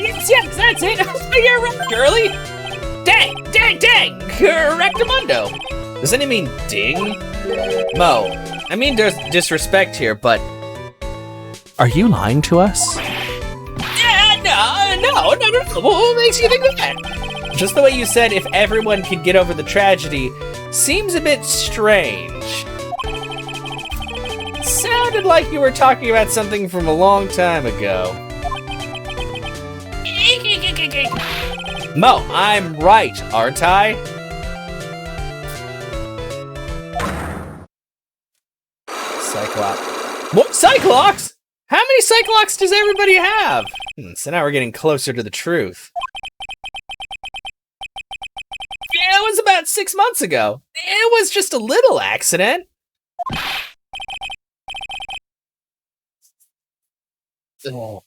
Yes, that's it. You're right, girly. Dang. Rectamundo. Does that mean ding? Mo, I mean there's disrespect here, but are you lying to us? No. What makes you think that? Just the way you said if everyone could get over the tragedy seems a bit strange. Sounded like you were talking about something from a long time ago. Mo, I'm right, aren't I? Cyclops. What? Cyclops? How many Cyclops does everybody have? So now we're getting closer to the truth. Yeah, it was about 6 months ago. It was just a little accident. Oh.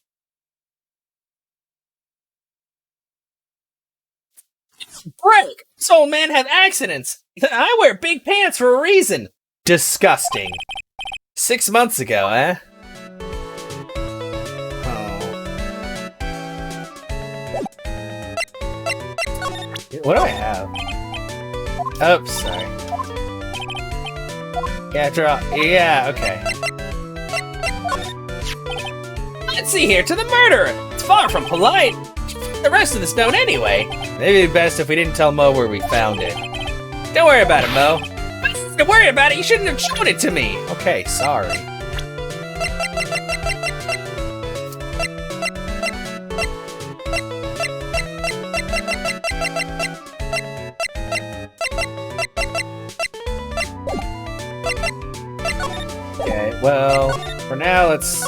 Break! This old man have accidents. I wear big pants for a reason. Disgusting. 6 months ago, eh? What do I have? Oh, sorry. Yeah, draw. Yeah, okay. Let's see here, to the murderer. It's far from polite. The rest of the stone anyway. Maybe it'd be best if we didn't tell Mo where we found it. Don't worry about it, Mo. Don't worry about it, you shouldn't have shown it to me. Okay, sorry. Okay, well, for now, let's...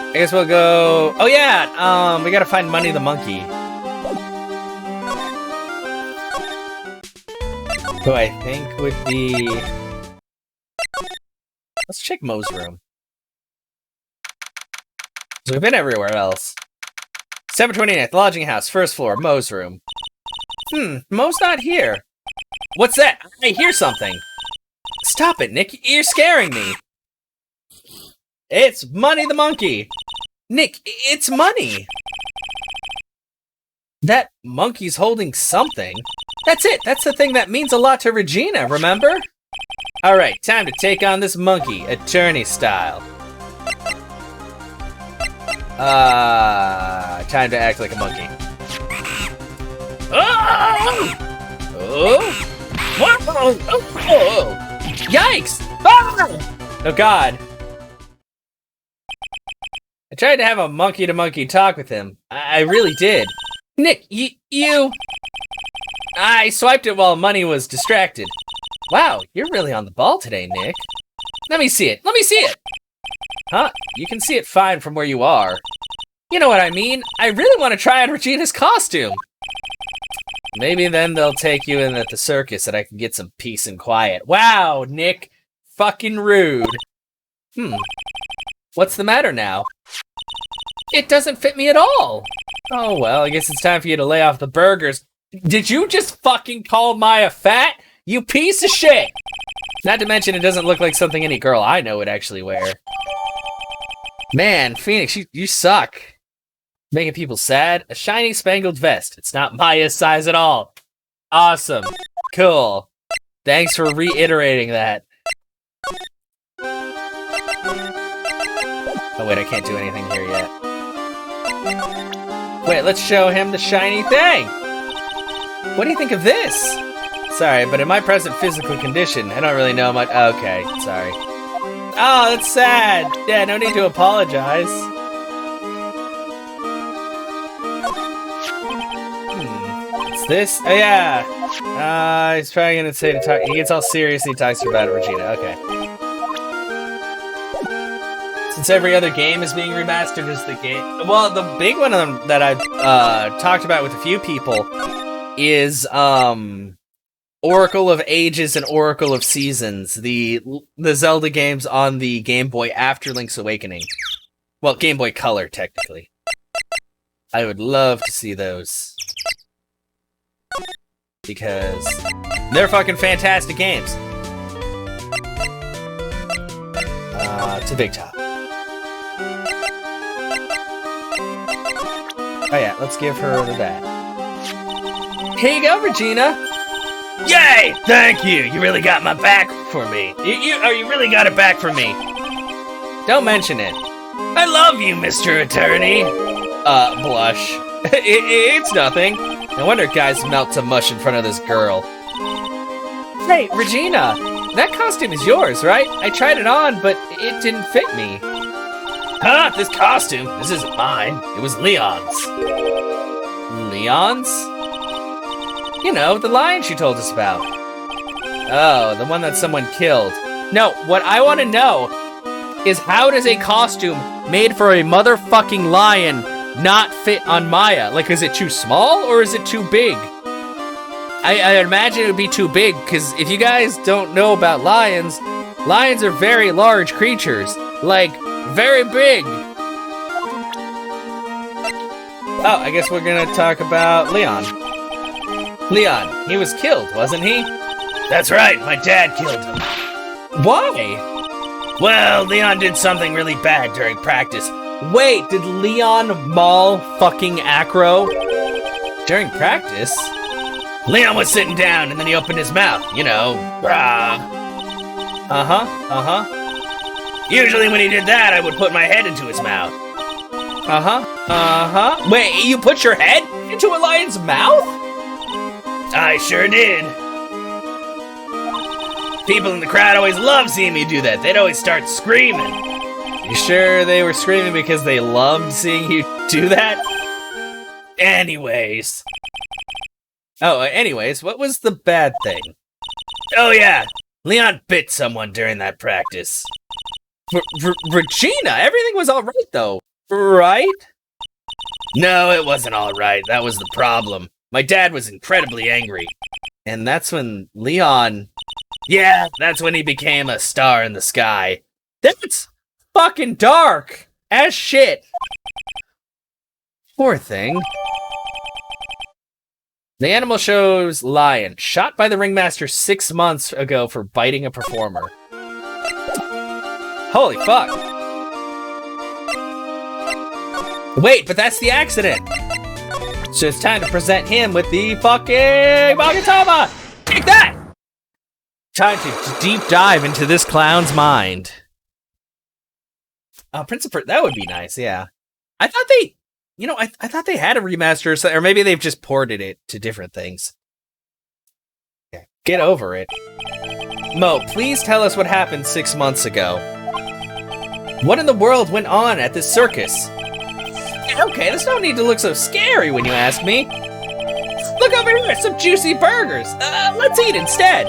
I guess we'll go... Oh yeah, we gotta find Money the Monkey. Who I think would be... Let's check Mo's room. So we've been everywhere else. December 29th, lodging house, first floor, Mo's room. Mo's not here. What's that? I hear something. Stop it, Nick. You're scaring me. It's Money the Monkey. Nick, it's money. That monkey's holding something. That's it. That's the thing that means a lot to Regina, remember? All right, time to take on this monkey, attorney style. Time to act like a monkey. Oh! Oh! Whoa! Oh! Yikes! Ah! Oh God! I tried to have a monkey-to-monkey talk with him. I really did. Nick, you... I swiped it while Money was distracted. Wow, you're really on the ball today, Nick. Let me see it. Let me see it! Huh? You can see it fine from where you are. You know what I mean. I really want to try on Regina's costume. Maybe then they'll take you in at the circus and I can get some peace and quiet. Wow, Nick. Fucking rude. What's the matter now? It doesn't fit me at all. Oh, well, I guess it's time for you to lay off the burgers. Did you just fucking call Maya fat? You piece of shit! Not to mention it doesn't look like something any girl I know would actually wear. Man, Phoenix, you suck. Making people sad. A shiny spangled vest. It's not Maya's size at all. Awesome. Cool. Thanks for reiterating that. Oh wait, I can't do anything here yet. Wait, let's show him the shiny thing! What do you think of this? Sorry, but in my present physical condition, I don't really know much. Okay, sorry. Oh, that's sad! Yeah, no need to apologize. What's this? Oh yeah! He's probably gonna say to talk. He gets all serious and he talks about it, Regina. Okay. Since every other game is being remastered, is the game... Well, the big one of them that I've talked about with a few people is Oracle of Ages and Oracle of Seasons, the Zelda games on the Game Boy after Link's Awakening. Well, Game Boy Color, technically. I would love to see those. Because they're fucking fantastic games. To Big Top. Oh yeah, let's give her that. Here you go, Regina! Yay! Thank you! You really got my back for me. You really got it back for me. Don't mention it. I love you, Mr. Attorney. Blush. It's nothing. No wonder guys melt to mush in front of this girl. Hey, Regina! That costume is yours, right? I tried it on, but it didn't fit me. Huh? This costume? This isn't mine. It was Leon's. Leon's? You know, the lion she told us about. Oh, the one that someone killed. No, what I want to know is how does a costume made for a motherfucking lion not fit on Maya? Like, is it too small or is it too big? I imagine it would be too big, because if you guys don't know about lions, lions are very large creatures. Like, very big. Oh, I guess we're gonna talk about Leon. Leon, he was killed, wasn't he? That's right, my dad killed him. Why? Well, Leon did something really bad during practice. Wait, did Leon maul fucking Acro? During practice? Leon was sitting down and then he opened his mouth, you know. Usually when he did that, I would put my head into his mouth. Wait, you put your head into a lion's mouth? I sure did. People in the crowd always love seeing me do that. They'd always start screaming. You sure they were screaming because they loved seeing you do that? Anyways, what was the bad thing? Oh yeah, Leon bit someone during that practice. Regina, everything was all right though, right? No, it wasn't all right. That was the problem. My dad was incredibly angry. And that's when Leon... Yeah, that's when he became a star in the sky. That's fucking dark as shit. Poor thing. The animal show's lion, shot by the ringmaster 6 months ago for biting a performer. Holy fuck. Wait, but that's the accident. So it's time to present him with the fucking Magatama! Take that! Time to deep dive into this clown's mind. Prince of Persia, that would be nice, yeah. I thought they, I thought they had a remaster, or maybe they've just ported it to different things. Okay, get over it. Mo, please tell us what happened 6 months ago. What in the world went on at this circus? Okay, there's no need to look so scary when you ask me. Look over here, some juicy burgers. Let's eat instead.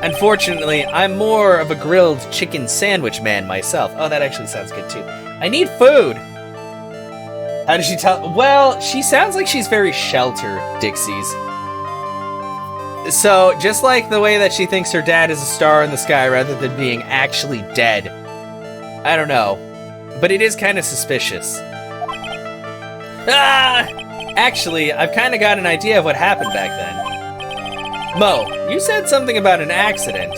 Unfortunately, I'm more of a grilled chicken sandwich man myself. Oh, that actually sounds good too. I need food. How does she tell? Well, she sounds like she's very sheltered, Dixie's. So, just like the way that she thinks her dad is a star in the sky rather than being actually dead. I don't know. But it is kind of suspicious. Actually, I've kind of got an idea of what happened back then. Mo, you said something about an accident.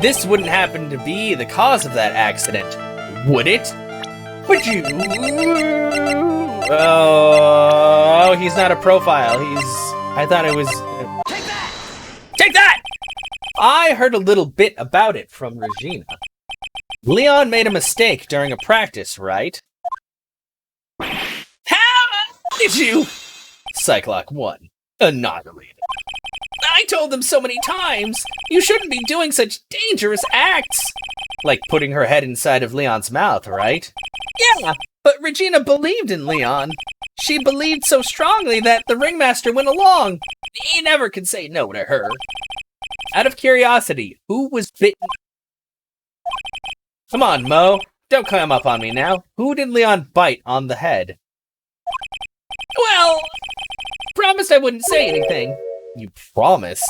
This wouldn't happen to be the cause of that accident, would it? Would you? Oh, he's not a profile. I thought it was... Take that! Take that! I heard a little bit about it from Regina. Leon made a mistake during a practice, right? How did you? Cyclock 1, annihilated. I told them so many times, you shouldn't be doing such dangerous acts. Like putting her head inside of Leon's mouth, right? Yeah, but Regina believed in Leon. She believed so strongly that the ringmaster went along. He never could say no to her. Out of curiosity, who was bitten? Come on, Mo. Don't climb up on me now. Who did Leon bite on the head? Well, promised I wouldn't say anything. You promised?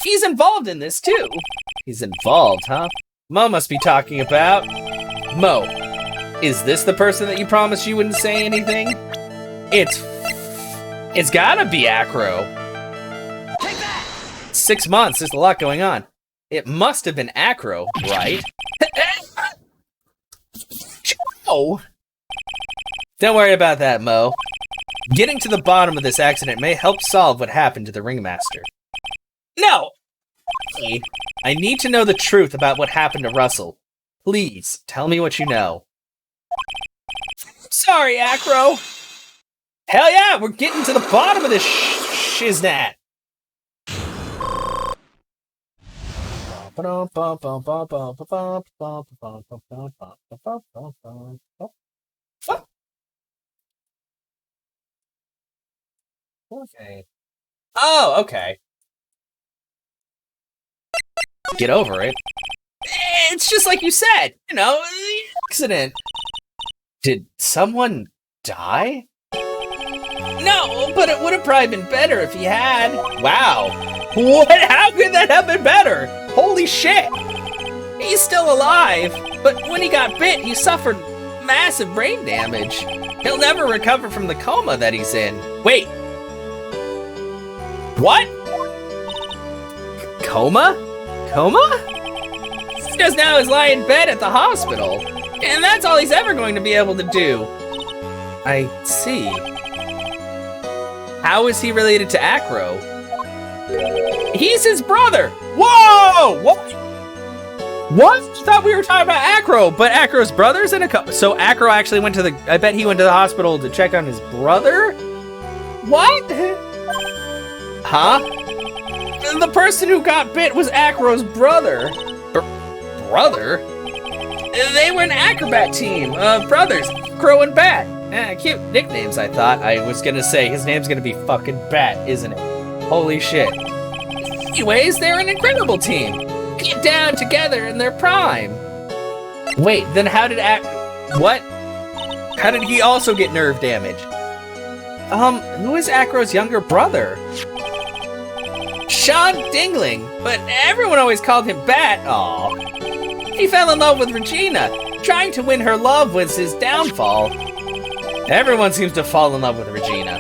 He's involved in this, too. He's involved, huh? Mo must be talking about... Mo, is this the person that you promised you wouldn't say anything? It's gotta be Acro. Take that! 6 months, there's a lot going on. It must have been Acro, right? Oh. Don't worry about that, Mo. Getting to the bottom of this accident may help solve what happened to the ringmaster. No! I need to know the truth about what happened to Russell. Please, tell me what you know. Sorry, Acro. Hell yeah, we're getting to the bottom of this shiznat. Okay. Oh, okay. Get over it. It's just like you said, the accident. Did someone die? No, but it would have probably been better if he had. Wow. What? How could that have been better? Holy shit. He's still alive, but when he got bit, he suffered massive brain damage. He'll never recover from the coma that he's in. Wait. What? Coma? Coma? Just now he's lying in bed at the hospital. And that's all he's ever going to be able to do. I see. How is he related to Acro? He's his brother! Whoa! What? What? I thought we were talking about Acro, but Acro's brother's in a couple. So Acro actually went to I bet he went to the hospital to check on his brother? What? Huh? The person who got bit was Acro's brother. Brother? They were an acrobat team of brothers, Crow and Bat. Cute nicknames, I thought. I was gonna say, his name's gonna be fucking Bat, isn't it? Holy shit. Anyways, they're an incredible team. Get down together in their prime. Wait, then how did what? How did he also get nerve damage? Who is Acro's younger brother? Sean Dingling, but everyone always called him Bat. Aw. He fell in love with Regina. Trying to win her love was his downfall. Everyone seems to fall in love with Regina.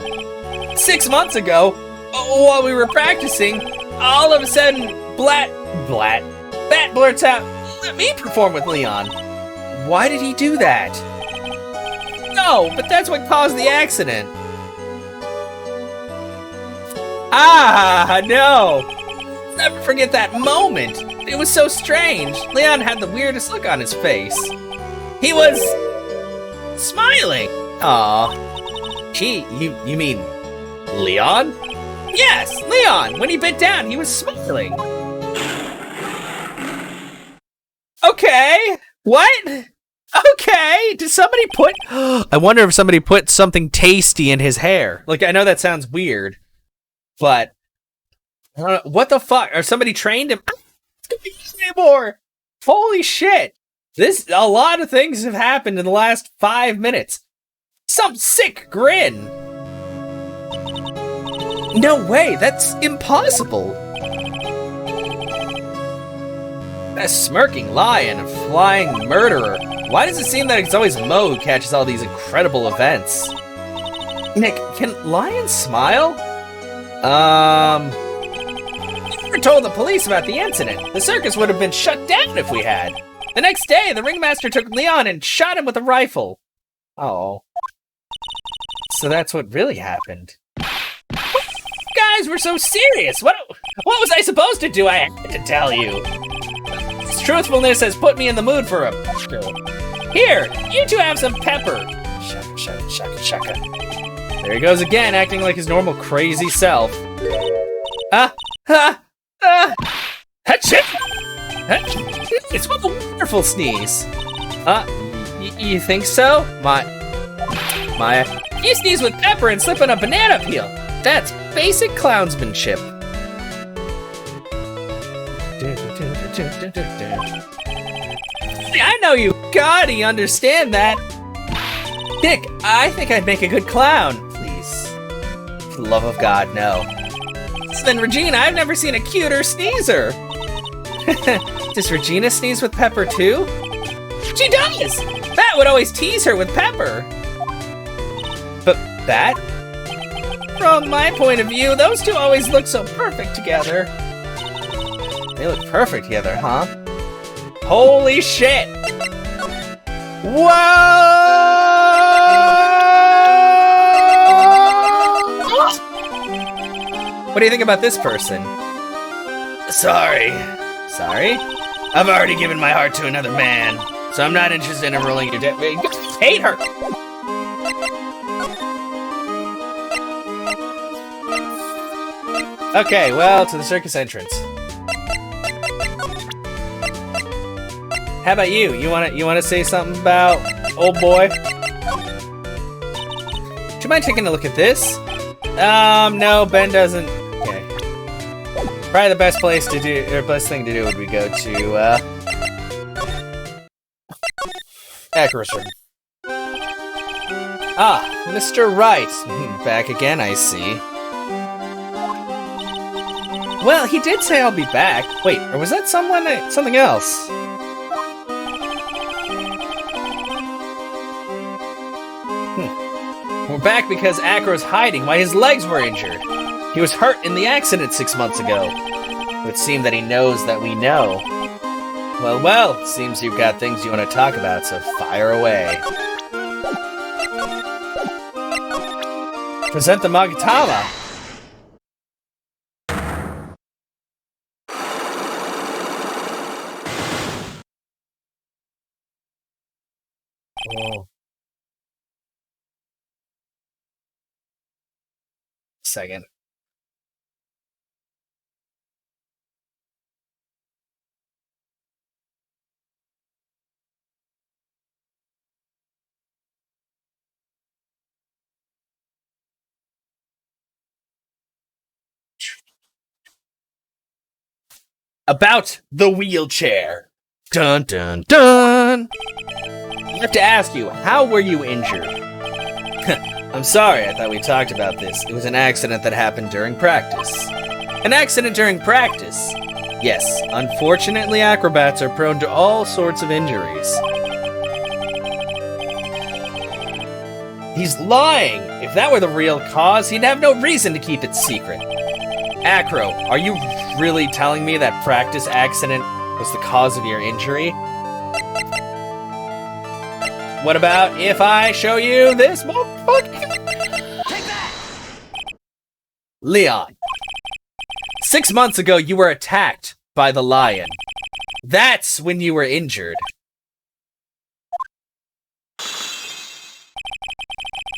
6 months ago, while we were practicing, all of a sudden, Bat blurts out, "Let me perform with Leon." Why did he do that? No, but that's what caused the accident. Ah, no. Never forget that moment. It was so strange. Leon had the weirdest look on his face. He was smiling. Aw. You mean Leon? Yes, Leon. When he bit down, he was smiling. Okay. What? Okay. Did somebody put... I wonder if somebody put something tasty in his hair. Like, I know that sounds weird, but... what the fuck? Or somebody trained him? It's gonna be anymore. Holy shit. A lot of things have happened in the last 5 minutes. Some sick grin. No way, that's impossible. A smirking lion, a flying murderer. Why does it seem that it's always Mo who catches all these incredible events? Nick, can lions smile? We never told the police about the incident. The circus would have been shut down if we had. The next day, the ringmaster took Leon and shot him with a rifle. Oh. So that's what really happened. Guys, we're so serious. What was I supposed to do? I had to tell you. This truthfulness has put me in the mood for a... Here, you two have some pepper. Shaka. There he goes again, acting like his normal crazy self. Achoo! It's a wonderful sneeze. You think so? Maya, you sneeze with pepper and slip on a banana peel. That's basic clownsmanship. I know you gotta understand that. Dick, I think I'd make a good clown. Please. For the love of God, no. Then Regina, I've never seen a cuter sneezer. Does Regina sneeze with pepper too? She does! Bat would always tease her with pepper. But Bat? From my point of view, those two always look so perfect together. They look perfect together, huh? Holy shit! Whoa! What do you think about this person? Sorry. Sorry? I've already given my heart to another man, so I'm not interested in ruling your hate her! Okay, well, to the circus entrance. How about you? You wanna say something about old boy? Do you mind taking a look at this? No, Ben doesn't. Okay. Probably the best place to do, or best thing to do would be go to, Acroson. Ah, Mr. Wright. Back again, I see. Well, he did say I'll be back. Wait, or was that something else? We're back because Acro's hiding while his legs were injured. He was hurt in the accident 6 months ago. It would seem that he knows that we know. Well, seems you've got things you want to talk about, so fire away. Present the Magatama. Second. About the wheelchair. Dun dun dun! I have to ask you, how were you injured? I'm sorry, I thought we talked about this. It was an accident that happened during practice. An accident during practice? Yes, unfortunately acrobats are prone to all sorts of injuries. He's lying! If that were the real cause, he'd have no reason to keep it secret. Acro, are you really telling me that practice accident was the cause of your injury? What about if I show you this motherfucker? Take that! Leon. 6 months ago, you were attacked by the lion. That's when you were injured.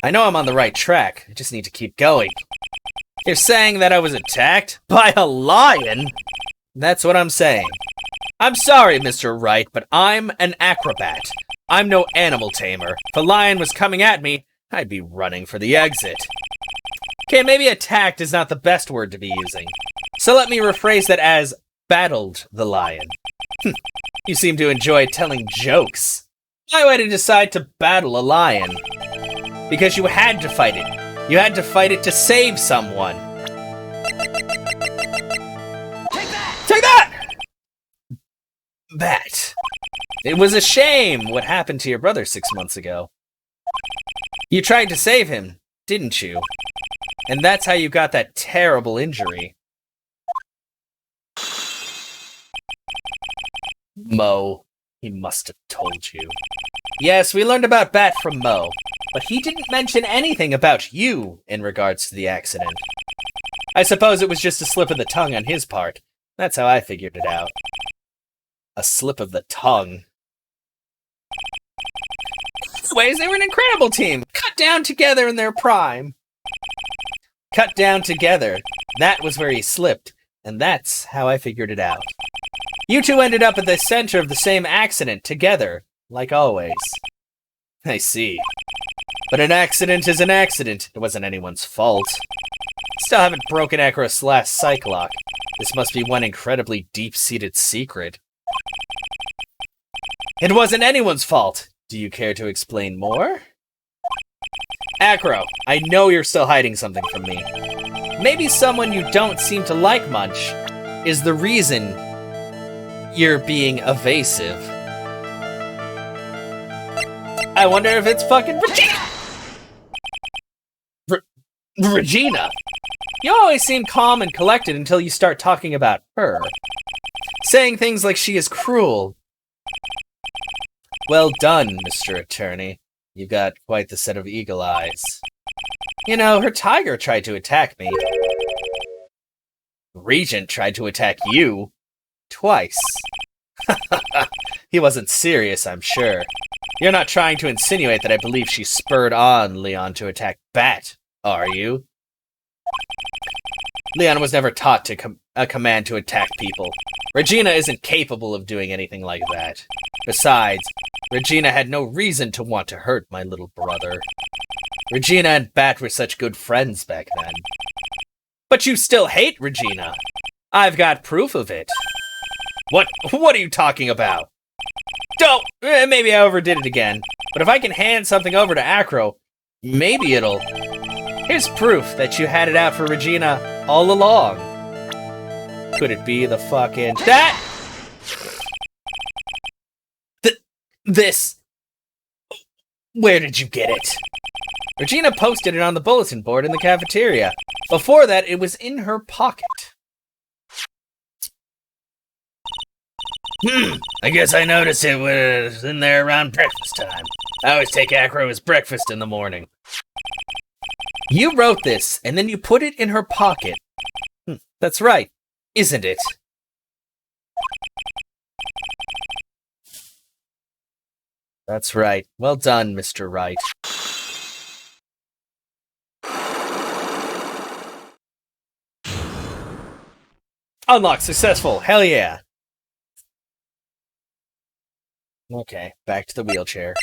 I know I'm on the right track. I just need to keep going. You're saying that I was attacked by a lion? That's what I'm saying. I'm sorry, Mr. Wright, but I'm an acrobat. I'm no animal tamer. If a lion was coming at me, I'd be running for the exit. Okay, maybe attacked is not the best word to be using. So let me rephrase that as battled the lion. You seem to enjoy telling jokes. Why would I decide to battle a lion? Because you had to fight it. You had to fight it to save someone. Take that! Take that! Bat. It was a shame what happened to your brother 6 months ago. You tried to save him, didn't you? And that's how you got that terrible injury. Mo, he must have told you. Yes, we learned about Bat from Mo, but he didn't mention anything about you in regards to the accident. I suppose it was just a slip of the tongue on his part. That's how I figured it out. A slip of the tongue. Anyways, they were an incredible team. Cut down together in their prime. Cut down together. That was where he slipped, and that's how I figured it out. You two ended up at the center of the same accident together, like always. I see. But an accident is an accident. It wasn't anyone's fault. Still haven't broken Acro's last psych lock. This must be one incredibly deep-seated secret. It wasn't anyone's fault. Do you care to explain more? Acro, I know you're still hiding something from me. Maybe someone you don't seem to like much is the reason you're being evasive. I wonder if it's fucking Regina! Regina? You always seem calm and collected until you start talking about her. Saying things like she is cruel. Well done, Mr. Attorney. You've got quite the set of eagle eyes. You know, her tiger tried to attack me. Regent tried to attack you. Twice. He wasn't serious, I'm sure. You're not trying to insinuate that I believe she spurred on Leon to attack Bat, are you? Leon was never taught a command to attack people. Regina isn't capable of doing anything like that. Besides, Regina had no reason to want to hurt my little brother. Regina and Bat were such good friends back then. But you still hate Regina. I've got proof of it. What are you talking about? Don't! Maybe I overdid it again. But if I can hand something over to Acro, maybe it'll... Here's proof that you had it out for Regina all along. Could it be the fucking... That... This... Where did you get it? Regina posted it on the bulletin board in the cafeteria. Before that, it was in her pocket. I guess I noticed it was in there around breakfast time. I always take Acro as breakfast in the morning. You wrote this, and then you put it in her pocket. That's right, isn't it? That's right. Well done, Mr. Wright. Unlock successful. Hell yeah. Okay, back to the wheelchair.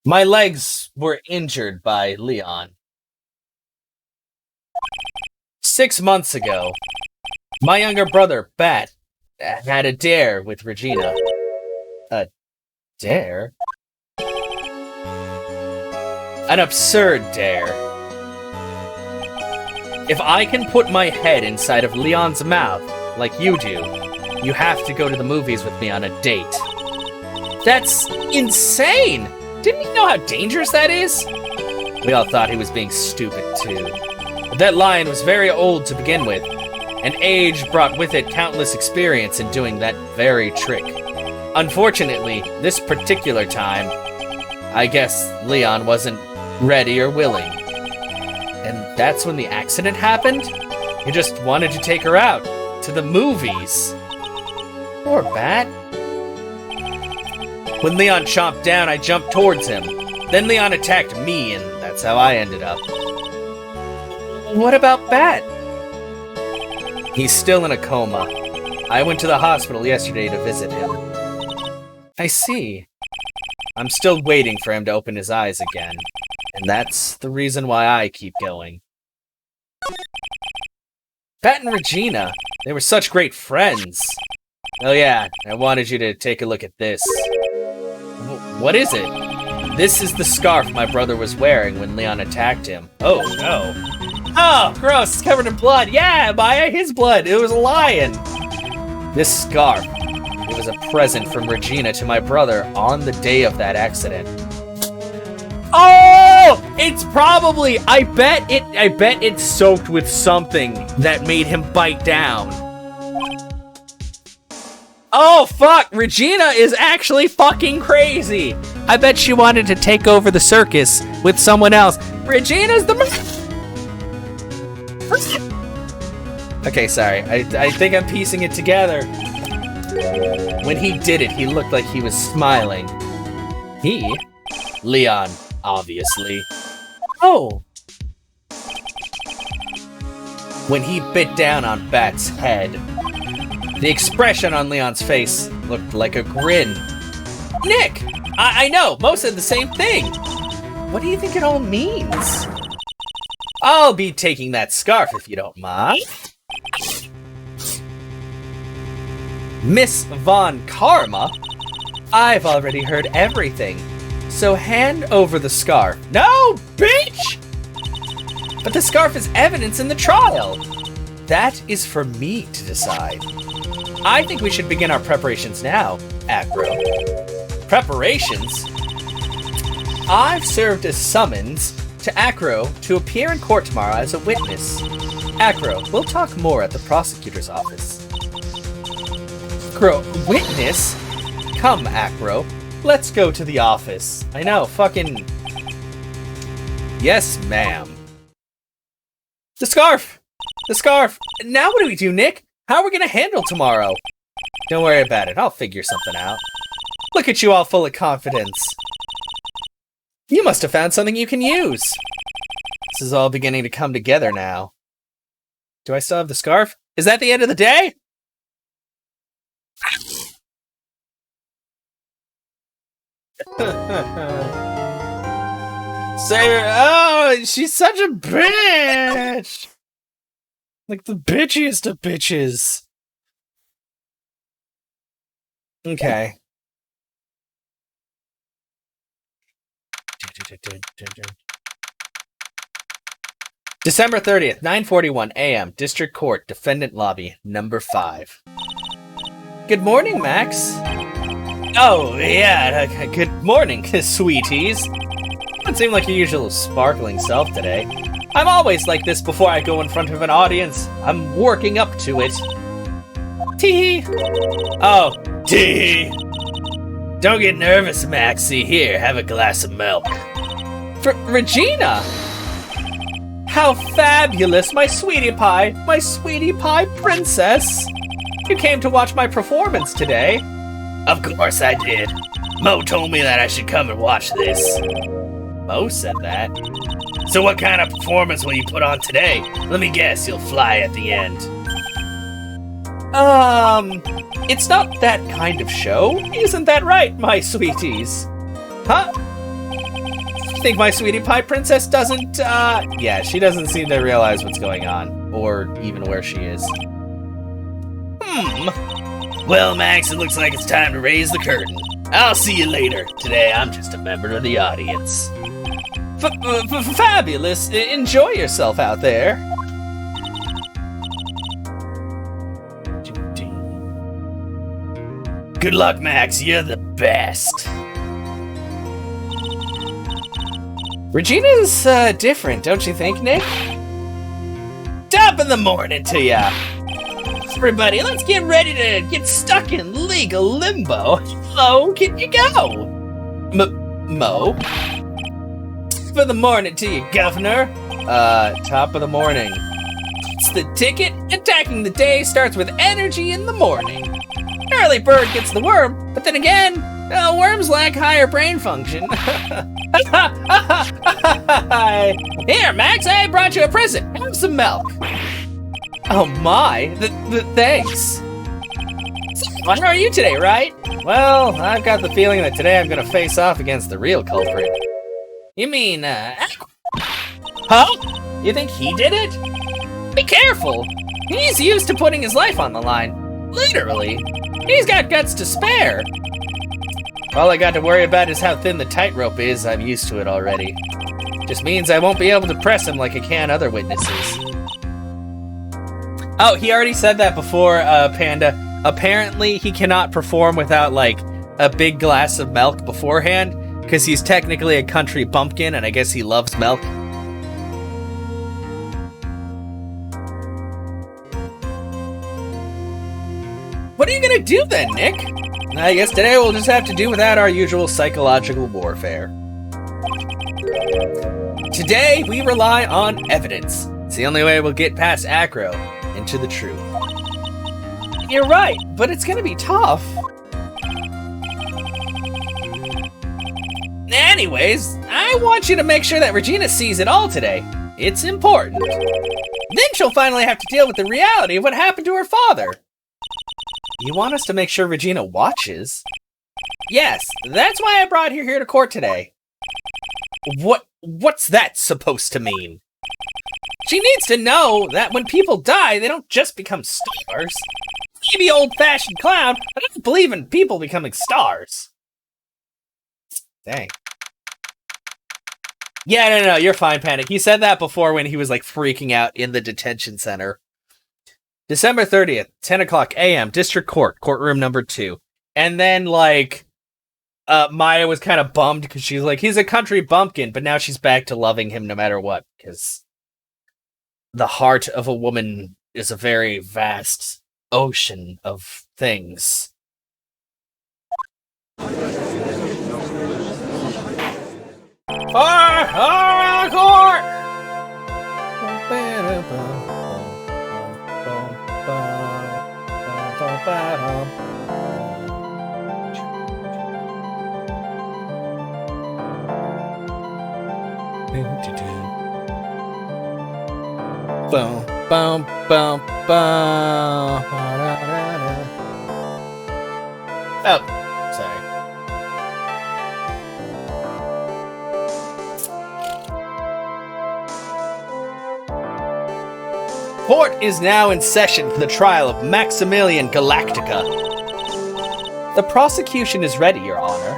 My legs were injured by Leon. 6 months ago, my younger brother, Bat, had a dare with Regina. A dare? An absurd dare. If I can put my head inside of Leon's mouth, like you do, you have to go to the movies with me on a date. That's insane! Didn't he know how dangerous that is? We all thought he was being stupid, too. But that lion was very old to begin with, and age brought with it countless experience in doing that very trick. Unfortunately, this particular time, I guess Leon wasn't ready or willing. And that's when the accident happened? He just wanted to take her out, to the movies. Poor Bat. When Leon chomped down, I jumped towards him. Then Leon attacked me, and that's how I ended up. What about Bat? He's still in a coma. I went to the hospital yesterday to visit him. I see. I'm still waiting for him to open his eyes again. And that's the reason why I keep going. Bat and Regina, they were such great friends. Oh yeah, I wanted you to take a look at this. What is it? This is the scarf my brother was wearing when Leon attacked him. Oh no. Oh, gross, it's covered in blood. Yeah, Maya, his blood. It was a lion. This scarf, it was a present from Regina to my brother on the day of that accident. Oh, it's probably, I bet it's soaked with something that made him bite down. Oh, fuck, Regina is actually fucking crazy. I bet she wanted to take over the circus with someone else. Regina's the... Okay, sorry, I think I'm piecing it together. When he did it, he looked like he was smiling. He? Leon, obviously. Oh. When he bit down on Bat's head, the expression on Leon's face looked like a grin. Nick! I know, most said the same thing. What do you think it all means? I'll be taking that scarf if you don't mind. Miss Von Karma? I've already heard everything, so hand over the scarf. No, bitch! But the scarf is evidence in the trial. That is for me to decide. I think we should begin our preparations now, Acro. Preparations? I've served a summons to Acro to appear in court tomorrow as a witness. Acro, we'll talk more at the prosecutor's office. Acro, witness? Come, Acro. Let's go to the office. I know, fucking... Yes, ma'am. The scarf! The scarf! Now what do we do, Nick? How are we gonna handle tomorrow? Don't worry about it, I'll figure something out. Look at you all full of confidence. You must have found something you can use. This is all beginning to come together now. Do I still have the scarf? Is that the end of the day? Oh, she's such a bitch! Like the bitchiest of bitches. Okay. December 30th, 9:41 a.m. District Court, Defendant Lobby, number 5. Good morning, Max. Oh, yeah, good morning, sweeties. Don't seem like your usual sparkling self today. I'm always like this before I go in front of an audience. I'm working up to it. Tee-hee. Oh, tee-hee. Don't get nervous, Maxie. Here, have a glass of milk. Regina! How fabulous, my sweetie pie princess! You came to watch my performance today. Of course I did. Mo told me that I should come and watch this. Mo said that? So what kind of performance will you put on today? Let me guess, you'll fly at the end. It's not that kind of show. Isn't that right, my sweeties? Huh? Think my sweetie pie princess doesn't, yeah, she doesn't seem to realize what's going on, or even where she is. Well, Max, it looks like it's time to raise the curtain. I'll see you later. Today, I'm just a member of the audience. Fabulous. Enjoy yourself out there. Good luck, Max. You're the best. Regina's different, don't you think, Nick? Top of the morning to ya. Everybody, let's get ready to get stuck in legal limbo. Hello, can you go? Mo? Top of the morning to you, Governor. Top of the morning. It's the ticket. Attacking the day starts with energy in the morning. Early bird gets the worm, but then again, worms lack higher brain function. Here, Max, I brought you a present. Have some milk. Oh my, thanks. So, how are you today, right? Well, I've got the feeling that today I'm gonna face off against the real culprit. You mean, Huh? You think he did it? Be careful. He's used to putting his life on the line. Literally. He's got guts to spare. All I got to worry about is how thin the tightrope is. I'm used to it already. Just means I won't be able to press him like I can other witnesses. Oh, he already said that before, Panda. Apparently, he cannot perform without, like, a big glass of milk beforehand, because he's technically a country bumpkin, and I guess he loves milk. What are you gonna do then, Nick? I guess today we'll just have to do without our usual psychological warfare. Today, we rely on evidence. It's the only way we'll get past Acro into the truth. You're right, but it's gonna be tough. Anyways, I want you to make sure that Regina sees it all today. It's important. Then she'll finally have to deal with the reality of what happened to her father. You want us to make sure Regina watches? Yes, that's why I brought her here to court today. What's that supposed to mean? She needs to know that when people die, they don't just become stars. Maybe old-fashioned clown, but I don't believe in people becoming stars. Dang. Yeah, no, you're fine, Panic. He said that before when he was, like, freaking out in the detention center. December 30th, 10 o'clock a.m., District Court, courtroom number 2. And then, like, Maya was kind of bummed because she's like, he's a country bumpkin, but now she's back to loving him no matter what, because the heart of a woman is a very vast ocean of things. For court! Boom, boom, boom, boom. Oh, sorry. Court is now in session for the trial of Maximilian Galactica. The prosecution is ready, Your Honor.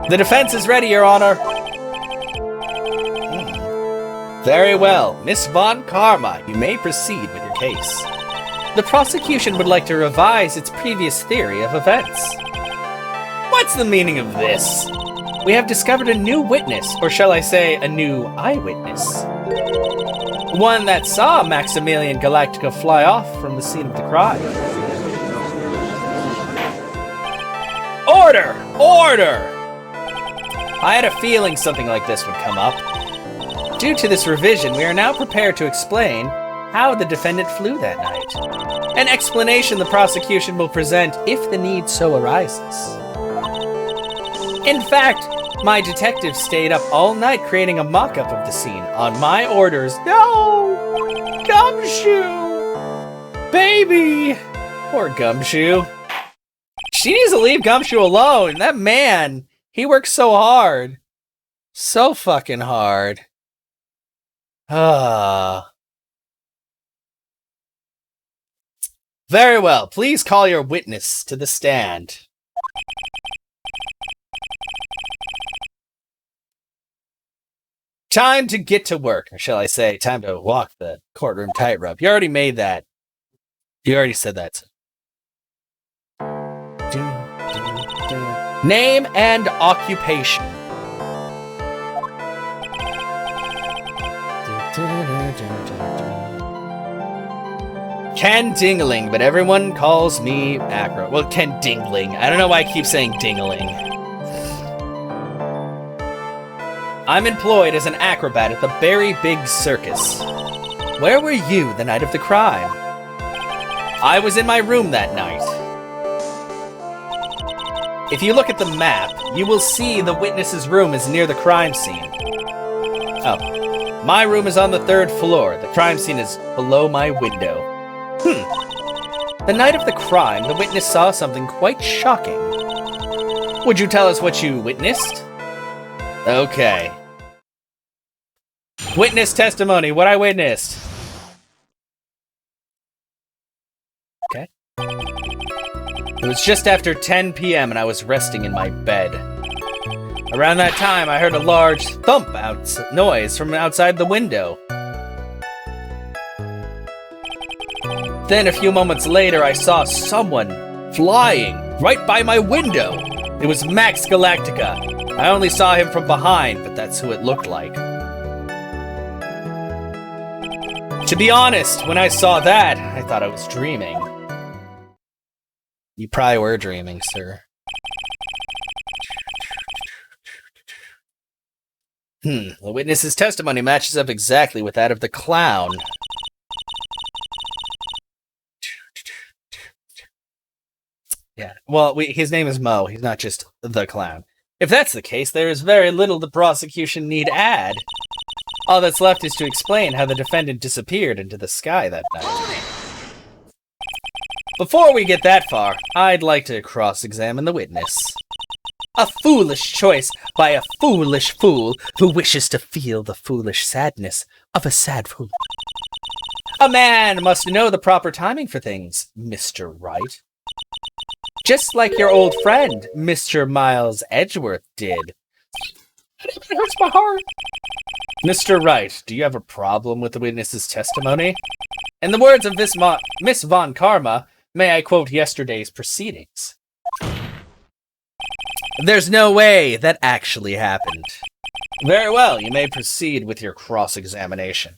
The defense is ready, Your Honor. Very well. Miss Von Karma, you may proceed with your case. The prosecution would like to revise its previous theory of events. What's the meaning of this? We have discovered a new witness, or shall I say, a new eyewitness. One that saw Maximilian Galactica fly off from the scene of the crime. Order! Order! I had a feeling something like this would come up. Due to this revision, we are now prepared to explain how the defendant flew that night. An explanation the prosecution will present if the need so arises. In fact, my detective stayed up all night creating a mock-up of the scene on my orders. No! Gumshoe! Baby! Poor Gumshoe. She needs to leave Gumshoe alone. That man, he works so hard. So fucking hard. Ah. Very well. Please call your witness to the stand. Time to get to work, or shall I say, time to walk the courtroom tightrope. You already made that. You already said that. Name and occupation. Ken Dingling, but everyone calls me Acro. Well, Ken Dingling. I don't know why I keep saying Dingling. I'm employed as an acrobat at the Berry Big Circus. Where were you the night of the crime? I was in my room that night. If you look at the map, you will see the witness's room is near the crime scene. Oh, my room is on the 3rd floor. The crime scene is below my window. The night of the crime, the witness saw something quite shocking. Would you tell us what you witnessed? Okay. Witness testimony, what I witnessed. Okay. It was just after 10 p.m. and I was resting in my bed. Around that time, I heard a large thump noise from outside the window. Then a few moments later, I saw someone flying right by my window. It was Max Galactica. I only saw him from behind, but that's who it looked like. To be honest, when I saw that, I thought I was dreaming. You probably were dreaming, sir. The witness's testimony matches up exactly with that of the clown. Yeah, well, his name is Mo. He's not just the clown. If that's the case, there is very little the prosecution need add. All that's left is to explain how the defendant disappeared into the sky that night. Before we get that far, I'd like to cross-examine the witness. A foolish choice by a foolish fool who wishes to feel the foolish sadness of a sad fool. A man must know the proper timing for things, Mr. Wright. Just like your old friend, Mr. Miles Edgeworth did. It hurts my heart. Mr. Wright, do you have a problem with the witness's testimony? In the words of Miss Von Karma, may I quote yesterday's proceedings? There's no way that actually happened. Very well, you may proceed with your cross-examination.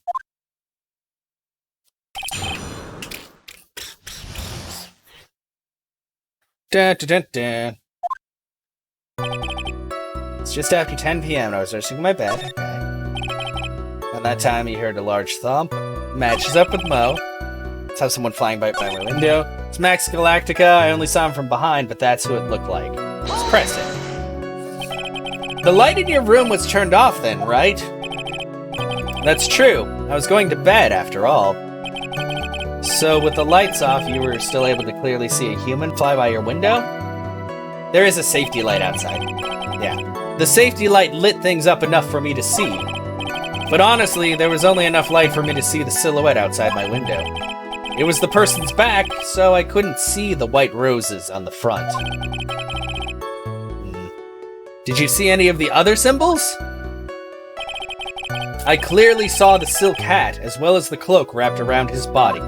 Dun, dun, dun, dun. It's just after 10 p.m. and I was resting in my bed. Okay. At that time, he heard a large thump. Matches up with Mo. Saw someone flying by my window. It's Max Galactica. I only saw him from behind, but that's who it looked like. Let's press it. The light in your room was turned off then, right? That's true. I was going to bed, after all. So with the lights off, you were still able to clearly see a human fly by your window? There is a safety light outside. Yeah. The safety light lit things up enough for me to see. But honestly, there was only enough light for me to see the silhouette outside my window. It was the person's back, so I couldn't see the white roses on the front. Did you see any of the other symbols? I clearly saw the silk hat, as well as the cloak wrapped around his body.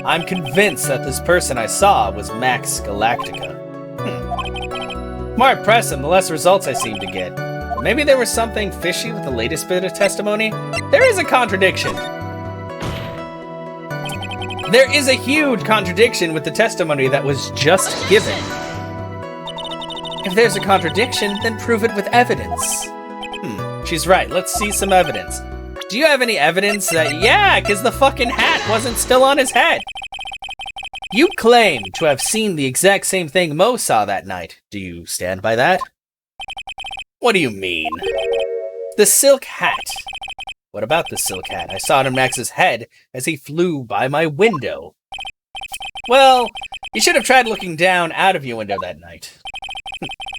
I'm convinced that this person I saw was Max Galactica. The more I press him, the less results I seem to get. Maybe there was something fishy with the latest bit of testimony? There is a contradiction. There is a huge contradiction with the testimony that was just given. If there's a contradiction, then prove it with evidence. She's right. Let's see some evidence. Do you have any evidence that, yeah, because the fucking hat wasn't still on his head? You claim to have seen the exact same thing Mo saw that night. Do you stand by that? What do you mean? The silk hat. What about the silk hat? I saw it on Max's head as he flew by my window. Well, you should have tried looking down out of your window that night.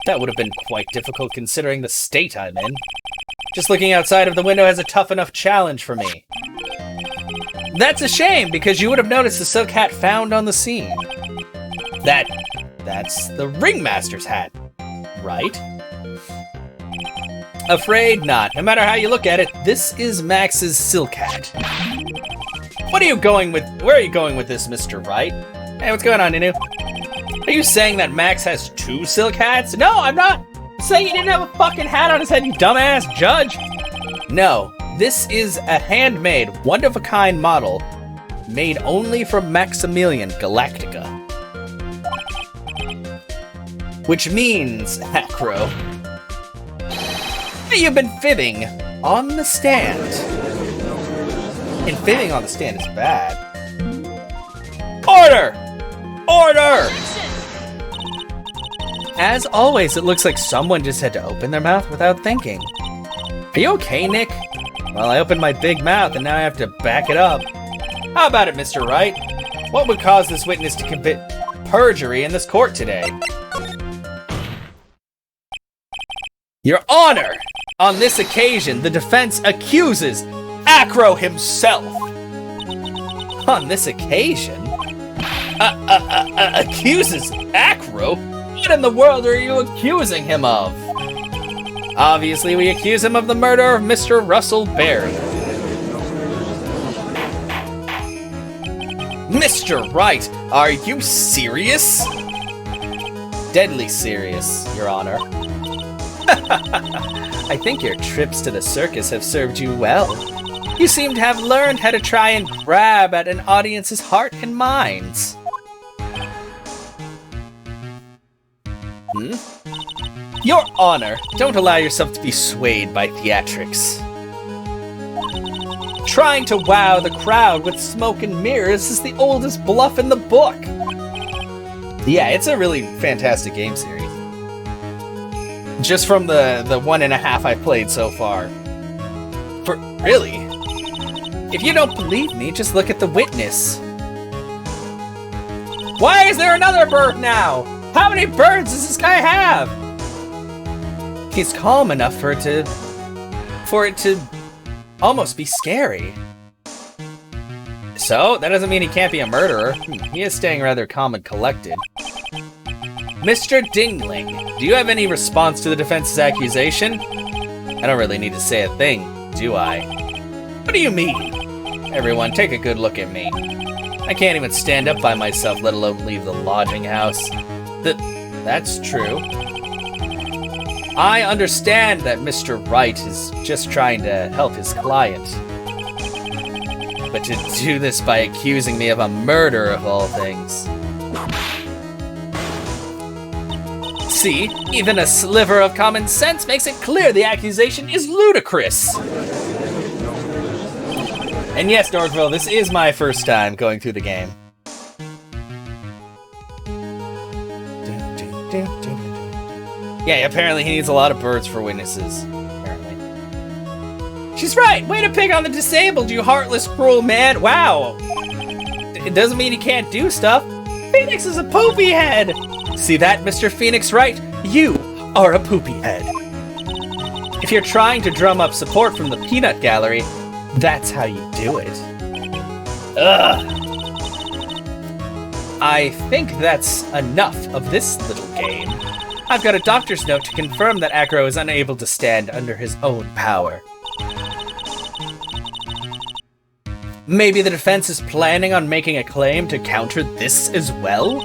That would have been quite difficult considering the state I'm in. Just looking outside of the window has a tough enough challenge for me. That's a shame, because you would have noticed the silk hat found on the scene. That's the ringmaster's hat, right? Afraid not. No matter how you look at it, this is Max's silk hat. Where are you going with this, Mr. Wright? Hey, what's going on, Ninu? Are you saying that Max has 2 silk hats? No, I'm not saying he didn't have a fucking hat on his head, you dumbass judge. No, this is a handmade, one-of-a-kind model made only from Maximilian Galactica. Which means, Acro, that you've been fibbing on the stand. And fibbing on the stand is bad. Order! Order! As always, it looks like someone just had to open their mouth without thinking. Are you okay, Nick? Well, I opened my big mouth and now I have to back it up. How about it, Mr. Wright? What would cause this witness to commit perjury in this court today? Your Honor! On this occasion, the defense accuses Acro himself. On this occasion? Accuses Acro? What in the world are you accusing him of? Obviously, we accuse him of the murder of Mr. Russell Berry. Mr. Wright, are you serious? Deadly serious, Your Honor. I think your trips to the circus have served you well. You seem to have learned how to try and grab at an audience's heart and minds. Your Honor, don't allow yourself to be swayed by theatrics. Trying to wow the crowd with smoke and mirrors is the oldest bluff in the book. Yeah, it's a really fantastic game series. Just from the 1.5 I played so far. Really? If you don't believe me, just look at the witness. Why is there another bird now? How many birds does this guy have? He's calm enough for it to almost be scary. So, that doesn't mean he can't be a murderer. He is staying rather calm and collected. Mr. Dingling, do you have any response to the defense's accusation? I don't really need to say a thing, do I? What do you mean? Everyone, take a good look at me. I can't even stand up by myself, let alone leave the lodging house. That's true. I understand that Mr. Wright is just trying to help his client. But to do this by accusing me of a murder of all things. See, even a sliver of common sense makes it clear the accusation is ludicrous. And yes, Northville, this is my first time going through the game. Yeah, apparently he needs a lot of birds for witnesses. Apparently. She's right! Way to pick on the disabled, you heartless, cruel man! Wow! It doesn't mean he can't do stuff. Phoenix is a poopy head! See that, Mr. Phoenix Wright? You are a poopy head. If you're trying to drum up support from the peanut gallery, that's how you do it. Ugh! I think that's enough of this little game. I've got a doctor's note to confirm that Acro is unable to stand under his own power. Maybe the defense is planning on making a claim to counter this as well?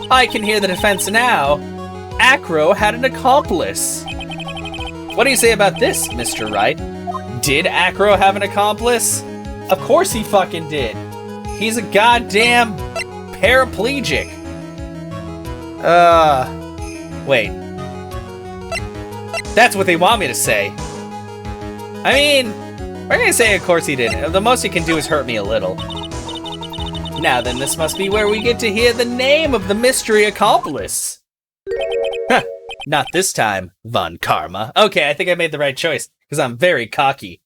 I can hear the defense now. Acro had an accomplice. What do you say about this, Mr. Wright? Did Acro have an accomplice? Of course he fucking did. He's a goddamn paraplegic. Wait. That's what they want me to say. I mean, we're gonna say of course he did. The most he can do is hurt me a little. Now then, this must be where we get to hear the name of the mystery accomplice. Huh, not this time, Von Karma. Okay, I think I made the right choice, because I'm very cocky.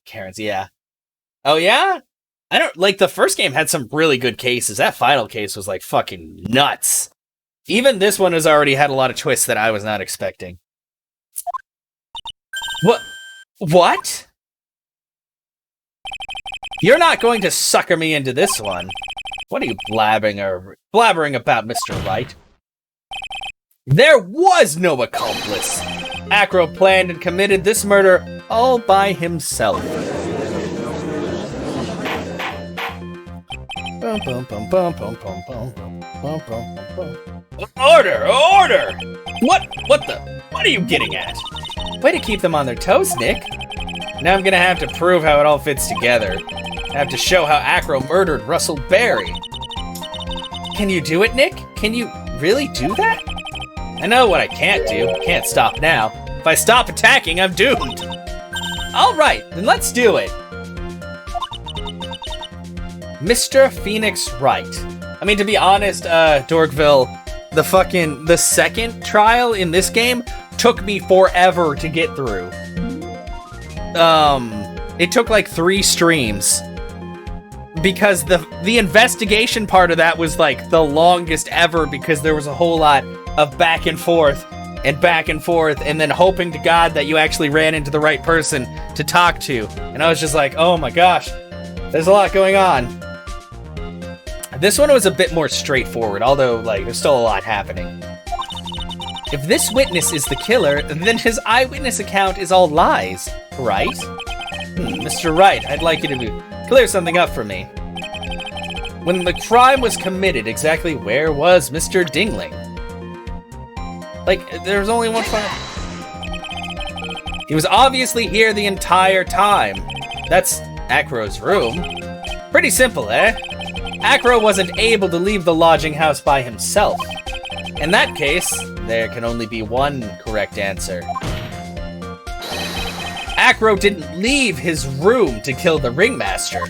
Karen's, yeah. Oh yeah? I don't like the first game had some really good cases. That final case was like fucking nuts. Even this one has already had a lot of twists that I was not expecting. What? You're not going to sucker me into this one. What are you blabbering about, Mr. Wright? There was no accomplice. Acro planned and committed this murder all by himself. Order! What are you getting at? Way to keep them on their toes, Nick. Now I'm gonna have to prove how it all fits together. I have to show how Acro murdered Russell Berry. Can you do it, Nick? Can you really do that? I know what I can't do. Can't stop now. If I stop attacking, I'm doomed. All right, then let's do it. Mr. Phoenix Wright. I mean, to be honest, Dorkville, the second trial in this game took me forever to get through. It took like 3 streams. Because the investigation part of that was like the longest ever because there was a whole lot of back and forth and then hoping to God that you actually ran into the right person to talk to. And I was just like, oh my gosh, there's a lot going on. This one was a bit more straightforward, although like there's still a lot happening. If this witness is the killer, then his eyewitness account is all lies, right? Mr. Wright, I'd like you to clear something up for me. When the crime was committed, exactly where was Mr. Dingling? Like, there's only one file. He was obviously here the entire time. That's Acro's room. Pretty simple, eh? Acro wasn't able to leave the lodging house by himself. In that case, there can only be one correct answer. Acro didn't leave his room to kill the ringmaster.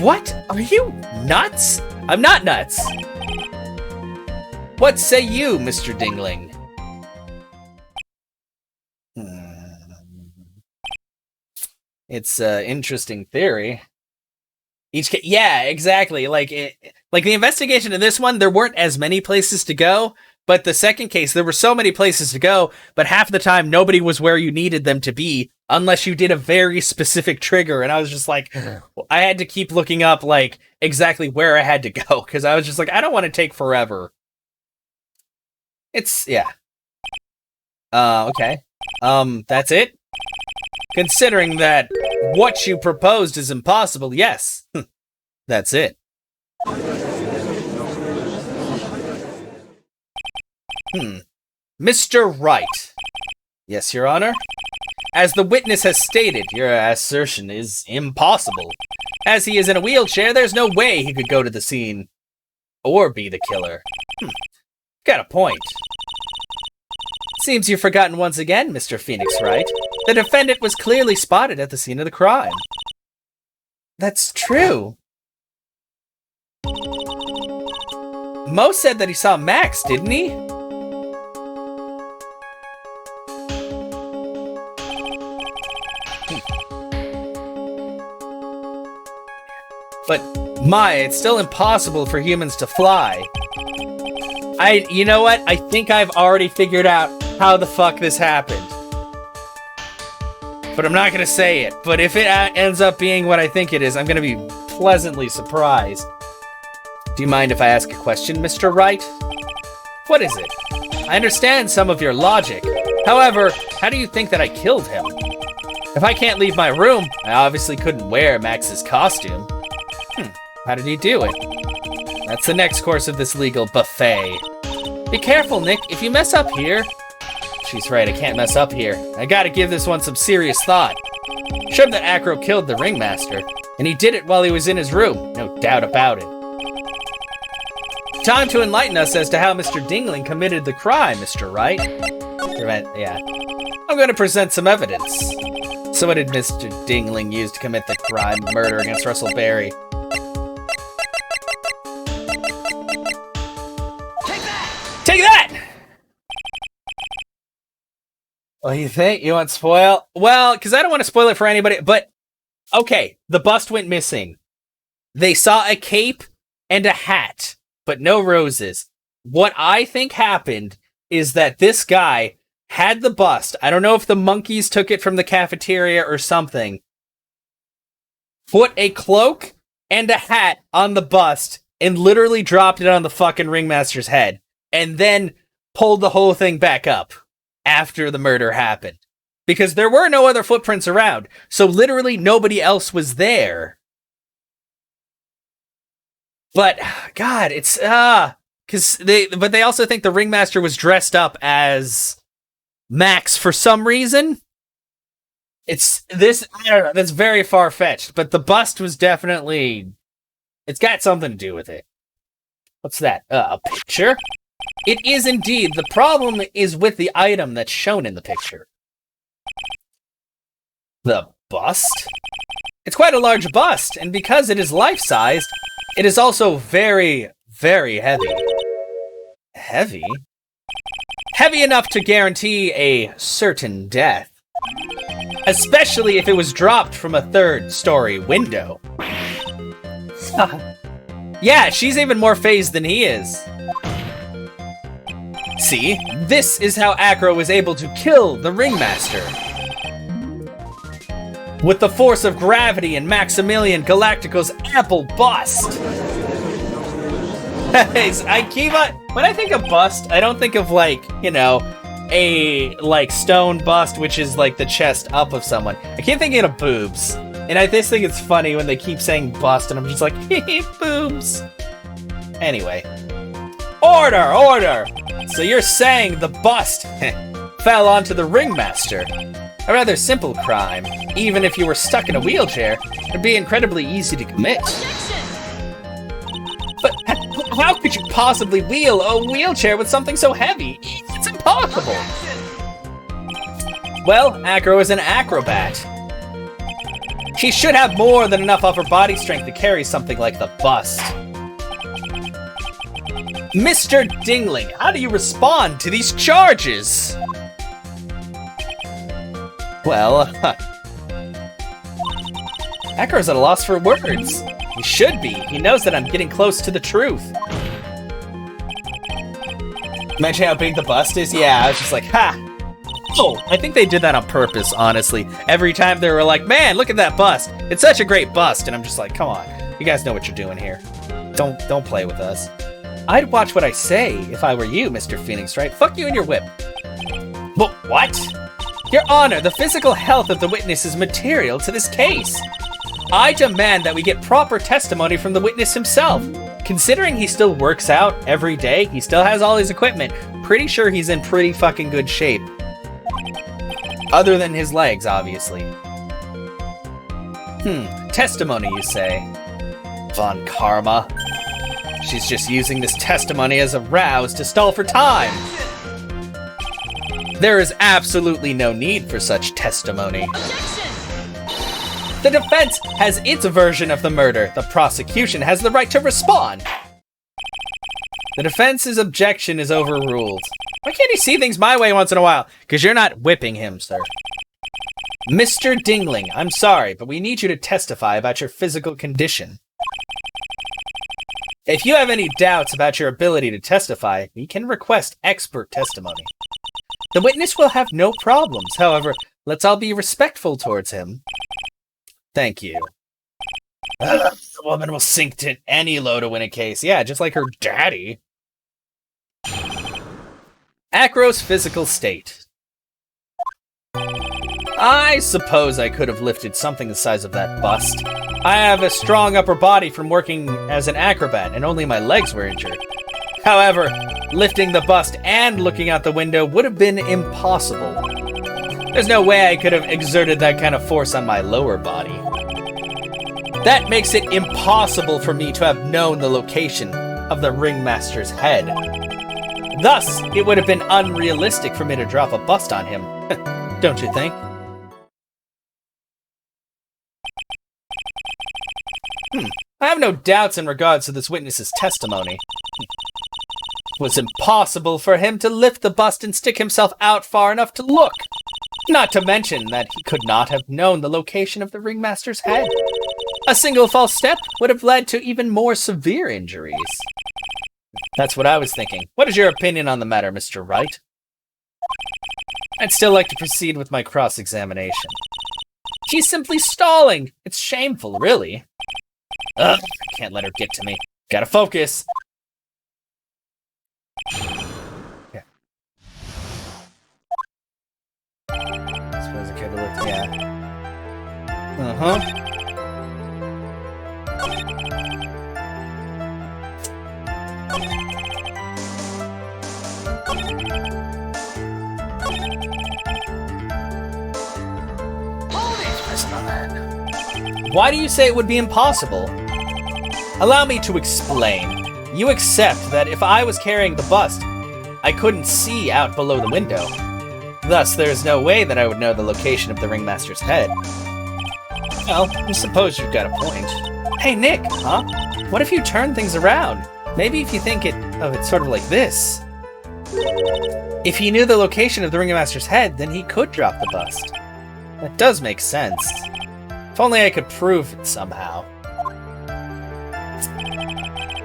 What? Are you nuts? I'm not nuts. What say you, Mr. Dingling? It's an interesting theory. Yeah, exactly. Like the investigation in this one, there weren't as many places to go. But the second case, there were so many places to go, but half the time nobody was where you needed them to be unless you did a very specific trigger. And I was just like, I had to keep looking up like exactly where I had to go because I was just like, I don't want to take forever. Yeah. Okay. That's it? Considering that what you proposed is impossible, yes. That's it. Mr. Wright. Yes, Your Honor. As the witness has stated, your assertion is impossible. As he is in a wheelchair, there's no way he could go to the scene or be the killer. Got a point. Seems you've forgotten once again, Mr. Phoenix Wright. The defendant was clearly spotted at the scene of the crime. That's true. Mo said that he saw Max, didn't he? But, Maya, it's still impossible for humans to fly. You know what? I think I've already figured out how the fuck this happened. But I'm not gonna say it. But if it ends up being what I think it is, I'm gonna be pleasantly surprised. Do you mind if I ask a question, Mr. Wright? What is it? I understand some of your logic. However, how do you think that I killed him? If I can't leave my room, I obviously couldn't wear Max's costume. How did he do it? That's the next course of this legal buffet. Be careful, Nick. If you mess up here... She's right, I can't mess up here. I gotta give this one some serious thought. Show him that Acro killed the ringmaster, and he did it while he was in his room. No doubt about it. Time to enlighten us as to how Mr. Dingling committed the crime, Mr. Wright. Yeah. I'm gonna present some evidence. So what did Mr. Dingling use to commit the crime of murder against Russell Berry? Take that! Oh, you think? You want spoil? Well, because I don't want to spoil it for anybody, but Okay, the bust went missing. They saw a cape and a hat, but no roses. What I think happened is that this guy had the bust. I don't know if the monkeys took it from the cafeteria or something. Put a cloak and a hat on the bust and literally dropped it on the fucking ringmaster's head. And then pulled the whole thing back up after the murder happened. Because there were no other footprints around. So literally nobody else was there. But, God, it's, but they also think the ringmaster was dressed up as Max for some reason. It's this, I don't know, that's very far-fetched, but the bust was definitely, it's got something to do with it. What's that? A picture? It is indeed. The problem is with the item that's shown in the picture. The bust? It's quite a large bust, and because it is life-sized, it is also very, very heavy. Heavy? Heavy enough to guarantee a certain death. Especially if it was dropped from a third-story window. Yeah, she's even more phased than he is. See, this is how Acro was able to kill the ringmaster. With the force of gravity and Maximilian Galactico's ample bust. When I think of bust, I don't think of, like, you know, a, like, stone bust, which is, like, the chest up of someone. I keep thinking of boobs. And I just think it's funny when they keep saying bust, and I'm just like, boobs. Anyway. Order! So you're saying the bust fell onto the ringmaster. A rather simple crime. Even if you were stuck in a wheelchair, it'd be incredibly easy to commit. But how could you possibly wheel a wheelchair with something so heavy? It's impossible. Well, Acro is an acrobat. She should have more than enough upper body strength to carry something like the bust. Mr. Dingling, how do you respond to these charges? Well, Acro's at a loss for words. He should be. He knows that I'm getting close to the truth. Imagine how big the bust is? Yeah, I was just like, ha! Oh, I think they did that on purpose, honestly. Every time they were like, man, look at that bust. It's such a great bust. And I'm just like, come on. You guys know what you're doing here. Don't play with us. I'd watch what I say if I were you, Mr. Phoenix, right? Fuck you and your whip. But what? Your Honor, the physical health of the witness is material to this case. I demand that we get proper testimony from the witness himself. Considering he still works out every day, he still has all his equipment, pretty sure he's in pretty fucking good shape. Other than his legs, obviously. Testimony, you say? Von Karma. She's just using this testimony as a rouse to stall for time. There is absolutely no need for such testimony. The defense has its version of the murder. The prosecution has the right to respond. The defense's objection is overruled. Why can't he see things my way once in a while? Because you're not whipping him, sir. Mr. Dingling, I'm sorry, but we need you to testify about your physical condition. If you have any doubts about your ability to testify, we can request expert testimony. The witness will have no problems. However, let's all be respectful towards him. Thank you. The woman will sink to any low to win a case. Yeah, just like her daddy. Acro's physical state. I suppose I could have lifted something the size of that bust. I have a strong upper body from working as an acrobat, and only my legs were injured. However, lifting the bust and looking out the window would have been impossible. There's no way I could have exerted that kind of force on my lower body. That makes it impossible for me to have known the location of the ringmaster's head. Thus, it would have been unrealistic for me to drop a bust on him. Don't you think? I have no doubts in regards to this witness's testimony. It was impossible for him to lift the bust and stick himself out far enough to look. Not to mention that he could not have known the location of the ringmaster's head. A single false step would have led to even more severe injuries. That's what I was thinking. What is your opinion on the matter, Mr. Wright? I'd still like to proceed with my cross-examination. She's simply stalling. It's shameful, really. Ugh, I can't let her get to me. Gotta focus. Yeah. Suppose I could have looked, yeah. Uh-huh. Why do you say it would be impossible? Allow me to explain. You accept that if I was carrying the bust, I couldn't see out below the window. Thus, there is no way that I would know the location of the ringmaster's head. Well, I suppose you've got a point. Hey, Nick, huh? What if you turn things around? Maybe if you think of it sort of like this. If he knew the location of the ringmaster's head, then he could drop the bust. That does make sense. If only I could prove it somehow.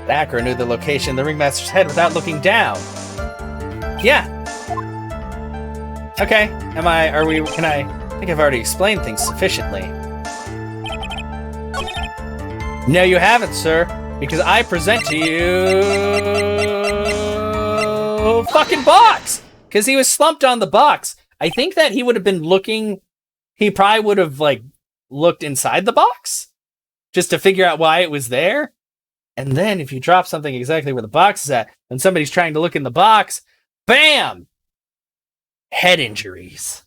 Acro knew the location of the ringmaster's head without looking down. Yeah. Okay. I think I've already explained things sufficiently. No, you haven't, sir, because I present to you fucking box, because he was slumped on the box. I think that he would have been looking. He probably would have looked inside the box just to figure out why it was there. And then if you drop something exactly where the box is at, and somebody's trying to look in the box, bam! Head injuries.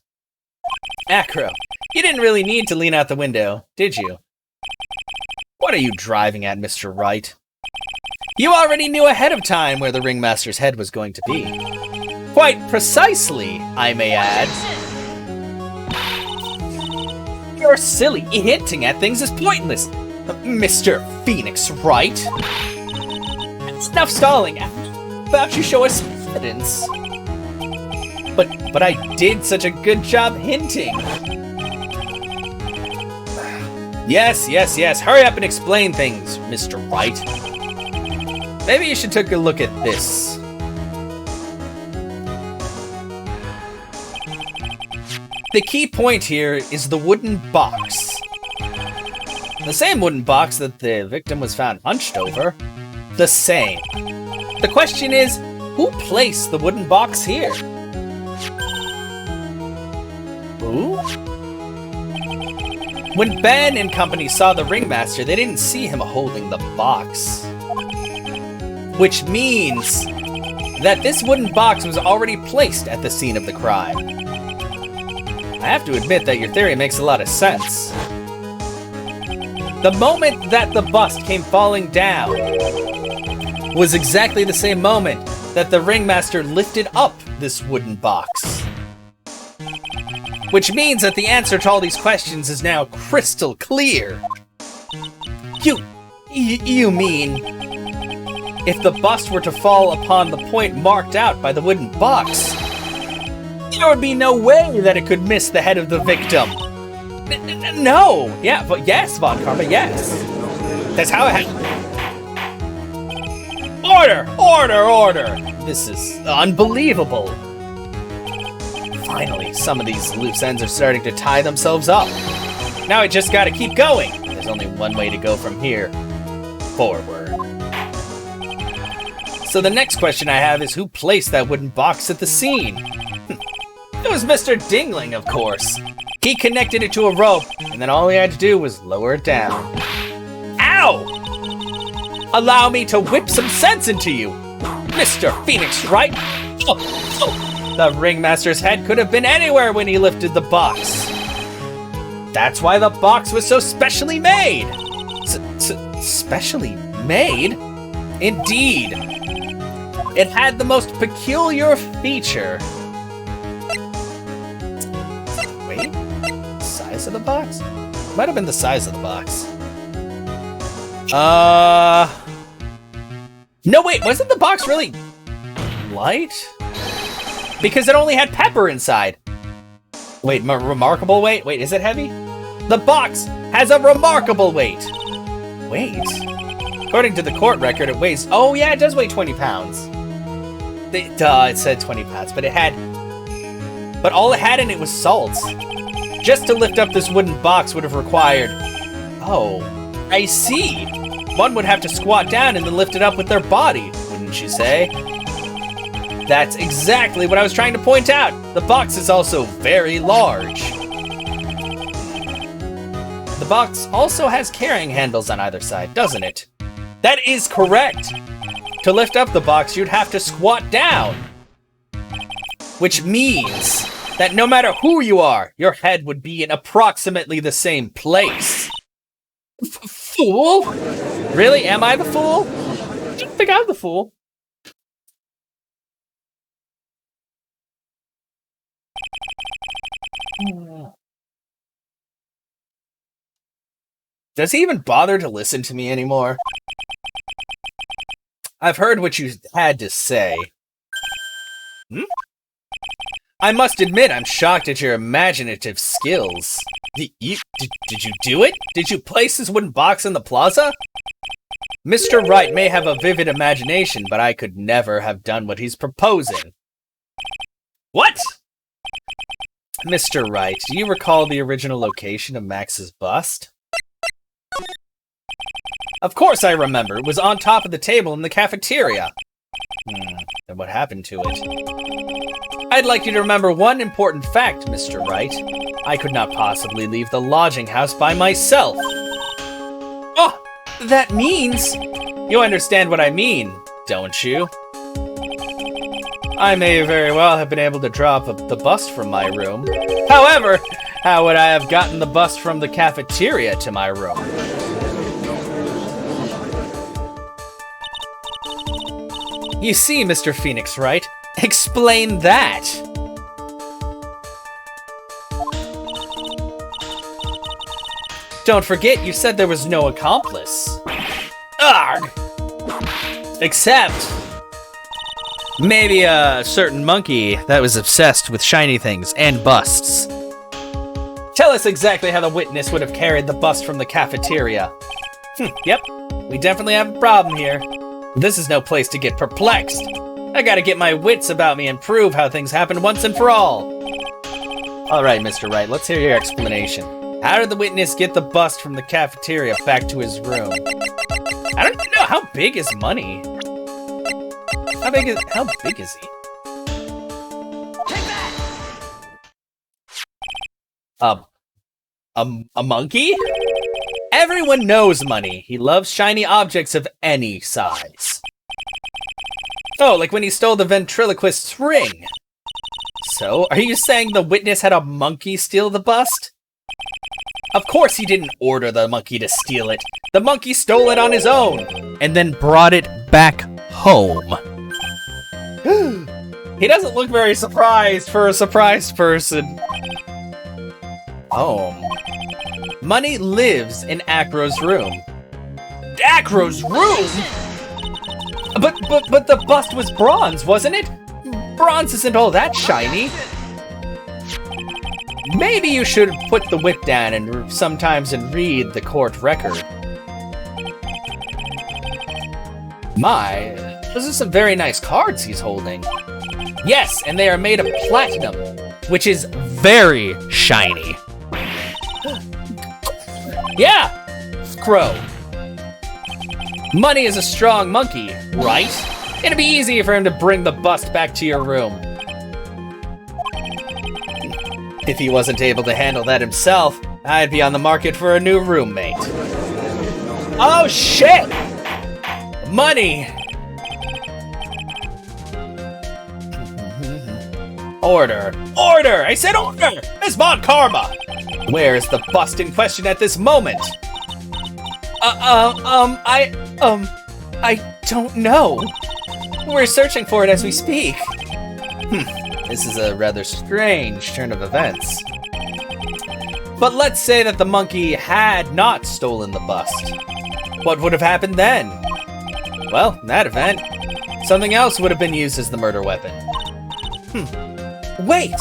Acro, you didn't really need to lean out the window, did you? What are you driving at, Mr. Wright? You already knew ahead of time where the ringmaster's head was going to be. Quite precisely, I may add. You're silly. Hinting at things is pointless. Mr. Phoenix Wright. Enough stalling. How about you show us evidence? But I did such a good job hinting. Yes. Hurry up and explain things, Mr. Wright. Maybe you should take a look at this. The key point here is the wooden box. The same wooden box that the victim was found hunched over. The same. The question is, who placed the wooden box here? Who? When Ben and company saw the ringmaster, they didn't see him holding the box. Which means that this wooden box was already placed at the scene of the crime. I have to admit that your theory makes a lot of sense. The moment that the bust came falling down was exactly the same moment that the ringmaster lifted up this wooden box. Which means that the answer to all these questions is now crystal clear. You mean, if the bust were to fall upon the point marked out by the wooden box, there would be no way that it could miss the head of the victim. No! Yeah, but yes, Von Karma, yes. That's how it happened. Order! This is unbelievable. Finally, some of these loose ends are starting to tie themselves up. Now I just gotta keep going. There's only one way to go from here. Forward. So the next question I have is, who placed that wooden box at the scene? It was Mr. Dingling, of course. He connected it to a rope, and then all he had to do was lower it down. Ow! Allow me to whip some sense into you, Mr. Phoenix Wright. The ringmaster's head could have been anywhere when he lifted the box. That's why the box was so specially made. Specially made? Indeed. It had the most peculiar feature. Wait, size of the box? Might have been the size of the box. No, wait, wasn't the box really light? Because it only had pepper inside. Wait, remarkable weight? Wait, is it heavy? The box has a remarkable weight. Weight? According to the court record, it weighs... Oh, yeah, it does weigh 20 pounds. It said 20 pounds, but it had... But all it had in it was salt. Just to lift up this wooden box would have required... Oh, I see. One would have to squat down and then lift it up with their body, wouldn't you say? That's exactly what I was trying to point out. The box is also very large. The box also has carrying handles on either side, doesn't it? That is correct. To lift up the box, you'd have to squat down. Which means that no matter who you are, your head would be in approximately the same place. Fool? Really? Am I the fool? I don't think I'm the fool. Does he even bother to listen to me anymore? I've heard what you had to say. I must admit, I'm shocked at your imaginative skills. Did you do it? Did you place this wooden box in the plaza? Mr. Wright may have a vivid imagination, but I could never have done what he's proposing. What? Mr. Wright, do you recall the original location of Max's bust? Of course I remember. It was on top of the table in the cafeteria. Then what happened to it? I'd like you to remember one important fact, Mr. Wright. I could not possibly leave the lodging house by myself. Oh, that means... You understand what I mean, don't you? I may very well have been able to drop the bust from my room. However, how would I have gotten the bust from the cafeteria to my room? You see, Mr. Phoenix Wright, explain that. Don't forget, you said there was no accomplice. Arg! Except... maybe a certain monkey that was obsessed with shiny things and busts. Tell us exactly how the witness would have carried the bust from the cafeteria. Yep, we definitely have a problem here. This is no place to get perplexed. I gotta get my wits about me and prove how things happened once and for all. Alright, Mr. Wright, let's hear your explanation. How did the witness get the bust from the cafeteria back to his room? I don't even know, how big is Money? How big is he? Take that! A monkey? Everyone knows Money. He loves shiny objects of any size. Oh, like when he stole the ventriloquist's ring. So, are you saying the witness had a monkey steal the bust? Of course he didn't order the monkey to steal it. The monkey stole it on his own, and then brought it back home. He doesn't look very surprised for a surprised person. Home. Money lives in Acro's room. Acro's room? But the bust was bronze, wasn't it? Bronze isn't all that shiny. Maybe you should put the whip down and sometimes and read the court record. My, those are some very nice cards he's holding. Yes, and they are made of platinum, which is very shiny. Yeah, Crow. Money is a strong monkey, right? It'd be easy for him to bring the bust back to your room. If he wasn't able to handle that himself, I'd be on the market for a new roommate. Oh shit! Money! Order! Order! I said order! Miss Von Karma! Where is the bust in question at this moment? I don't know. We're searching for it as we speak. This is a rather strange turn of events. But let's say that the monkey had not stolen the bust. What would have happened then? Well, in that event, something else would have been used as the murder weapon. Wait!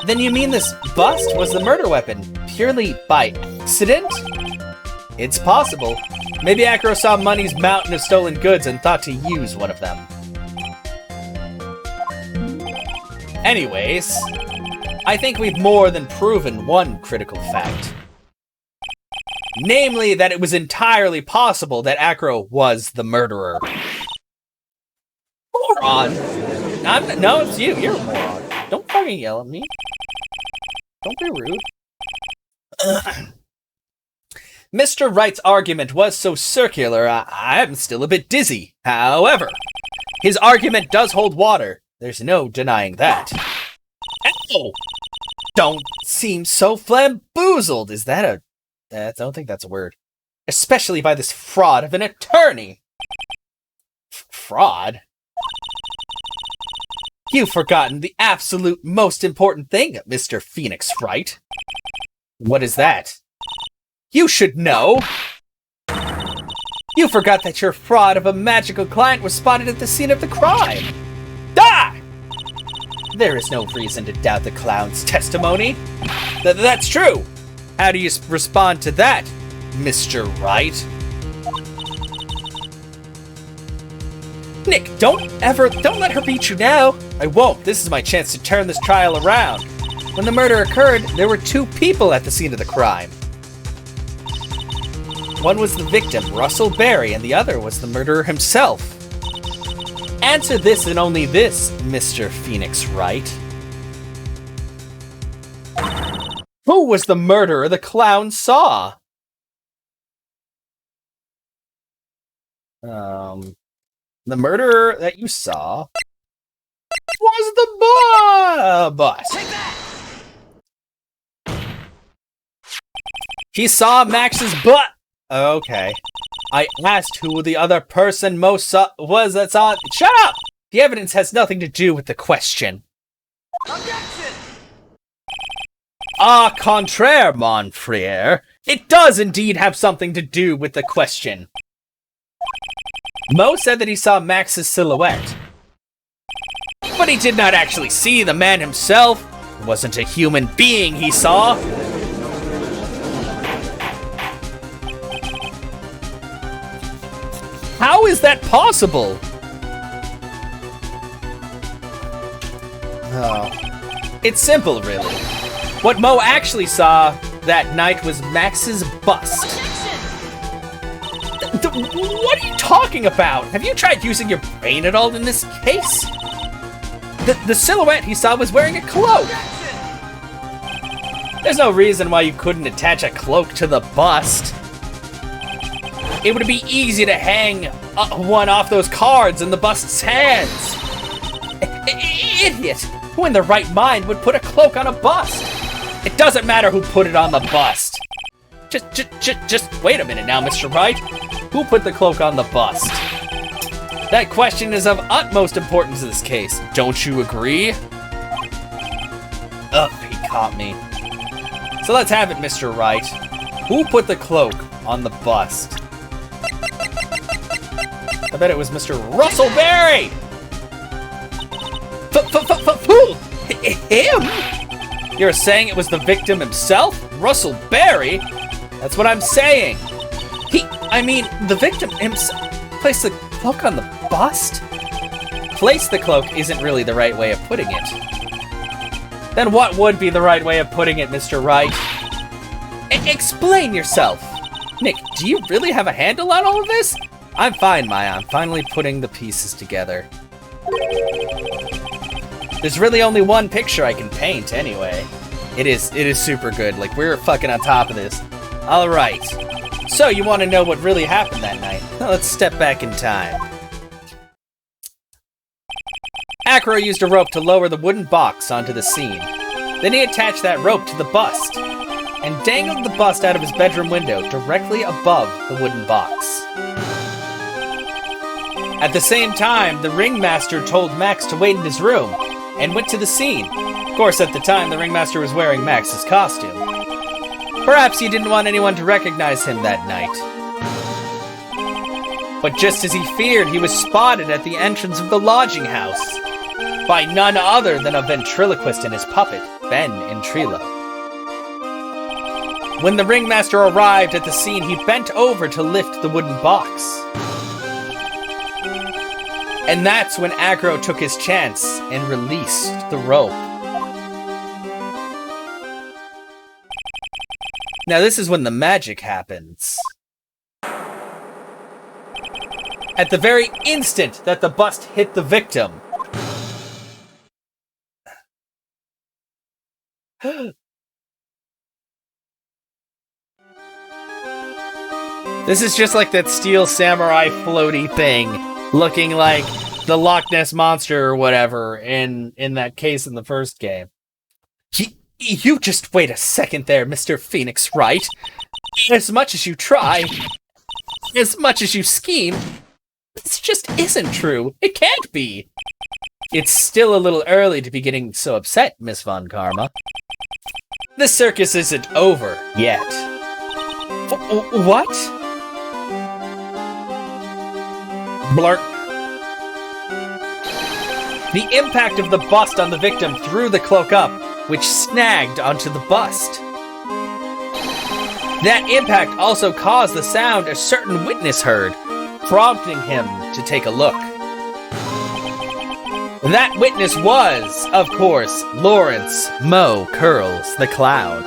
Then you mean this bust was the murder weapon, purely by accident? It's possible. Maybe Acro saw Money's mountain of stolen goods and thought to use one of them. Anyways, I think we've more than proven one critical fact. Namely, that it was entirely possible that Acro was the murderer. Moron! No, it's you. You're a moron. Don't fucking yell at me. Don't be rude. Mr. Wright's argument was so circular, I'm still a bit dizzy. However, his argument does hold water. There's no denying that. Ow! Don't seem so flamboozled. Is that a... I don't think that's a word. Especially by this fraud of an attorney. Fraud? You've forgotten the absolute most important thing, Mr. Phoenix Wright. What is that? You should know! You forgot that your fraud of a magical client was spotted at the scene of the crime! Ah! There is no reason to doubt the clown's testimony. That's true! How do you respond to that, Mr. Wright? Nick, don't let her beat you now! I won't. This is my chance to turn this trial around. When the murder occurred, there were two people at the scene of the crime. One was the victim, Russell Berry, and the other was the murderer himself. Answer this and only this, Mr. Phoenix Wright. Who was the murderer the clown saw? The murderer that you saw was the boss. He saw Max's butt. Okay. I asked who the other person most was that saw... Shut up! The evidence has nothing to do with the question. Objection! Au contraire, mon frere. It does indeed have something to do with the question. Mo said that he saw Max's silhouette. But he did not actually see the man himself. It wasn't a human being he saw. How is that possible? Oh. It's simple, really. What Mo actually saw that night was Max's bust. What are you talking about? Have you tried using your brain at all in this case? The silhouette he saw was wearing a cloak. There's no reason why you couldn't attach a cloak to the bust. It would be easy to hang one off those cards in the bust's hands. Idiot! Who in their right mind would put a cloak on a bust? It doesn't matter who put it on the bust. Just wait a minute now, Mr. Wright. Who put the cloak on the bust? That question is of utmost importance in this case. Don't you agree? Ugh, he caught me. So let's have it, Mr. Wright. Who put the cloak on the bust? I bet it was Mr. Russell Berry! Fool! Him? You're saying it was the victim himself? Russell Berry? That's what I'm saying. The victim himself placed the cloak on the bust? Place the cloak isn't really the right way of putting it. Then what would be the right way of putting it, Mr. Wright? Explain yourself! Nick, do you really have a handle on all of this? I'm fine, Maya. I'm finally putting the pieces together. There's really only one picture I can paint, anyway. It is super good. Like, we're fucking on top of this. Alright. So, you want to know what really happened that night? Well, let's step back in time. Acro used a rope to lower the wooden box onto the scene. Then he attached that rope to the bust, and dangled the bust out of his bedroom window directly above the wooden box. At the same time, the ringmaster told Max to wait in his room, and went to the scene. Of course, at the time, the ringmaster was wearing Max's costume. Perhaps he didn't want anyone to recognize him that night. But just as he feared, he was spotted at the entrance of the lodging house. by none other than a ventriloquist and his puppet, Ben and Trilo. When the ringmaster arrived at the scene, he bent over to lift the wooden box. And that's when Acro took his chance and released the rope. Now this is when the magic happens. At the very instant that the bust hit the victim. This is just like that steel samurai floaty thing, looking like the Loch Ness Monster or whatever in that case in the first game. You just wait a second there, Mr. Phoenix Wright. As much as you try, as much as you scheme, this just isn't true. It can't be. It's still a little early to be getting so upset, Miss Von Karma. The circus isn't over yet. What? Blurt. The impact of the bust on the victim threw the cloak up, which snagged onto the bust. That impact also caused the sound a certain witness heard, prompting him to take a look. That witness was, of course, Lawrence Mo Curls, the clown.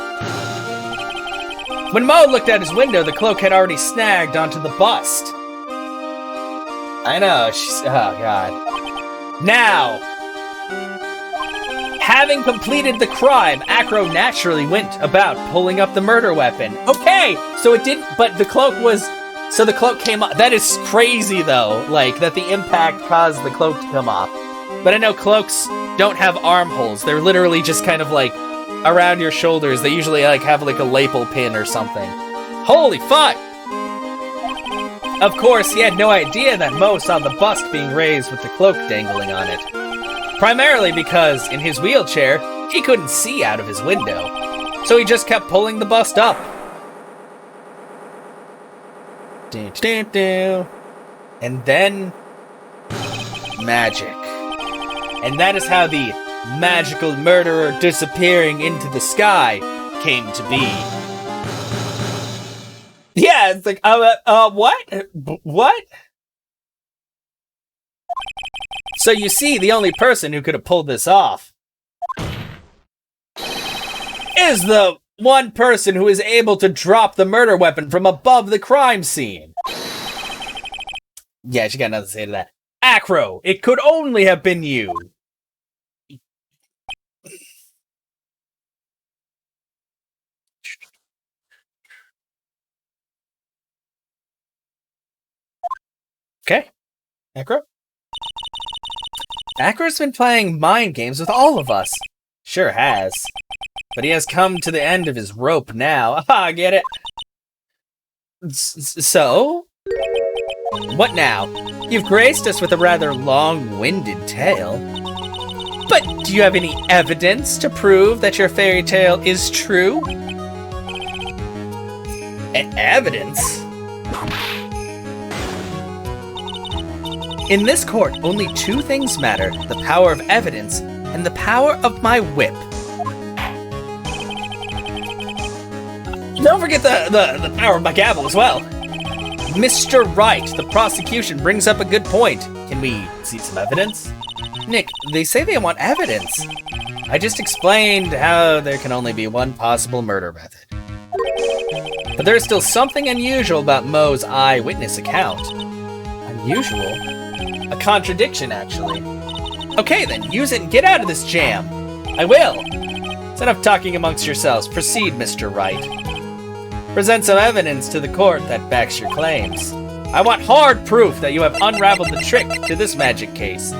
When Mo looked out his window, the cloak had already snagged onto the bust. I know, oh god. Now, having completed the crime, Acro naturally went about pulling up the murder weapon. Okay, so it didn't, but the cloak was, so the cloak came off. That is crazy though, like, that the impact caused the cloak to come off. But I know cloaks don't have armholes. They're literally just kind of like around your shoulders. They usually like have like a lapel pin or something. Holy fuck! Of course, he had no idea that Mo saw the bust being raised with the cloak dangling on it. Primarily because, in his wheelchair, he couldn't see out of his window. So he just kept pulling the bust up. And then, magic. And that is how the magical murderer disappearing into the sky came to be. Yeah, it's like, what? What? So you see, the only person who could have pulled this off is the one person who is able to drop the murder weapon from above the crime scene. Yeah, she got nothing to say to that. Acro, it could only have been you. Okay, Acro? Acro's been playing mind games with all of us. Sure has. But he has come to the end of his rope now. Ah, get it? So? What now? You've graced us with a rather long-winded tale. But do you have any evidence to prove that your fairy tale is true? Evidence? In this court, only two things matter: the power of evidence and the power of my whip. Don't forget the power of my gavel as well. Mr. Wright, the prosecution brings up a good point. Can we see some evidence? Nick, they say they want evidence. I just explained how there can only be one possible murder method. But there's still something unusual about Mo's eyewitness account. Unusual? A contradiction, actually. Okay then, use it and get out of this jam. I will. It's enough talking amongst yourselves. Proceed, Mr. Wright. Present some evidence to the court that backs your claims. I want hard proof that you have unraveled the trick to this magic case.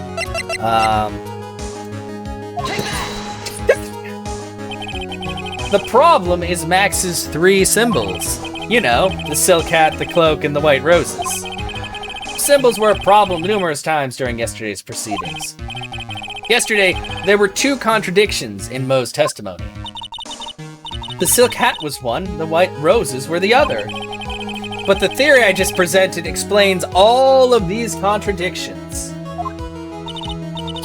The problem is Max's three symbols. You know, the silk hat, the cloak, and the white roses. Symbols were a problem numerous times during yesterday's proceedings. Yesterday, there were two contradictions in Mo's testimony. The silk hat was one, the white roses were the other. But the theory I just presented explains all of these contradictions.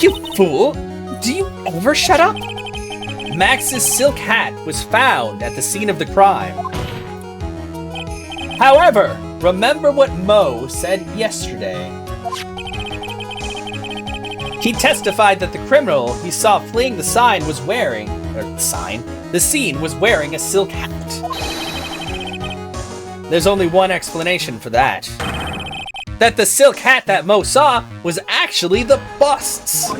You fool! Do you ever shut up? Max's silk hat was found at the scene of the crime. However, remember what Mo said yesterday. He testified that the criminal he saw fleeing the scene was wearing a silk hat. There's only one explanation for that. That the silk hat that Mo saw was actually the bust's.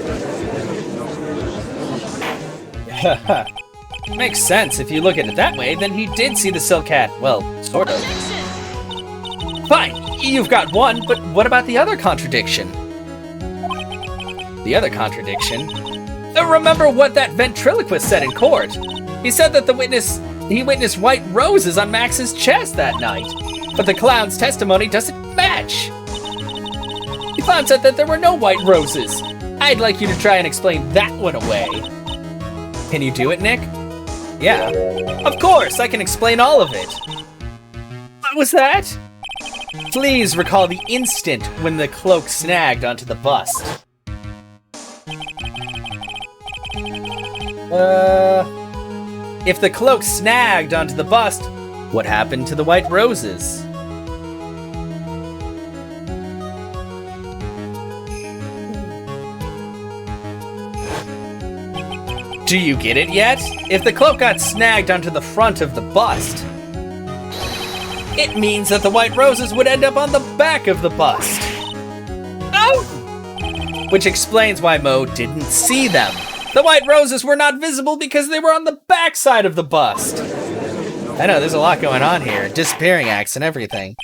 Makes sense if you look at it that way, then he did see the silk hat. Well, sort of. Fine, you've got one, but what about the other contradiction? The other contradiction? Remember what that ventriloquist said in court. He said that he witnessed white roses on Max's chest that night, but the clown's testimony doesn't match. The clown said that there were no white roses. I'd like you to try and explain that one away. Can you do it, Nick? Yeah. Of course, I can explain all of it. What was that? Please recall the instant when the cloak snagged onto the bust. If the cloak snagged onto the bust, what happened to the white roses? Do you get it yet? If the cloak got snagged onto the front of the bust, it means that the white roses would end up on the back of the bust. Oh! Which explains why Mo didn't see them. The white roses were not visible because they were on the back side of the bust. I know, there's a lot going on here. Disappearing acts and everything.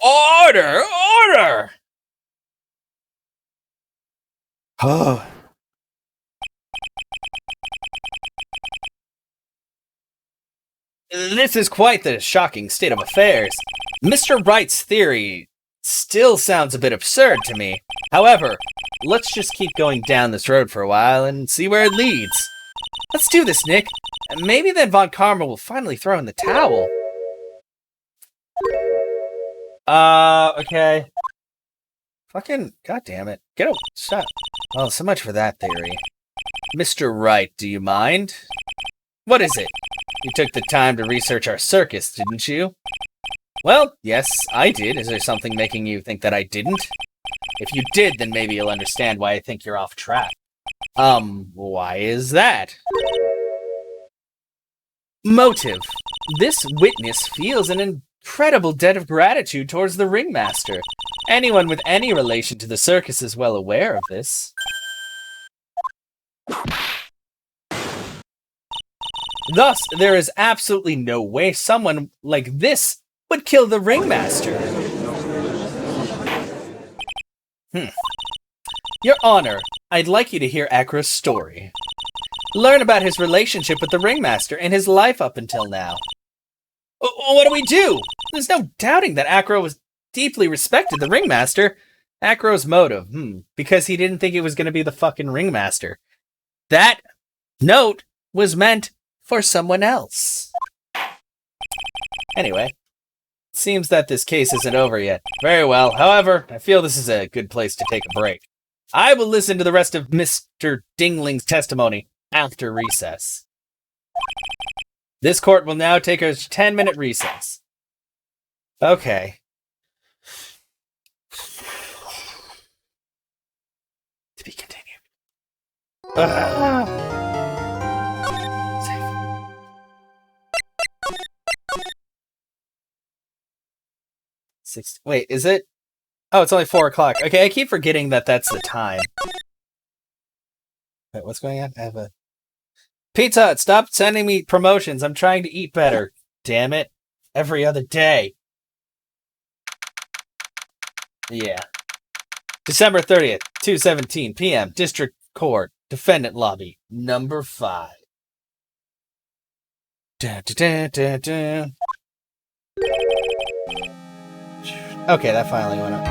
Order! Order! Oh. This is quite the shocking state of affairs. Mr. Wright's theory still sounds a bit absurd to me. However, let's just keep going down this road for a while and see where it leads. Let's do this, Nick. Maybe then Von Karma will finally throw in the towel. Okay. Fucking, goddammit. Get a shot. Well, so much for that theory. Mr. Wright, do you mind? What is it? You took the time to research our circus, didn't you? Well, yes, I did. Is there something making you think that I didn't? If you did, then maybe you'll understand why I think you're off track. Why is that? Motive. This witness feels an incredible debt of gratitude towards the ringmaster. Anyone with any relation to the circus is well aware of this. Thus, there is absolutely no way someone like this would kill the ringmaster. Your Honor, I'd like you to hear Acro's story. Learn about his relationship with the ringmaster and his life up until now. What do we do? There's no doubting that Acro was deeply respected the ringmaster. Acro's motive, because he didn't think it was going to be the fucking ringmaster. That note was meant for someone else. Anyway, it seems that this case isn't over yet. Very well. However, I feel this is a good place to take a break. I will listen to the rest of Mr. Dingling's testimony after recess. This court will now take a 10-minute recess. Okay. To be continued. Wait, is it? Oh, it's only 4 o'clock. Okay, I keep forgetting that that's the time. Wait, what's going on? I have a... Pizza Hut, stop sending me promotions. I'm trying to eat better. Damn it. Every other day. Yeah. December 30th, 2:17 p.m. District Court. Defendant Lobby. Number 5. Dun, dun, dun, dun, dun. Okay, that finally went up.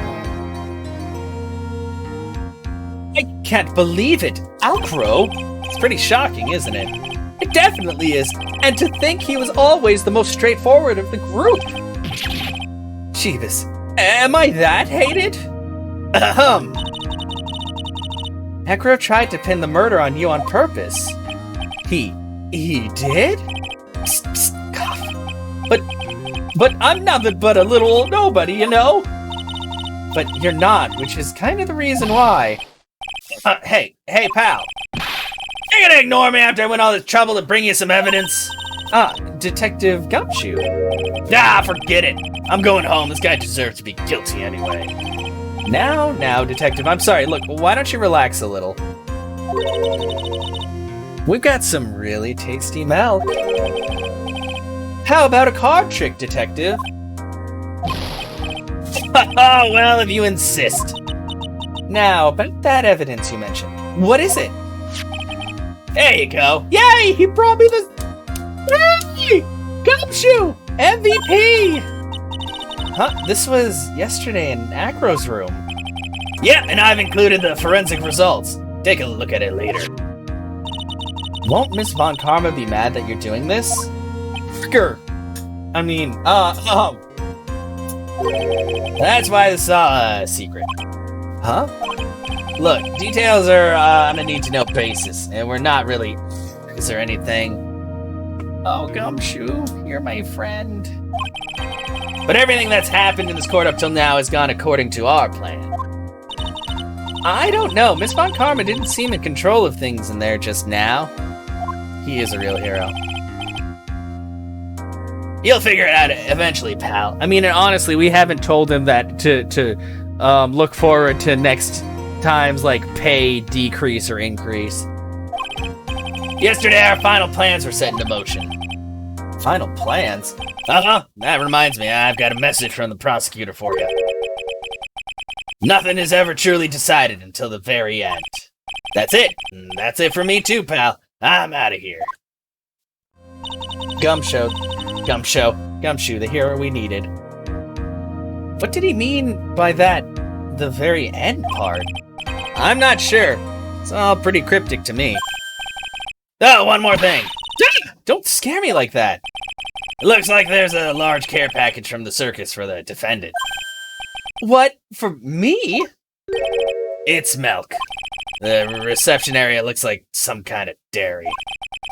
I can't believe it! Acro? It's pretty shocking, isn't it? It definitely is. And to think he was always the most straightforward of the group. Jeebus. Am I that hated? Ahem. Acro tried to pin the murder on you on purpose. He did? Psst, psst, cough. But I'm nothing but a little old nobody, you know? But you're not, which is kind of the reason why. Hey, pal. You're gonna ignore me after I went all this trouble to bring you some evidence? Detective Gumshoe. Forget it. I'm going home. This guy deserves to be guilty anyway. Now, Detective, I'm sorry. Look, why don't you relax a little? We've got some really tasty milk. How about a card trick, Detective? Oh, well, if you insist. Now, about that evidence you mentioned. What is it? There you go. Yay! He brought me this. Yay! Gumshoe! MVP! Huh? This was yesterday in Acro's room. Yeah, and I've included the forensic results. Take a look at it later. Won't Miss Von Karma be mad that you're doing this? Fricker! I mean, that's why this is a secret. Huh? Look, details are on a need-to-know basis, and we're not really... Is there anything? Oh, Gumshoe, you're my friend. But everything that's happened in this court up till now has gone according to our plan. I don't know. Miss Von Karma didn't seem in control of things in there just now. He is a real hero. You'll figure it out eventually, pal. I mean, and honestly, we haven't told him that to look forward to next time's, like, pay decrease or increase. Yesterday, our final plans were set into motion. Final plans? That reminds me, I've got a message from the prosecutor for you. Nothing is ever truly decided until the very end. That's it. That's it for me too, pal. I'm out of here. Gumshoe, the hero we needed. What did he mean by that, the very end part? I'm not sure. It's all pretty cryptic to me. Oh, one more thing. Don't scare me like that. It looks like there's a large care package from the circus for the defendant. What? For me? It's milk. The reception area looks like some kind of dairy.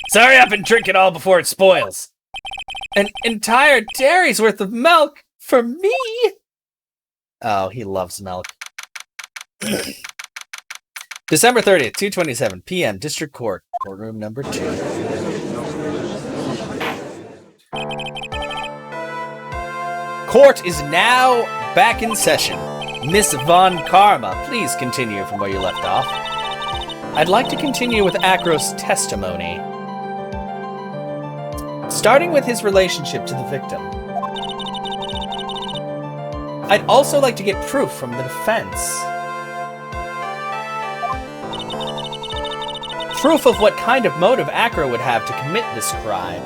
So hurry up and drink it all before it spoils. An entire dairy's worth of milk for me? Oh, he loves milk. December 30th, 2:27 p.m. District Court, courtroom number 2. Court is now back in session. Miss Von Karma, please continue from where you left off. I'd like to continue with Acro's testimony. Starting with his relationship to the victim. I'd also like to get proof from the defense. Proof of what kind of motive Acro would have to commit this crime.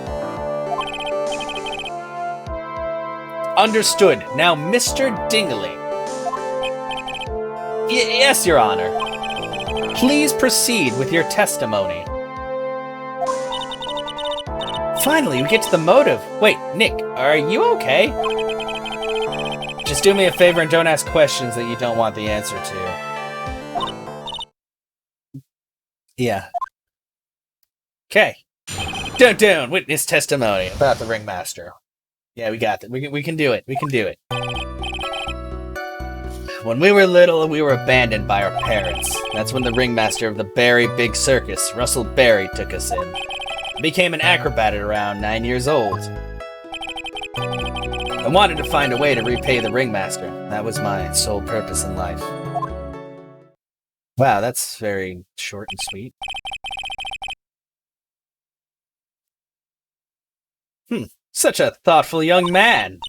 Understood. Now, Mr. Dingley. Yes, Your Honor. Please proceed with your testimony. Finally, we get to the motive. Wait, Nick, are you okay? Just do me a favor and don't ask questions that you don't want the answer to. Yeah. Okay. Dun, witness testimony about the ringmaster. Yeah, we got that. We can do it. We can do it. When we were little, we were abandoned by our parents. That's when the ringmaster of the Barry Big Circus, Russell Barry, took us in. I became an acrobat at around 9 years old. I wanted to find a way to repay the ringmaster. That was my sole purpose in life. Wow, that's very short and sweet. Such a thoughtful young man.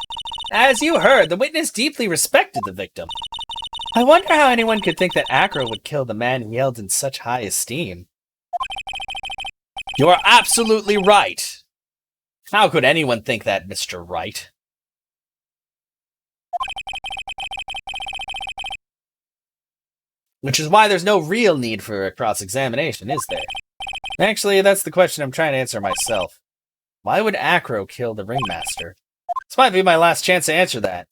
As you heard, the witness deeply respected the victim. I wonder how anyone could think that Acro would kill the man he held in such high esteem. You're absolutely right. How could anyone think that, Mr. Wright? Which is why there's no real need for a cross-examination, is there? Actually, that's the question I'm trying to answer myself. Why would Acro kill the ringmaster? This might be my last chance to answer that.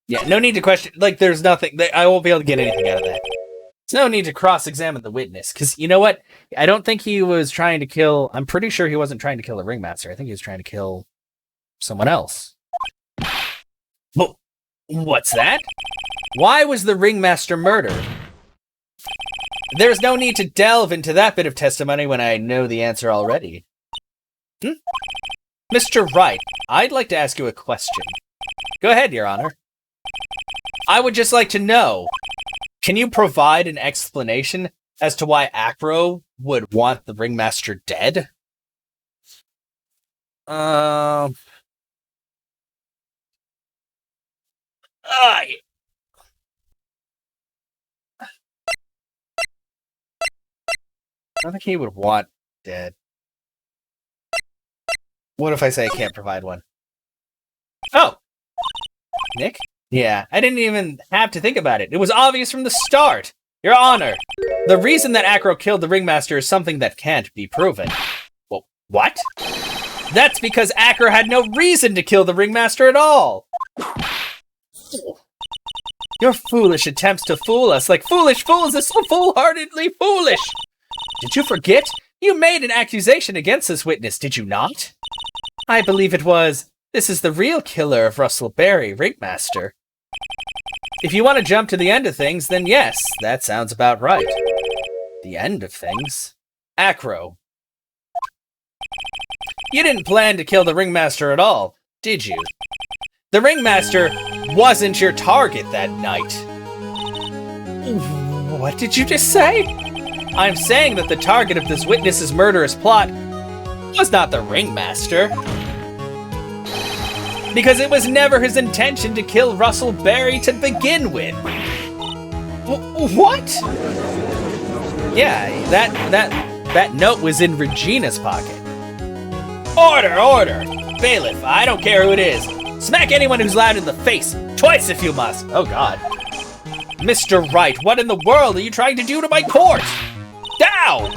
Yeah, no need to question. Like, there's nothing. I won't be able to get anything out of that. There's no need to cross-examine the witness, because you know what? I don't think he was trying to kill... I'm pretty sure he wasn't trying to kill the ringmaster. I think he was trying to kill someone else. Well, what's that? Why was the ringmaster murdered? There's no need to delve into that bit of testimony when I know the answer already. Mr. Wright, I'd like to ask you a question. Go ahead, Your Honor. I would just like to know, can you provide an explanation as to why Acro would want the ringmaster dead? I don't think he would want dead. What if I say I can't provide one? Oh! Nick? Yeah, I didn't even have to think about it. It was obvious from the start. Your Honor, the reason that Acro killed the ringmaster is something that can't be proven. Well, what? That's because Acro had no reason to kill the ringmaster at all. Your foolish attempts to fool us like foolish fools are so foolhardily foolish. Did you forget? You made an accusation against this witness, did you not? I believe it was, this is the real killer of Russell Berry, ringmaster. If you want to jump to the end of things, then yes, that sounds about right. The end of things? Acro. You didn't plan to kill the ringmaster at all, did you? The ringmaster wasn't your target that night. What did you just say? I'm saying that the target of this witness's murderous plot was not the ringmaster. Because it was never his intention to kill Russell Berry to begin with. What? Yeah, that note was in Regina's pocket. Order! Bailiff, I don't care who it is. Smack anyone who's loud in the face, twice if you must. Oh God. Mr. Wright, what in the world are you trying to do to my court? Down!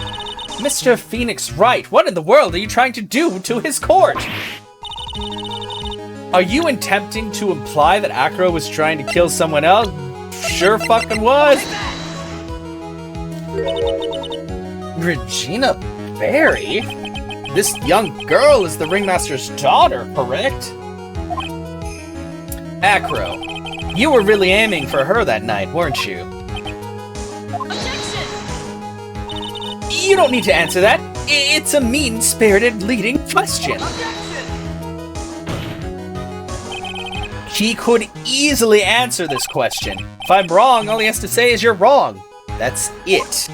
Mr. Phoenix Wright, what in the world are you trying to do to his court? Are you attempting to imply that Acro was trying to kill someone else? Sure fucking was. Regina Berry? This young girl is the ringmaster's daughter, correct? Acro, you were really aiming for her that night, weren't you? Objection! You don't need to answer that. It's a mean-spirited leading question. Objection! He could easily answer this question. If I'm wrong, all he has to say is you're wrong. That's it.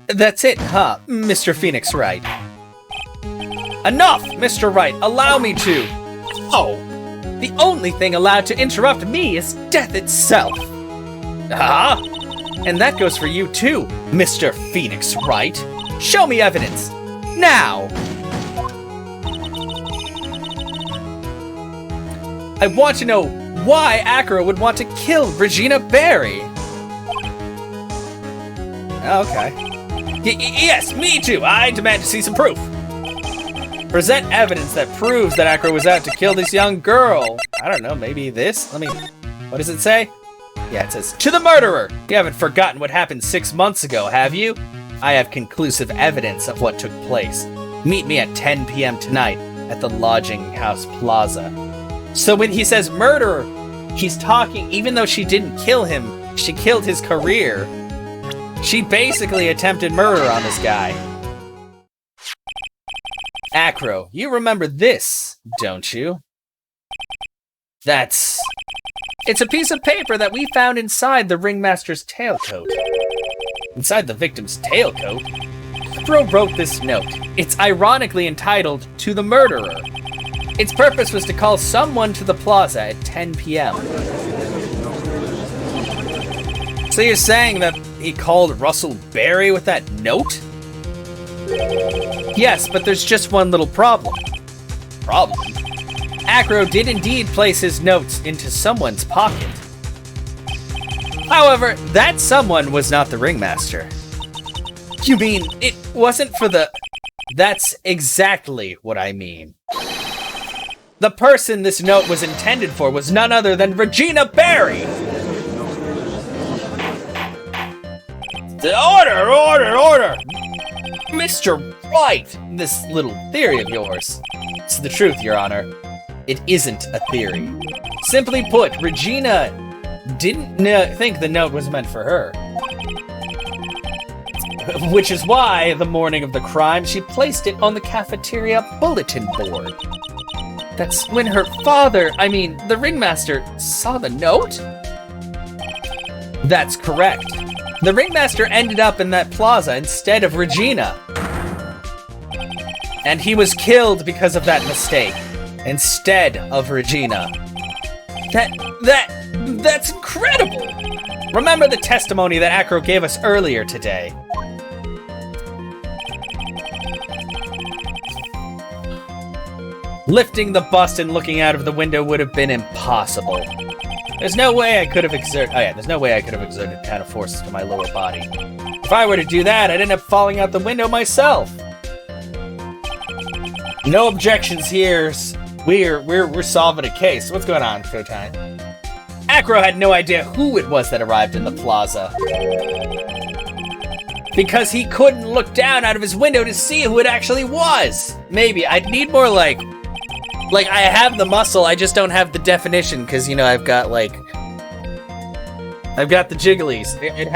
That's it, huh, Mr. Phoenix Wright? Enough, Mr. Wright. Allow me to. Oh, the only thing allowed to interrupt me is death itself. Ah, and that goes for you too, Mr. Phoenix Wright. Show me evidence. Now. I want to know why Acro would want to kill Regina Berry. Okay. Yes, me too. I demand to see some proof. Present evidence that proves that Acro was out to kill this young girl. I don't know, maybe this? What does it say? Yeah, it says, to the murderer! You haven't forgotten what happened 6 months ago, have you? I have conclusive evidence of what took place. Meet me at 10 p.m. tonight at the Lodging House Plaza. So when he says murderer, he's talking, even though she didn't kill him, she killed his career. She basically attempted murder on this guy. Acro, you remember this, don't you? It's a piece of paper that we found inside the ringmaster's tailcoat. Inside the victim's tailcoat? Acro wrote this note. It's ironically entitled, To the Murderer. Its purpose was to call someone to the plaza at 10 p.m. So you're saying that he called Russell Berry with that note? Yes, but there's just one little problem. Problem? Acro did indeed place his notes into someone's pocket. However, that someone was not the ringmaster. You mean it wasn't for the... That's exactly what I mean. The person this note was intended for was none other than Regina Berry! Order! Mr. Right! This little theory of yours. It's the truth, Your Honor. It isn't a theory. Simply put, Regina didn't think the note was meant for her. Which is why, the morning of the crime, she placed it on the cafeteria bulletin board. That's when her father, the ringmaster, saw the note? That's correct. The ringmaster ended up in that plaza instead of Regina. And he was killed because of that mistake, instead of Regina. That's incredible! Remember the testimony that Acro gave us earlier today. Lifting the bust and looking out of the window would have been impossible. There's no way I could have exerted kind of forces to my lower body. If I were to do that, I'd end up falling out the window myself. No objections here. We're solving a case. What's going on, Showtime? Acro had no idea who it was that arrived in the plaza. Because he couldn't look down out of his window to see who it actually was. Maybe I'd need more like I have the muscle, I just don't have the definition, because I've got the jigglies. I'd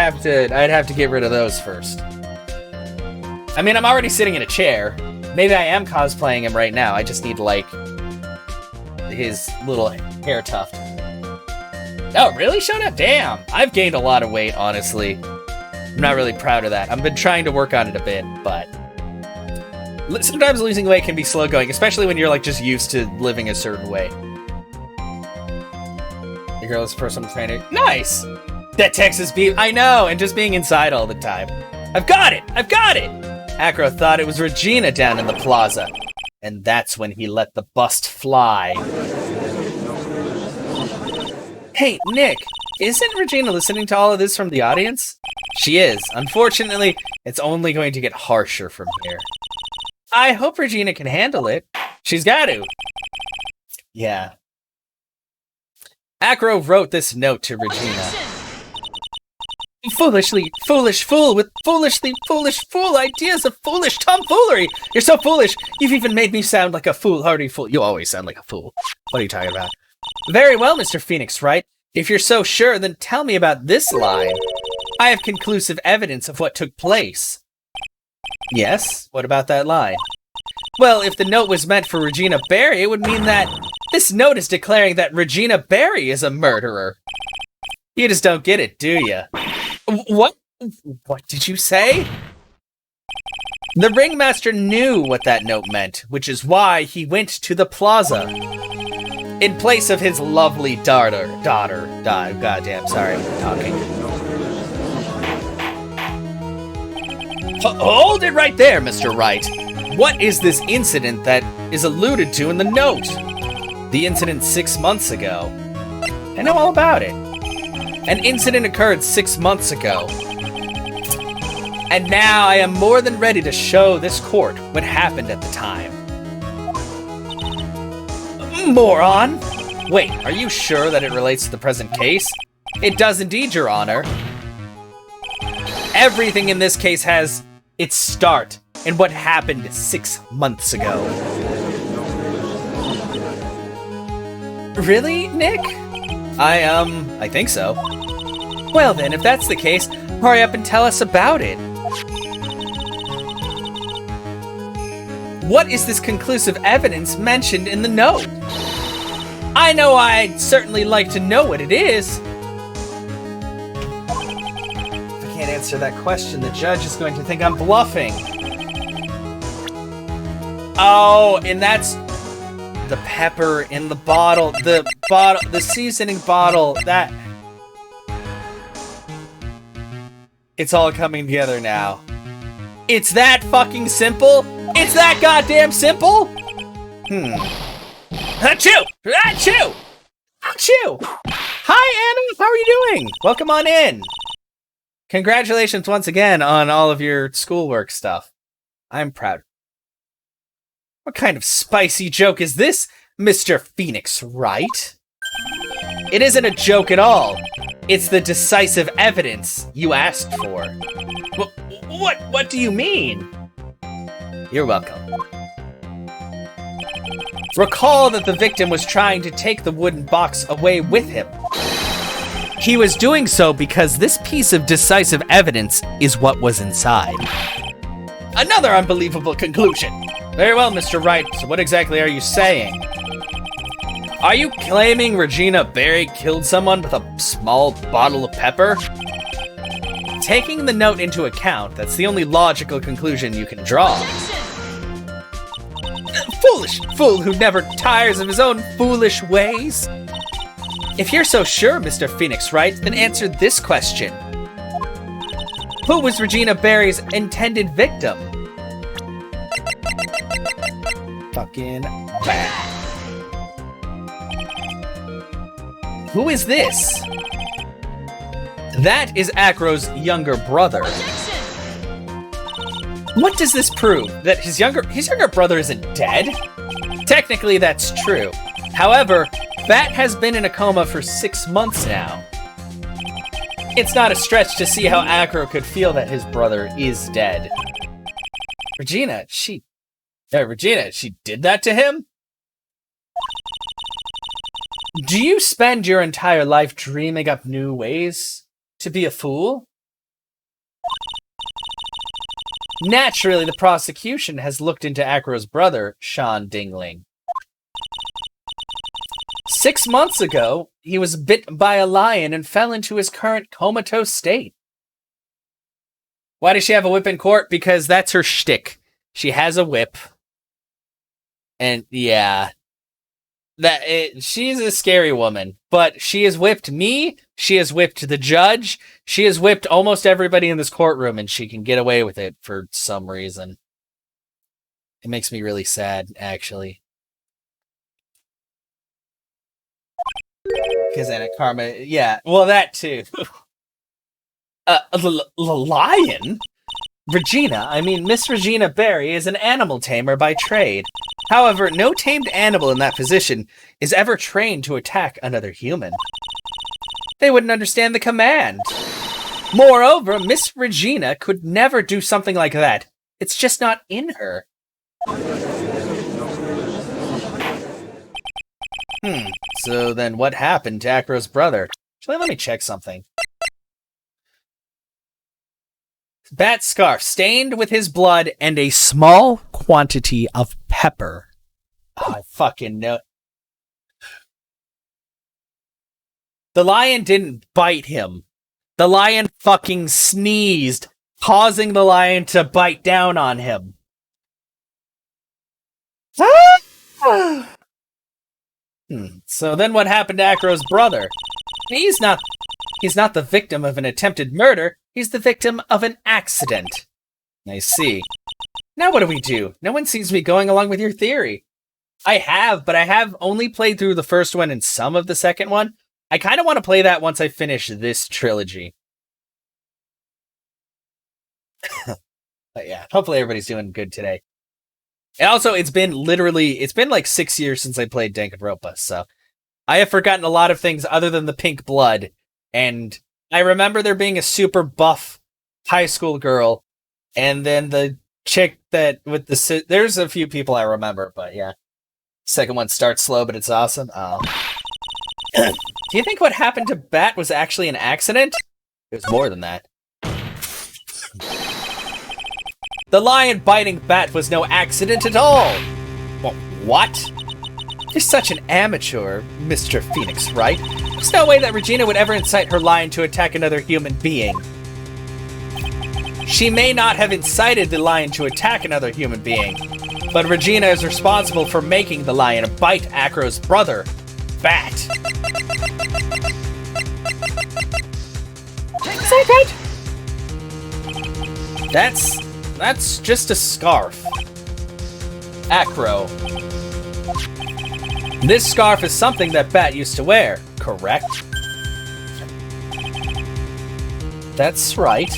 have to get rid of those first. I'm already sitting in a chair. Maybe I am cosplaying him right now. I just need his little hair tuft. Oh, really, Shona? Damn, I've gained a lot of weight, honestly. I'm not really proud of that. I've been trying to work on it a bit, but sometimes losing weight can be slow going, especially when you're just used to living a certain way. The girl is personal trainer. Nice! That Texas beef, I know, and just being inside all the time. I've got it! Acro thought it was Regina down in the plaza, and that's when he let the bust fly. Hey, Nick, isn't Regina listening to all of this from the audience? She is. Unfortunately, it's only going to get harsher from here. I hope Regina can handle it. She's got to. Yeah. Acro wrote this note to Regina. Foolish fool with foolishly foolish fool ideas of foolish tomfoolery. You're so foolish. You've even made me sound like a foolhardy fool. You always sound like a fool. What are you talking about? Very well, Mr. Phoenix Wright. If you're so sure, then tell me about this line. I have conclusive evidence of what took place. Yes? What about that line? Well, if the note was meant for Regina Barry, it would mean that this note is declaring that Regina Barry is a murderer. You just don't get it, do you? What? What did you say? The ringmaster knew what that note meant, which is why he went to the plaza. In place of his lovely daughter. Goddamn, sorry, I'm talking. Hold it right there, Mr. Wright. What is this incident that is alluded to in the note? The incident 6 months ago. I know all about it. An incident occurred 6 months ago. And now I am more than ready to show this court what happened at the time. Moron! Wait, are you sure that it relates to the present case? It does indeed, Your Honor. Everything in this case has its start in what happened 6 months ago. Really, Nick? I think so. Well then, if that's the case, hurry up and tell us about it. What is this conclusive evidence mentioned in the note? I know I'd certainly like to know what it is. If I can't answer that question, the judge is going to think I'm bluffing. Oh, and that's the pepper in the bottle, the seasoning bottle, that... It's all coming together now. It's that fucking simple? It's that goddamn simple? Achoo! Achoo! Achoo! Hi, Anna! How are you doing? Welcome on in. Congratulations once again on all of your schoolwork stuff. I'm proud. What kind of spicy joke is this, Mr. Phoenix Wright? It isn't a joke at all. It's the decisive evidence you asked for. What do you mean? You're welcome. Recall that the victim was trying to take the wooden box away with him. He was doing so because this piece of decisive evidence is what was inside. Another unbelievable conclusion. Very well, Mr. Wright. So what exactly are you saying? Are you claiming Regina Berry killed someone with a small bottle of pepper? Taking the note into account, that's the only logical conclusion you can draw. Foolish fool who never tires of his own foolish ways. If you're so sure, Mr. Phoenix Wright, then answer this question. Who was Regina Berry's intended victim? Fucking bad. Who is this? That is Acro's younger brother. What does this prove? That his younger brother isn't dead? Technically, that's true. However, Bat has been in a coma for 6 months now. It's not a stretch to see how Acro could feel that his brother is dead. Regina, she did that to him? Do you spend your entire life dreaming up new ways to be a fool? Naturally, the prosecution has looked into Acro's brother, Sean Dingling. 6 months ago, he was bit by a lion and fell into his current comatose state. Why does she have a whip in court? Because that's her shtick. She has a whip. And yeah, she's a scary woman. But she has whipped me, she has whipped the judge, she has whipped almost everybody in this courtroom, and she can get away with it for some reason. It makes me really sad, actually. Because Anna Karma, yeah, well, that too. Lion? Miss Regina Berry is an animal tamer by trade. However, no tamed animal in that position is ever trained to attack another human. They wouldn't understand the command. Moreover, Miss Regina could never do something like that. It's just not in her. So then what happened to Acro's brother? Actually, let me check something. Bat scarf stained with his blood and a small quantity of pepper. Oh, I fucking know. The lion didn't bite him. The lion fucking sneezed, causing the lion to bite down on him. So then what happened to Acro's brother? He's not the victim of an attempted murder. He's the victim of an accident. I see. Now what do? No one seems to be going along with your theory. I have only played through the first one and some of the second one. I kind of want to play that once I finish this trilogy. But yeah, hopefully everybody's doing good today. And also, it's been like 6 years since I played Danganronpa, so I have forgotten a lot of things other than the pink blood. And I remember there being a super buff high school girl, and then the chick that with the... There's a few people I remember, but yeah. Second one starts slow, but it's awesome. Oh. Do you think what happened to Bat was actually an accident? It was more than that. The lion biting Bat was no accident at all! Well, what? You're such an amateur, Mr. Phoenix, right? There's no way that Regina would ever incite her lion to attack another human being. She may not have incited the lion to attack another human being, but Regina is responsible for making the lion bite Acro's brother, Bat. Is that right? That's just a scarf. Acro. This scarf is something that Bat used to wear, correct? That's right.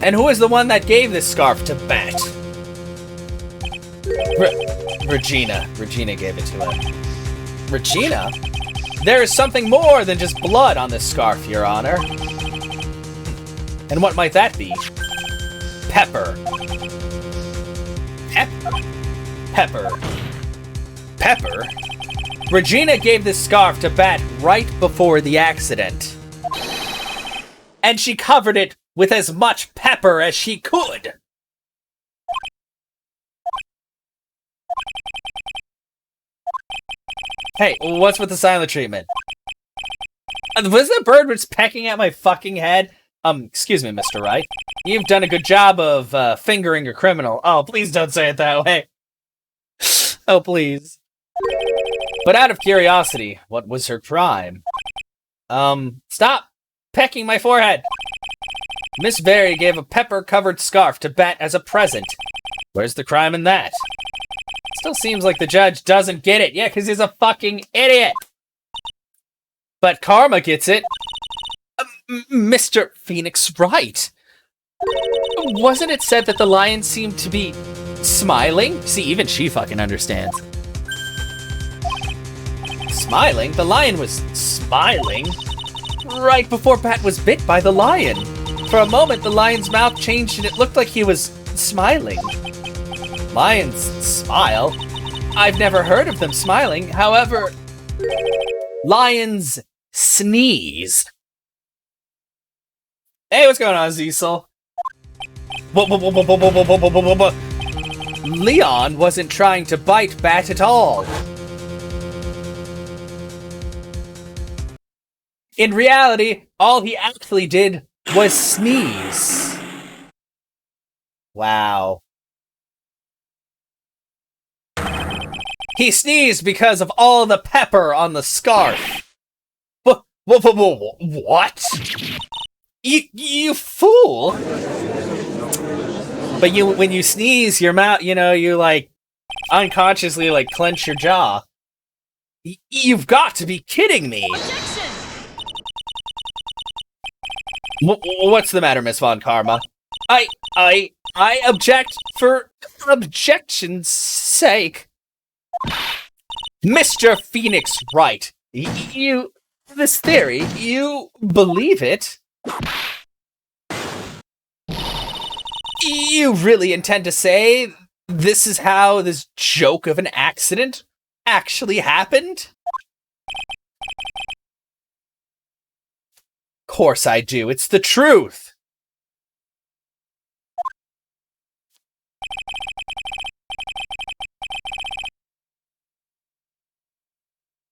And who is the one that gave this scarf to Bat? Regina. Regina gave it to him. Regina? There is something more than just blood on this scarf, Your Honor. And what might that be? Pepper. Pepper. Pepper? Regina gave this scarf to Bat right before the accident. And she covered it with as much pepper as she could. Hey, what's with the silent treatment? Was the bird was pecking at my fucking head? Excuse me, Mr. Wright. You've done a good job of fingering a criminal. Oh, please don't say it that way. Oh, please. But out of curiosity, what was her crime? Stop pecking my forehead. Miss Berry gave a pepper-covered scarf to Bat as a present. Where's the crime in that? Still seems like the judge doesn't get it. Yeah, because he's a fucking idiot. But Karma gets it. Mr. Phoenix Wright. Wasn't it said that the lion seemed to be smiling? See, even she fucking understands. Smiling? The lion was smiling right before Bat was bit by the lion. For a moment, the lion's mouth changed and it looked like he was smiling. Lions smile? I've never heard of them smiling. However, lions sneeze. Hey, what's going on, Cecil? Leon wasn't trying to bite Bat at all. In reality, all he actually did was sneeze. Wow. He sneezed because of all the pepper on the scarf. What? You fool! But when you sneeze, your mouth, you like unconsciously like clench your jaw. You've got to be kidding me! What's the matter, Miss Von Karma? I object for objection's sake. Mr. Phoenix Wright, this theory, you believe it? You really intend to say this is how this joke of an accident actually happened? Of course I do. It's the truth.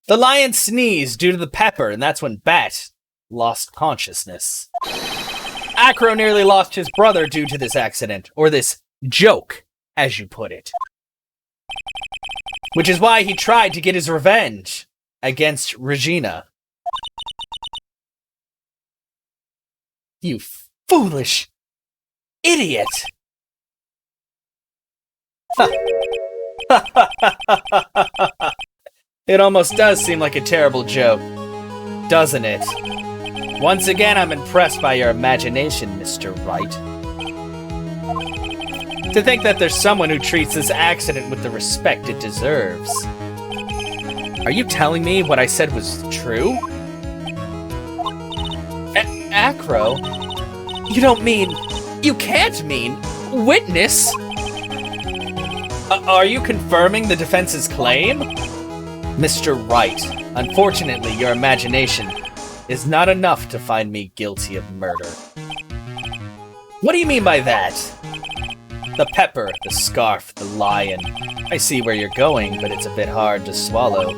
The lion sneezed due to the pepper, and that's when Bat lost consciousness. Acro nearly lost his brother due to this accident, or this joke, as you put it. Which is why he tried to get his revenge against Regina. You foolish idiot! It almost does seem like a terrible joke, doesn't it? Once again, I'm impressed by your imagination, Mr. Wright. To think that there's someone who treats this accident with the respect it deserves. Are you telling me what I said was true? Acro? You can't mean witness? Are you confirming the defense's claim? Mr. Wright, unfortunately, your imagination is not enough to find me guilty of murder. What do you mean by that? The pepper, the scarf, the lion. I see where you're going, but it's a bit hard to swallow.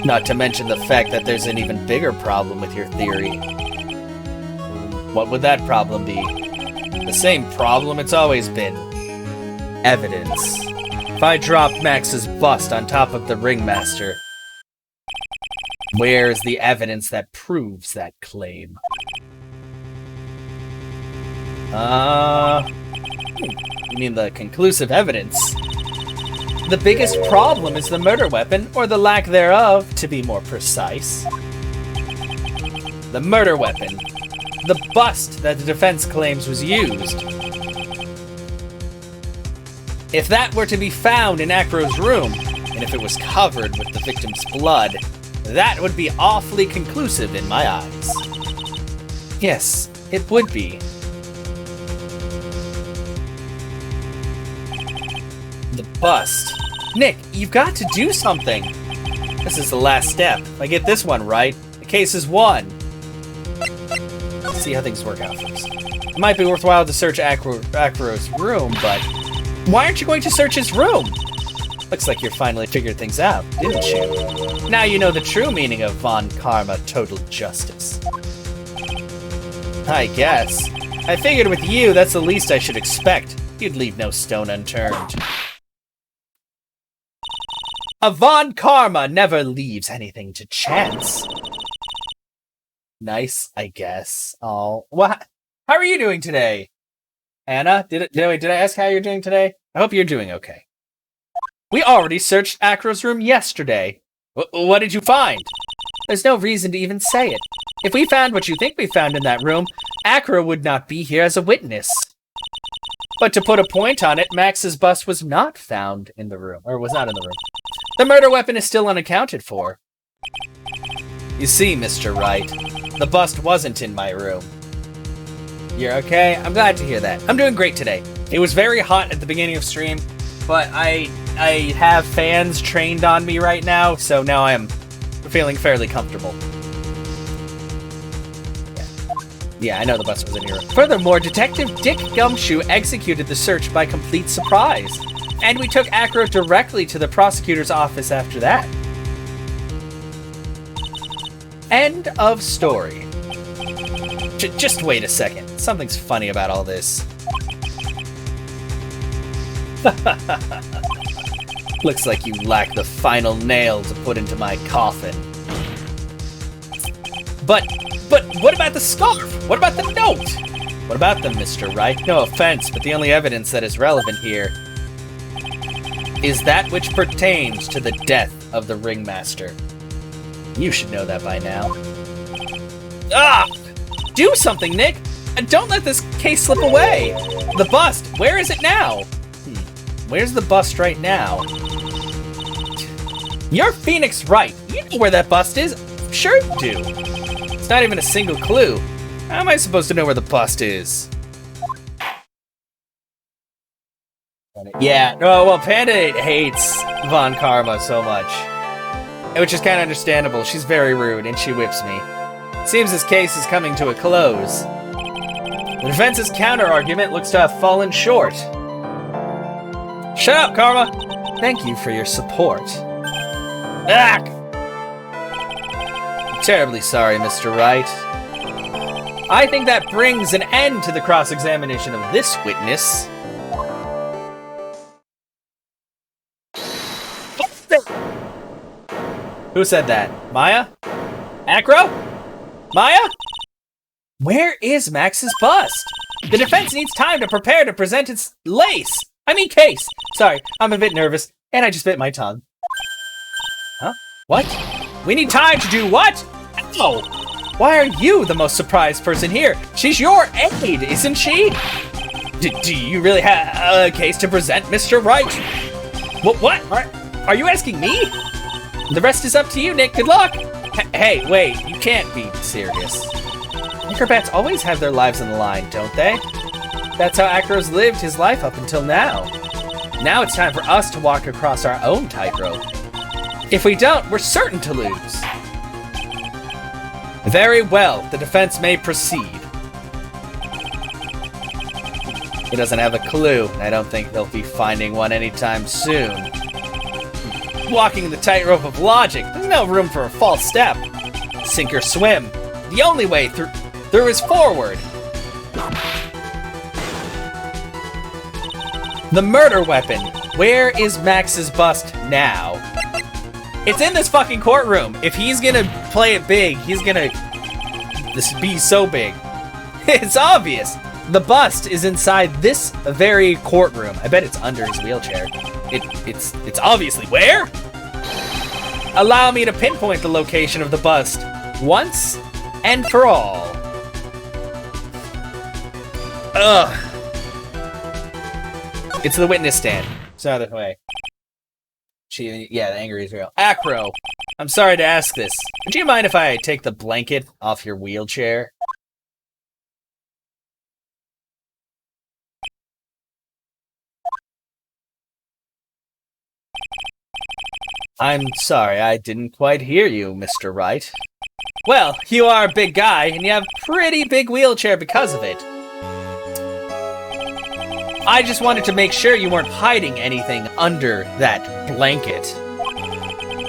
Not to mention the fact that there's an even bigger problem with your theory. What would that problem be? The same problem it's always been. Evidence. If I drop Max's bust on top of the ringmaster, where's the evidence that proves that claim? You mean the conclusive evidence? The biggest problem is the murder weapon, or the lack thereof, to be more precise. The murder weapon. The bust that the defense claims was used. If that were to be found in Acro's room, and if it was covered with the victim's blood, That would be awfully conclusive in my eyes. Yes, it would be. The bust. Nick, you've got to do something. This is the last step. If I get this one right, the case is won. Let's see how things work out first. It might be worthwhile to search Acro's room, but why aren't you going to search his room? Looks like you finally figured things out, didn't you? Now you know the true meaning of Von Karma total justice. I guess. I figured with you, that's the least I should expect. You'd leave no stone unturned. A Von Karma never leaves anything to chance. Nice, I guess. Oh, what? How are you doing today? Anna, did I ask how you're doing today? I hope you're doing okay. We already searched Acro's room yesterday. What did you find? There's no reason to even say it. If we found what you think we found in that room, Acro would not be here as a witness. But to put a point on it, Max's bust was not found in the room, or was not in the room. The murder weapon is still unaccounted for. You see, Mr. Wright, the bust wasn't in my room. You're okay? I'm glad to hear that. I'm doing great today. It was very hot at the beginning of stream, but I have fans trained on me right now, so now I'm feeling fairly comfortable. Yeah, I know the bus was in here. Furthermore, Detective Dick Gumshoe executed the search by complete surprise. And we took Acro directly to the prosecutor's office after that. End of story. Just wait a second. Something's funny about all this. Looks like you lack the final nail to put into my coffin. But what about the scarf? What about the note? What about them, Mr. Wright? No offense, but the only evidence that is relevant here is that which pertains to the death of the ringmaster. You should know that by now. Ah! Do something, Nick! And don't let this case slip away! The bust, where is it now? Where's the bust right now? You're Phoenix Wright. You know where that bust is. Sure you do. It's not even a single clue. How am I supposed to know where the bust is? Yeah, oh, well, Panda hates Von Karma so much. Which is kind of understandable. She's very rude, and she whips me. Seems this case is coming to a close. The defense's counter-argument looks to have fallen short. Shut up, Karma! Thank you for your support. Ah! I'm terribly sorry, Mr. Wright. I think that brings an end to the cross-examination of this witness. Who said that? Maya? Acro? Maya? Where is Max's bust? The defense needs time to prepare to present its case. Sorry, I'm a bit nervous, and I just bit my tongue. Huh? What? We need time to do what? Oh! Why are you the most surprised person here? She's your aide, isn't she? Do you really have a case to present, Mr. Wright? What? Are you asking me? The rest is up to you, Nick. Good luck! Hey, wait, you can't be serious. Acrobats always have their lives on the line, don't they? That's how Acro's lived his life up until now. Now it's time for us to walk across our own tightrope. If we don't, we're certain to lose. Very well, the defense may proceed. He doesn't have a clue, and I don't think they'll be finding one anytime soon. Walking the tightrope of logic, there's no room for a false step. Sink or swim. The only way through is forward. The murder weapon. Where is Max's bust now? It's in this fucking courtroom. If he's gonna play it big, he's gonna be so big. It's obvious. The bust is inside this very courtroom. I bet it's under his wheelchair. It's obviously where? Allow me to pinpoint the location of the bust once and for all. Ugh. It's the witness stand. It's the other way. The anger is real. Acro, I'm sorry to ask this. Do you mind if I take the blanket off your wheelchair? I'm sorry, I didn't quite hear you, Mr. Wright. Well, you are a big guy, and you have a pretty big wheelchair because of it. I just wanted to make sure you weren't hiding anything under that blanket.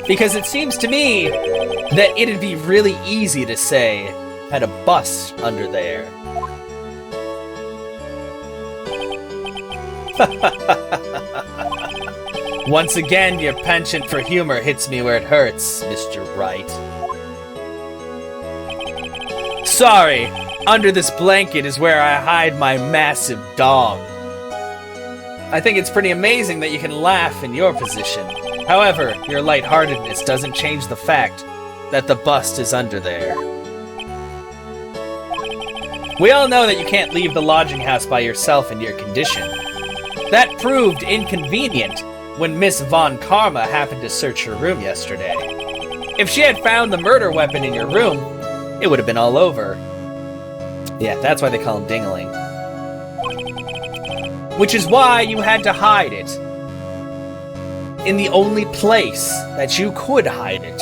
Because it seems to me that it'd be really easy to say, had a bust under there. Once again, your penchant for humor hits me where it hurts, Mr. Wright. Sorry, under this blanket is where I hide my massive dog. I think it's pretty amazing that you can laugh in your position. However, your lightheartedness doesn't change the fact that the bust is under there. We all know that you can't leave the lodging house by yourself in your condition. That proved inconvenient when Miss Von Karma happened to search your room yesterday. If she had found the murder weapon in your room, it would have been all over. Yeah, that's why they call him Dingling. Which is why you had to hide it. In the only place that you could hide it.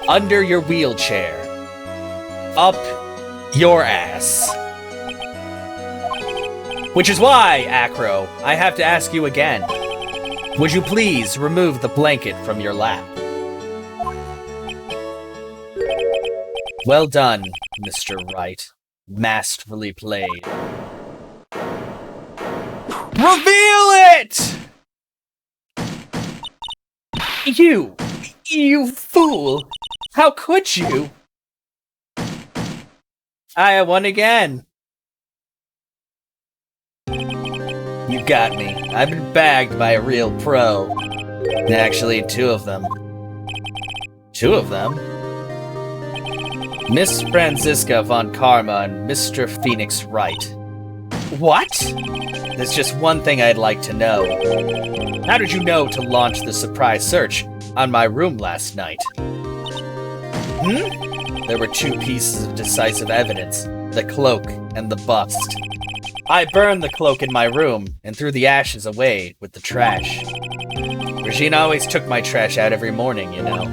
Under your wheelchair. Up your ass. Which is why, Acro, I have to ask you again. Would you please remove the blanket from your lap? Well done, Mr. Wright. Masterfully played. Reveal it! You fool! How could you? I won again. You got me. I've been bagged by a real pro. Actually, two of them. Two of them? Miss Franziska von Karma and Mr. Phoenix Wright. What? There's just one thing I'd like to know. How did you know to launch the surprise search on my room last night? There were two pieces of decisive evidence, the cloak and the bust. I burned the cloak in my room and threw the ashes away with the trash. Regina always took my trash out every morning, you know.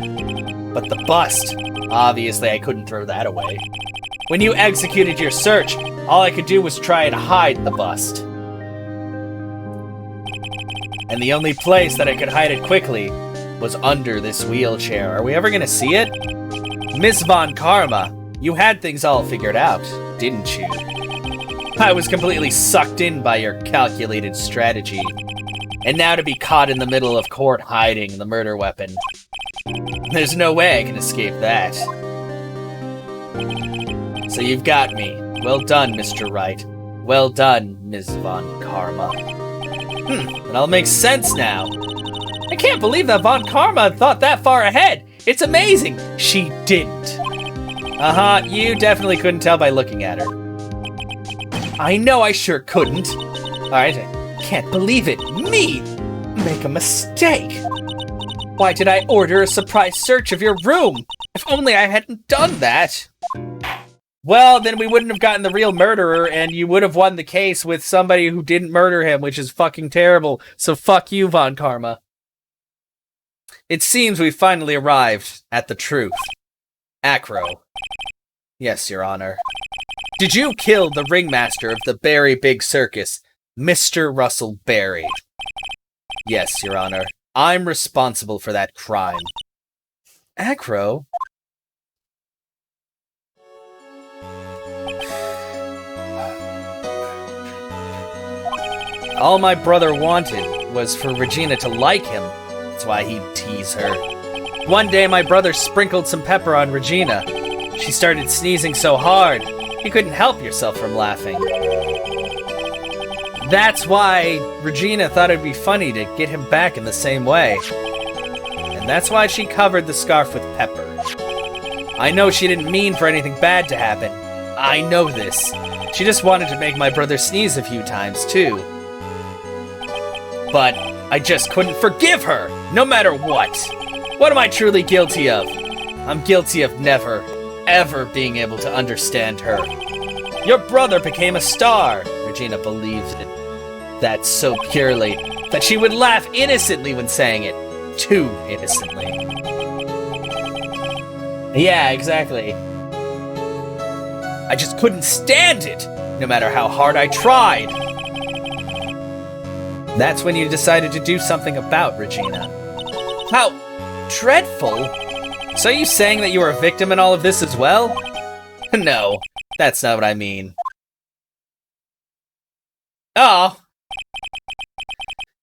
But the bust, obviously I couldn't throw that away. When you executed your search, all I could do was try and hide the bust. And the only place that I could hide it quickly was under this wheelchair. Are we ever gonna see it? Miss Von Karma, you had things all figured out, didn't you? I was completely sucked in by your calculated strategy. And now to be caught in the middle of court hiding the murder weapon. There's no way I can escape that. So you've got me. Well done, Mr. Wright. Well done, Ms. Von Karma. It all makes sense now. I can't believe that Von Karma thought that far ahead. It's amazing. She didn't. You definitely couldn't tell by looking at her. I know I sure couldn't. Alright, I can't believe it. Me! Make a mistake! Why did I order a surprise search of your room? If only I hadn't done that! Well, then we wouldn't have gotten the real murderer, and you would have won the case with somebody who didn't murder him, which is fucking terrible. So fuck you, Von Karma. It seems we've finally arrived at the truth. Acro. Yes, Your Honor. Did you kill the ringmaster of the Berry Big Circus, Mr. Russell Berry? Yes, Your Honor. I'm responsible for that crime. Acro? All my brother wanted was for Regina to like him. That's why he'd tease her. One day my brother sprinkled some pepper on Regina. She started sneezing so hard, you couldn't help yourself from laughing. That's why Regina thought it'd be funny to get him back in the same way. And that's why she covered the scarf with pepper. I know she didn't mean for anything bad to happen. I know this. She just wanted to make my brother sneeze a few times, too. But I just couldn't forgive her, no matter what. What am I truly guilty of? I'm guilty of never, ever being able to understand her. Your brother became a star. Regina believed that so purely that she would laugh innocently when saying it. Too innocently. Yeah, exactly. I just couldn't stand it, no matter how hard I tried. That's when you decided to do something about Regina. How dreadful. So are you saying that you were a victim in all of this as well? No, that's not what I mean. Oh.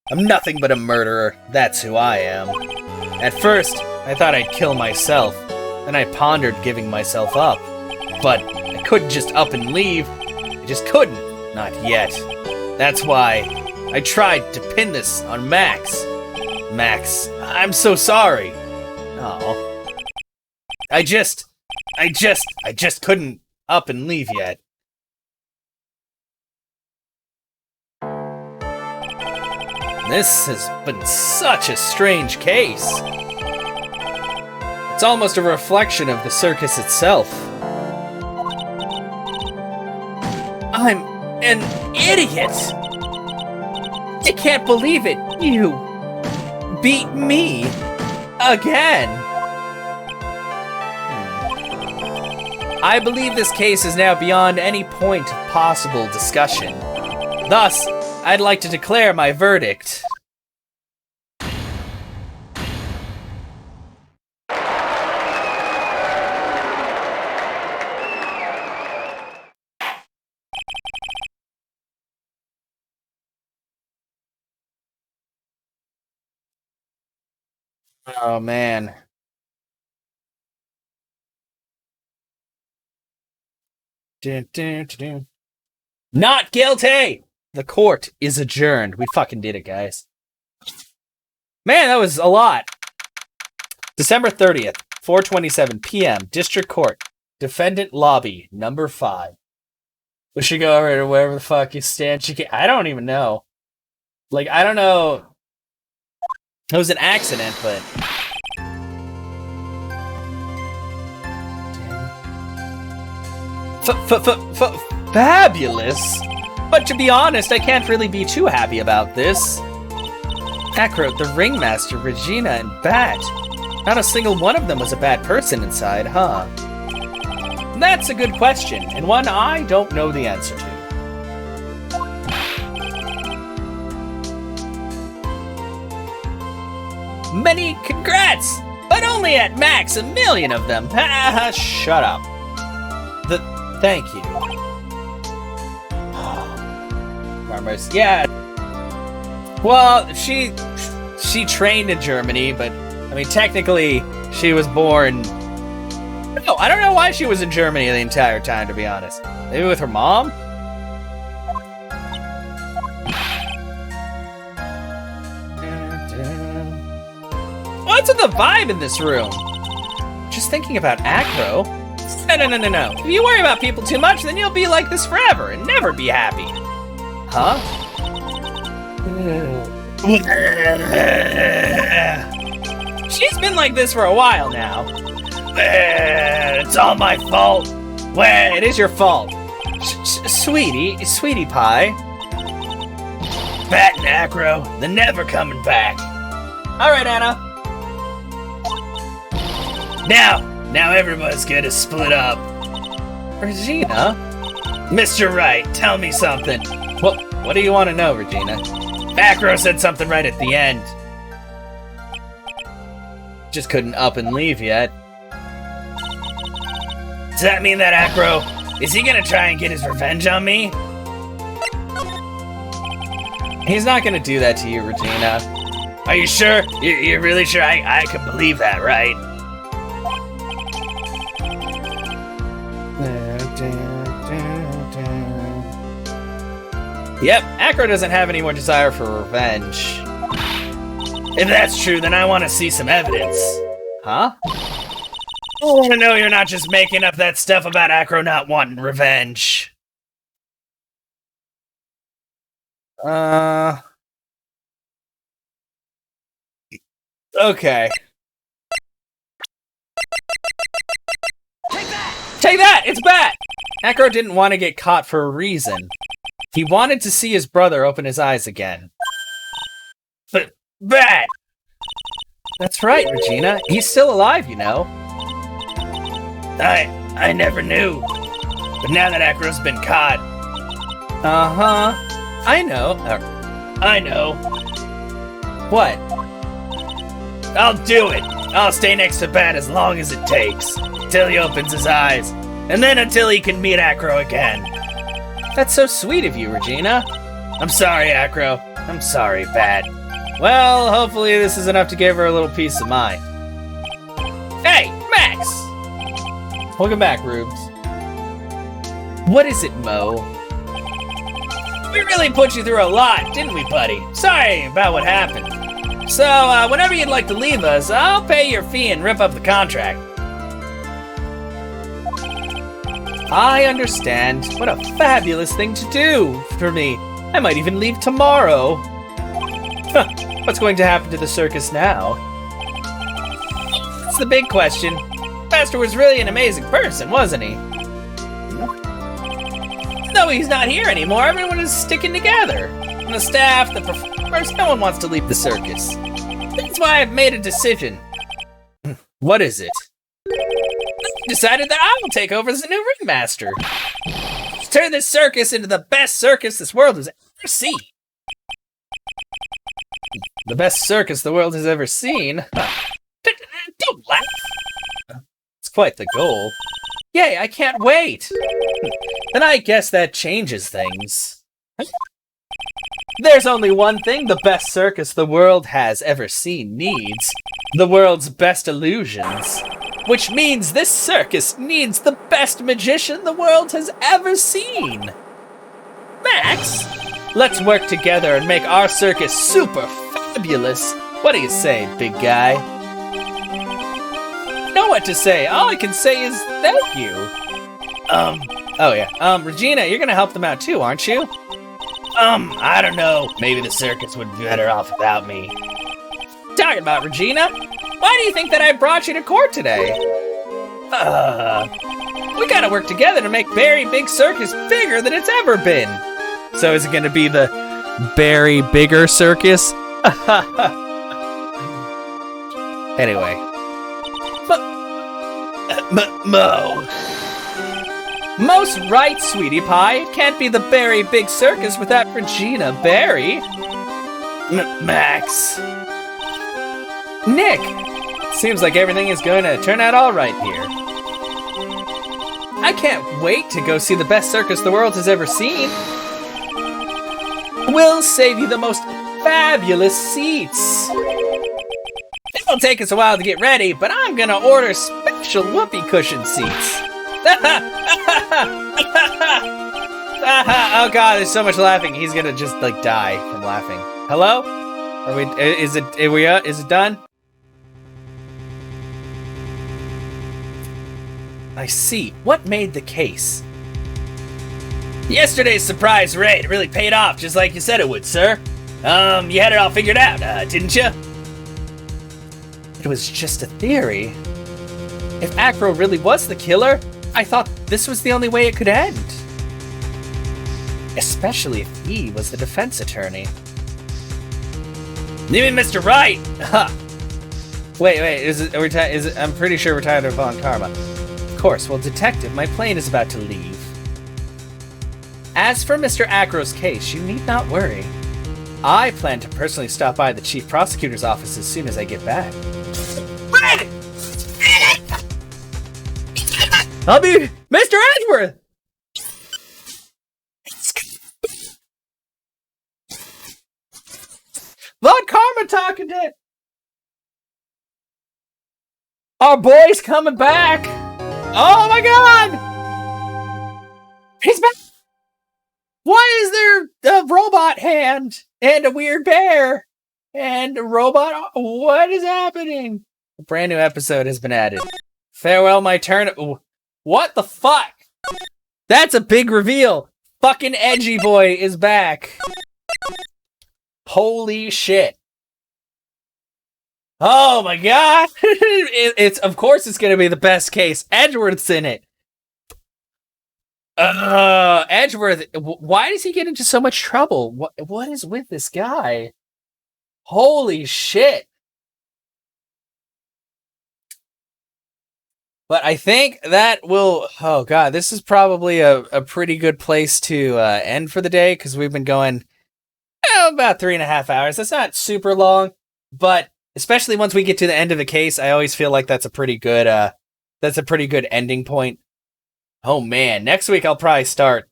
I'm nothing but a murderer. That's who I am. At first, I thought I'd kill myself, and I pondered giving myself up. But I couldn't just up and leave. I just couldn't. Not yet. That's why I tried to pin this on Max. Max, I'm so sorry. Oh. I just couldn't up and leave yet. This has been such a strange case. It's almost a reflection of the circus itself. I'm an idiot! I can't believe it! You beat me again! I believe this case is now beyond any point of possible discussion. Thus, I'd like to declare my verdict. Oh, man. Dun, dun, dun, dun. Not guilty! The court is adjourned. We fucking did it, guys. Man, that was a lot. December 30th, 4:27 p.m. District Court. Defendant Lobby, number 5. We should go over to wherever the fuck you stand. I don't even know. Like, I don't know. It was an accident, but... Fabulous! But to be honest, I can't really be too happy about this. Acro, the ringmaster, Regina, and Bat. Not a single one of them was a bad person inside, huh? That's a good question, and one I don't know the answer to. Many congrats! But only at max 1,000,000 of them. Shut up. Thank you. Farmers, yeah. Well, she trained in Germany, but I mean, technically, she was born. No, I don't know why she was in Germany the entire time, to be honest. Maybe with her mom? What's with the vibe in this room? Just thinking about Acro. No. If you worry about people too much, then you'll be like this forever and never be happy. Huh? She's been like this for a while now. It's all my fault. Well, it is your fault. Sweetie pie. Bat and Acro, they're never coming back. All right, Anna. Now everybody's gonna split up. Regina? Mr. Wright, tell me something. What do you want to know, Regina? Acro said something right at the end. Just couldn't up and leave yet. Does that mean that Acro, is he gonna try and get his revenge on me? He's not gonna do that to you, Regina. Are you sure? You're really sure? I can believe that, right? Yep, Acro doesn't have any more desire for revenge. If that's true, then I want to see some evidence. Huh? I want to know you're not just making up that stuff about Acro not wanting revenge. Okay. Take that! It's Bat! Acro didn't want to get caught for a reason. He wanted to see his brother open his eyes again. But Bat! That's right, Regina. He's still alive, you know. I never knew. But now that Acro's been caught... Uh-huh. I know. I know. What? I'll do it. I'll stay next to Bat as long as it takes. Until he opens his eyes. And then until he can meet Acro again. That's so sweet of you, Regina. I'm sorry, Acro. I'm sorry, Bat. Well, hopefully this is enough to give her a little peace of mind. Hey, Max! Welcome back, Rubes. What is it, Mo? We really put you through a lot, didn't we, buddy? Sorry about what happened. So, whenever you'd like to leave us, I'll pay your fee and rip up the contract. I understand. What a fabulous thing to do for me. I might even leave tomorrow. Huh. What's going to happen to the circus now? That's the big question. Master was really an amazing person, wasn't he? Though he's not here anymore, everyone is sticking together. And the staff, the performers, no one wants to leave the circus. That's why I've made a decision. What is it? I decided that I will take over as the new ringmaster. Let's turn this circus into the best circus this world has ever seen. The best circus the world has ever seen? Don't laugh. It's quite the goal. Yay, I can't wait! Then I guess that changes things. There's only one thing the best circus the world has ever seen needs. The world's best illusions. Which means this circus needs the best magician the world has ever seen. Max, let's work together and make our circus super fabulous. What do you say, big guy? Know what to say. All I can say is thank you. Oh yeah. Regina, you're gonna help them out too, aren't you? I don't know. Maybe the circus would be better off without me. Talking about Regina, why do you think that I brought you to court today? We gotta work together to make Barry Big Circus bigger than it's ever been. So is it gonna be the Barry Bigger Circus? Anyway. Mo. Most right, sweetie pie. It can't be the Barry Big Circus without Regina Barry. Max. Nick. Seems like everything is going to turn out all right here. I can't wait to go see the best circus the world has ever seen. We'll save you the most fabulous seats. It'll take us a while to get ready, but I'm gonna order special whoopee cushion seats. Oh god, there's so much laughing. He's gonna just like die from laughing. Hello? Is it done? I see. What made the case? Yesterday's surprise raid really paid off, just like you said it would, sir. You had it all figured out, didn't you? It was just a theory. If Acro really was the killer, I thought this was the only way it could end. Especially if he was the defense attorney. You mean Mr. Wright? Huh. Wait, I'm pretty sure we're tired of Von Karma. Of course, well, detective, my plane is about to leave. As for Mr. Acro's case, you need not worry. I plan to personally stop by the chief prosecutor's office as soon as I get back. I'll be Mr. Edgeworth! Von Karma talking to it! Our boy's coming back! Oh my god! He's back! Why is there a robot hand and a weird bear and a robot? What is happening? A brand new episode has been added. Farewell, my turn. What the fuck? That's a big reveal. Fucking Edgy Boy is back. Holy shit. Oh my god. Of course it's gonna be the best case. Edgeworth's in it. Edgeworth, why does he get into so much trouble? What is with this guy? Holy shit. But I think that will... Oh, God, this is probably a pretty good place to end for the day, because we've been going about 3.5 hours. That's not super long, but especially once we get to the end of the case, I always feel like that's a pretty good ending point. Oh, man. Next week, I'll probably start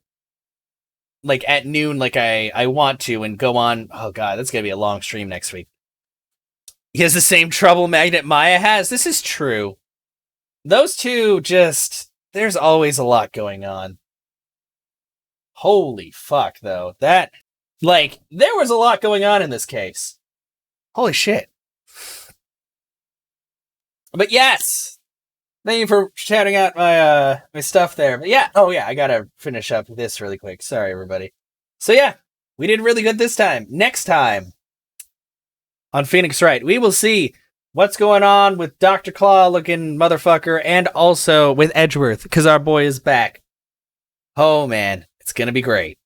like at noon like I want to and go on. Oh, God, that's going to be a long stream next week. He has the same trouble Magnet Maya has. This is true. Those two just... There's always a lot going on. Holy fuck, though. That... Like, there was a lot going on in this case. Holy shit. But yes! Thank you for shouting out my my stuff there. But yeah, oh yeah, I gotta finish up this really quick. Sorry, everybody. So yeah, we did really good this time. Next time, on Phoenix Wright, we will see what's going on with Dr. Claw-looking motherfucker and also with Edgeworth, because our boy is back. Oh man, it's gonna be great.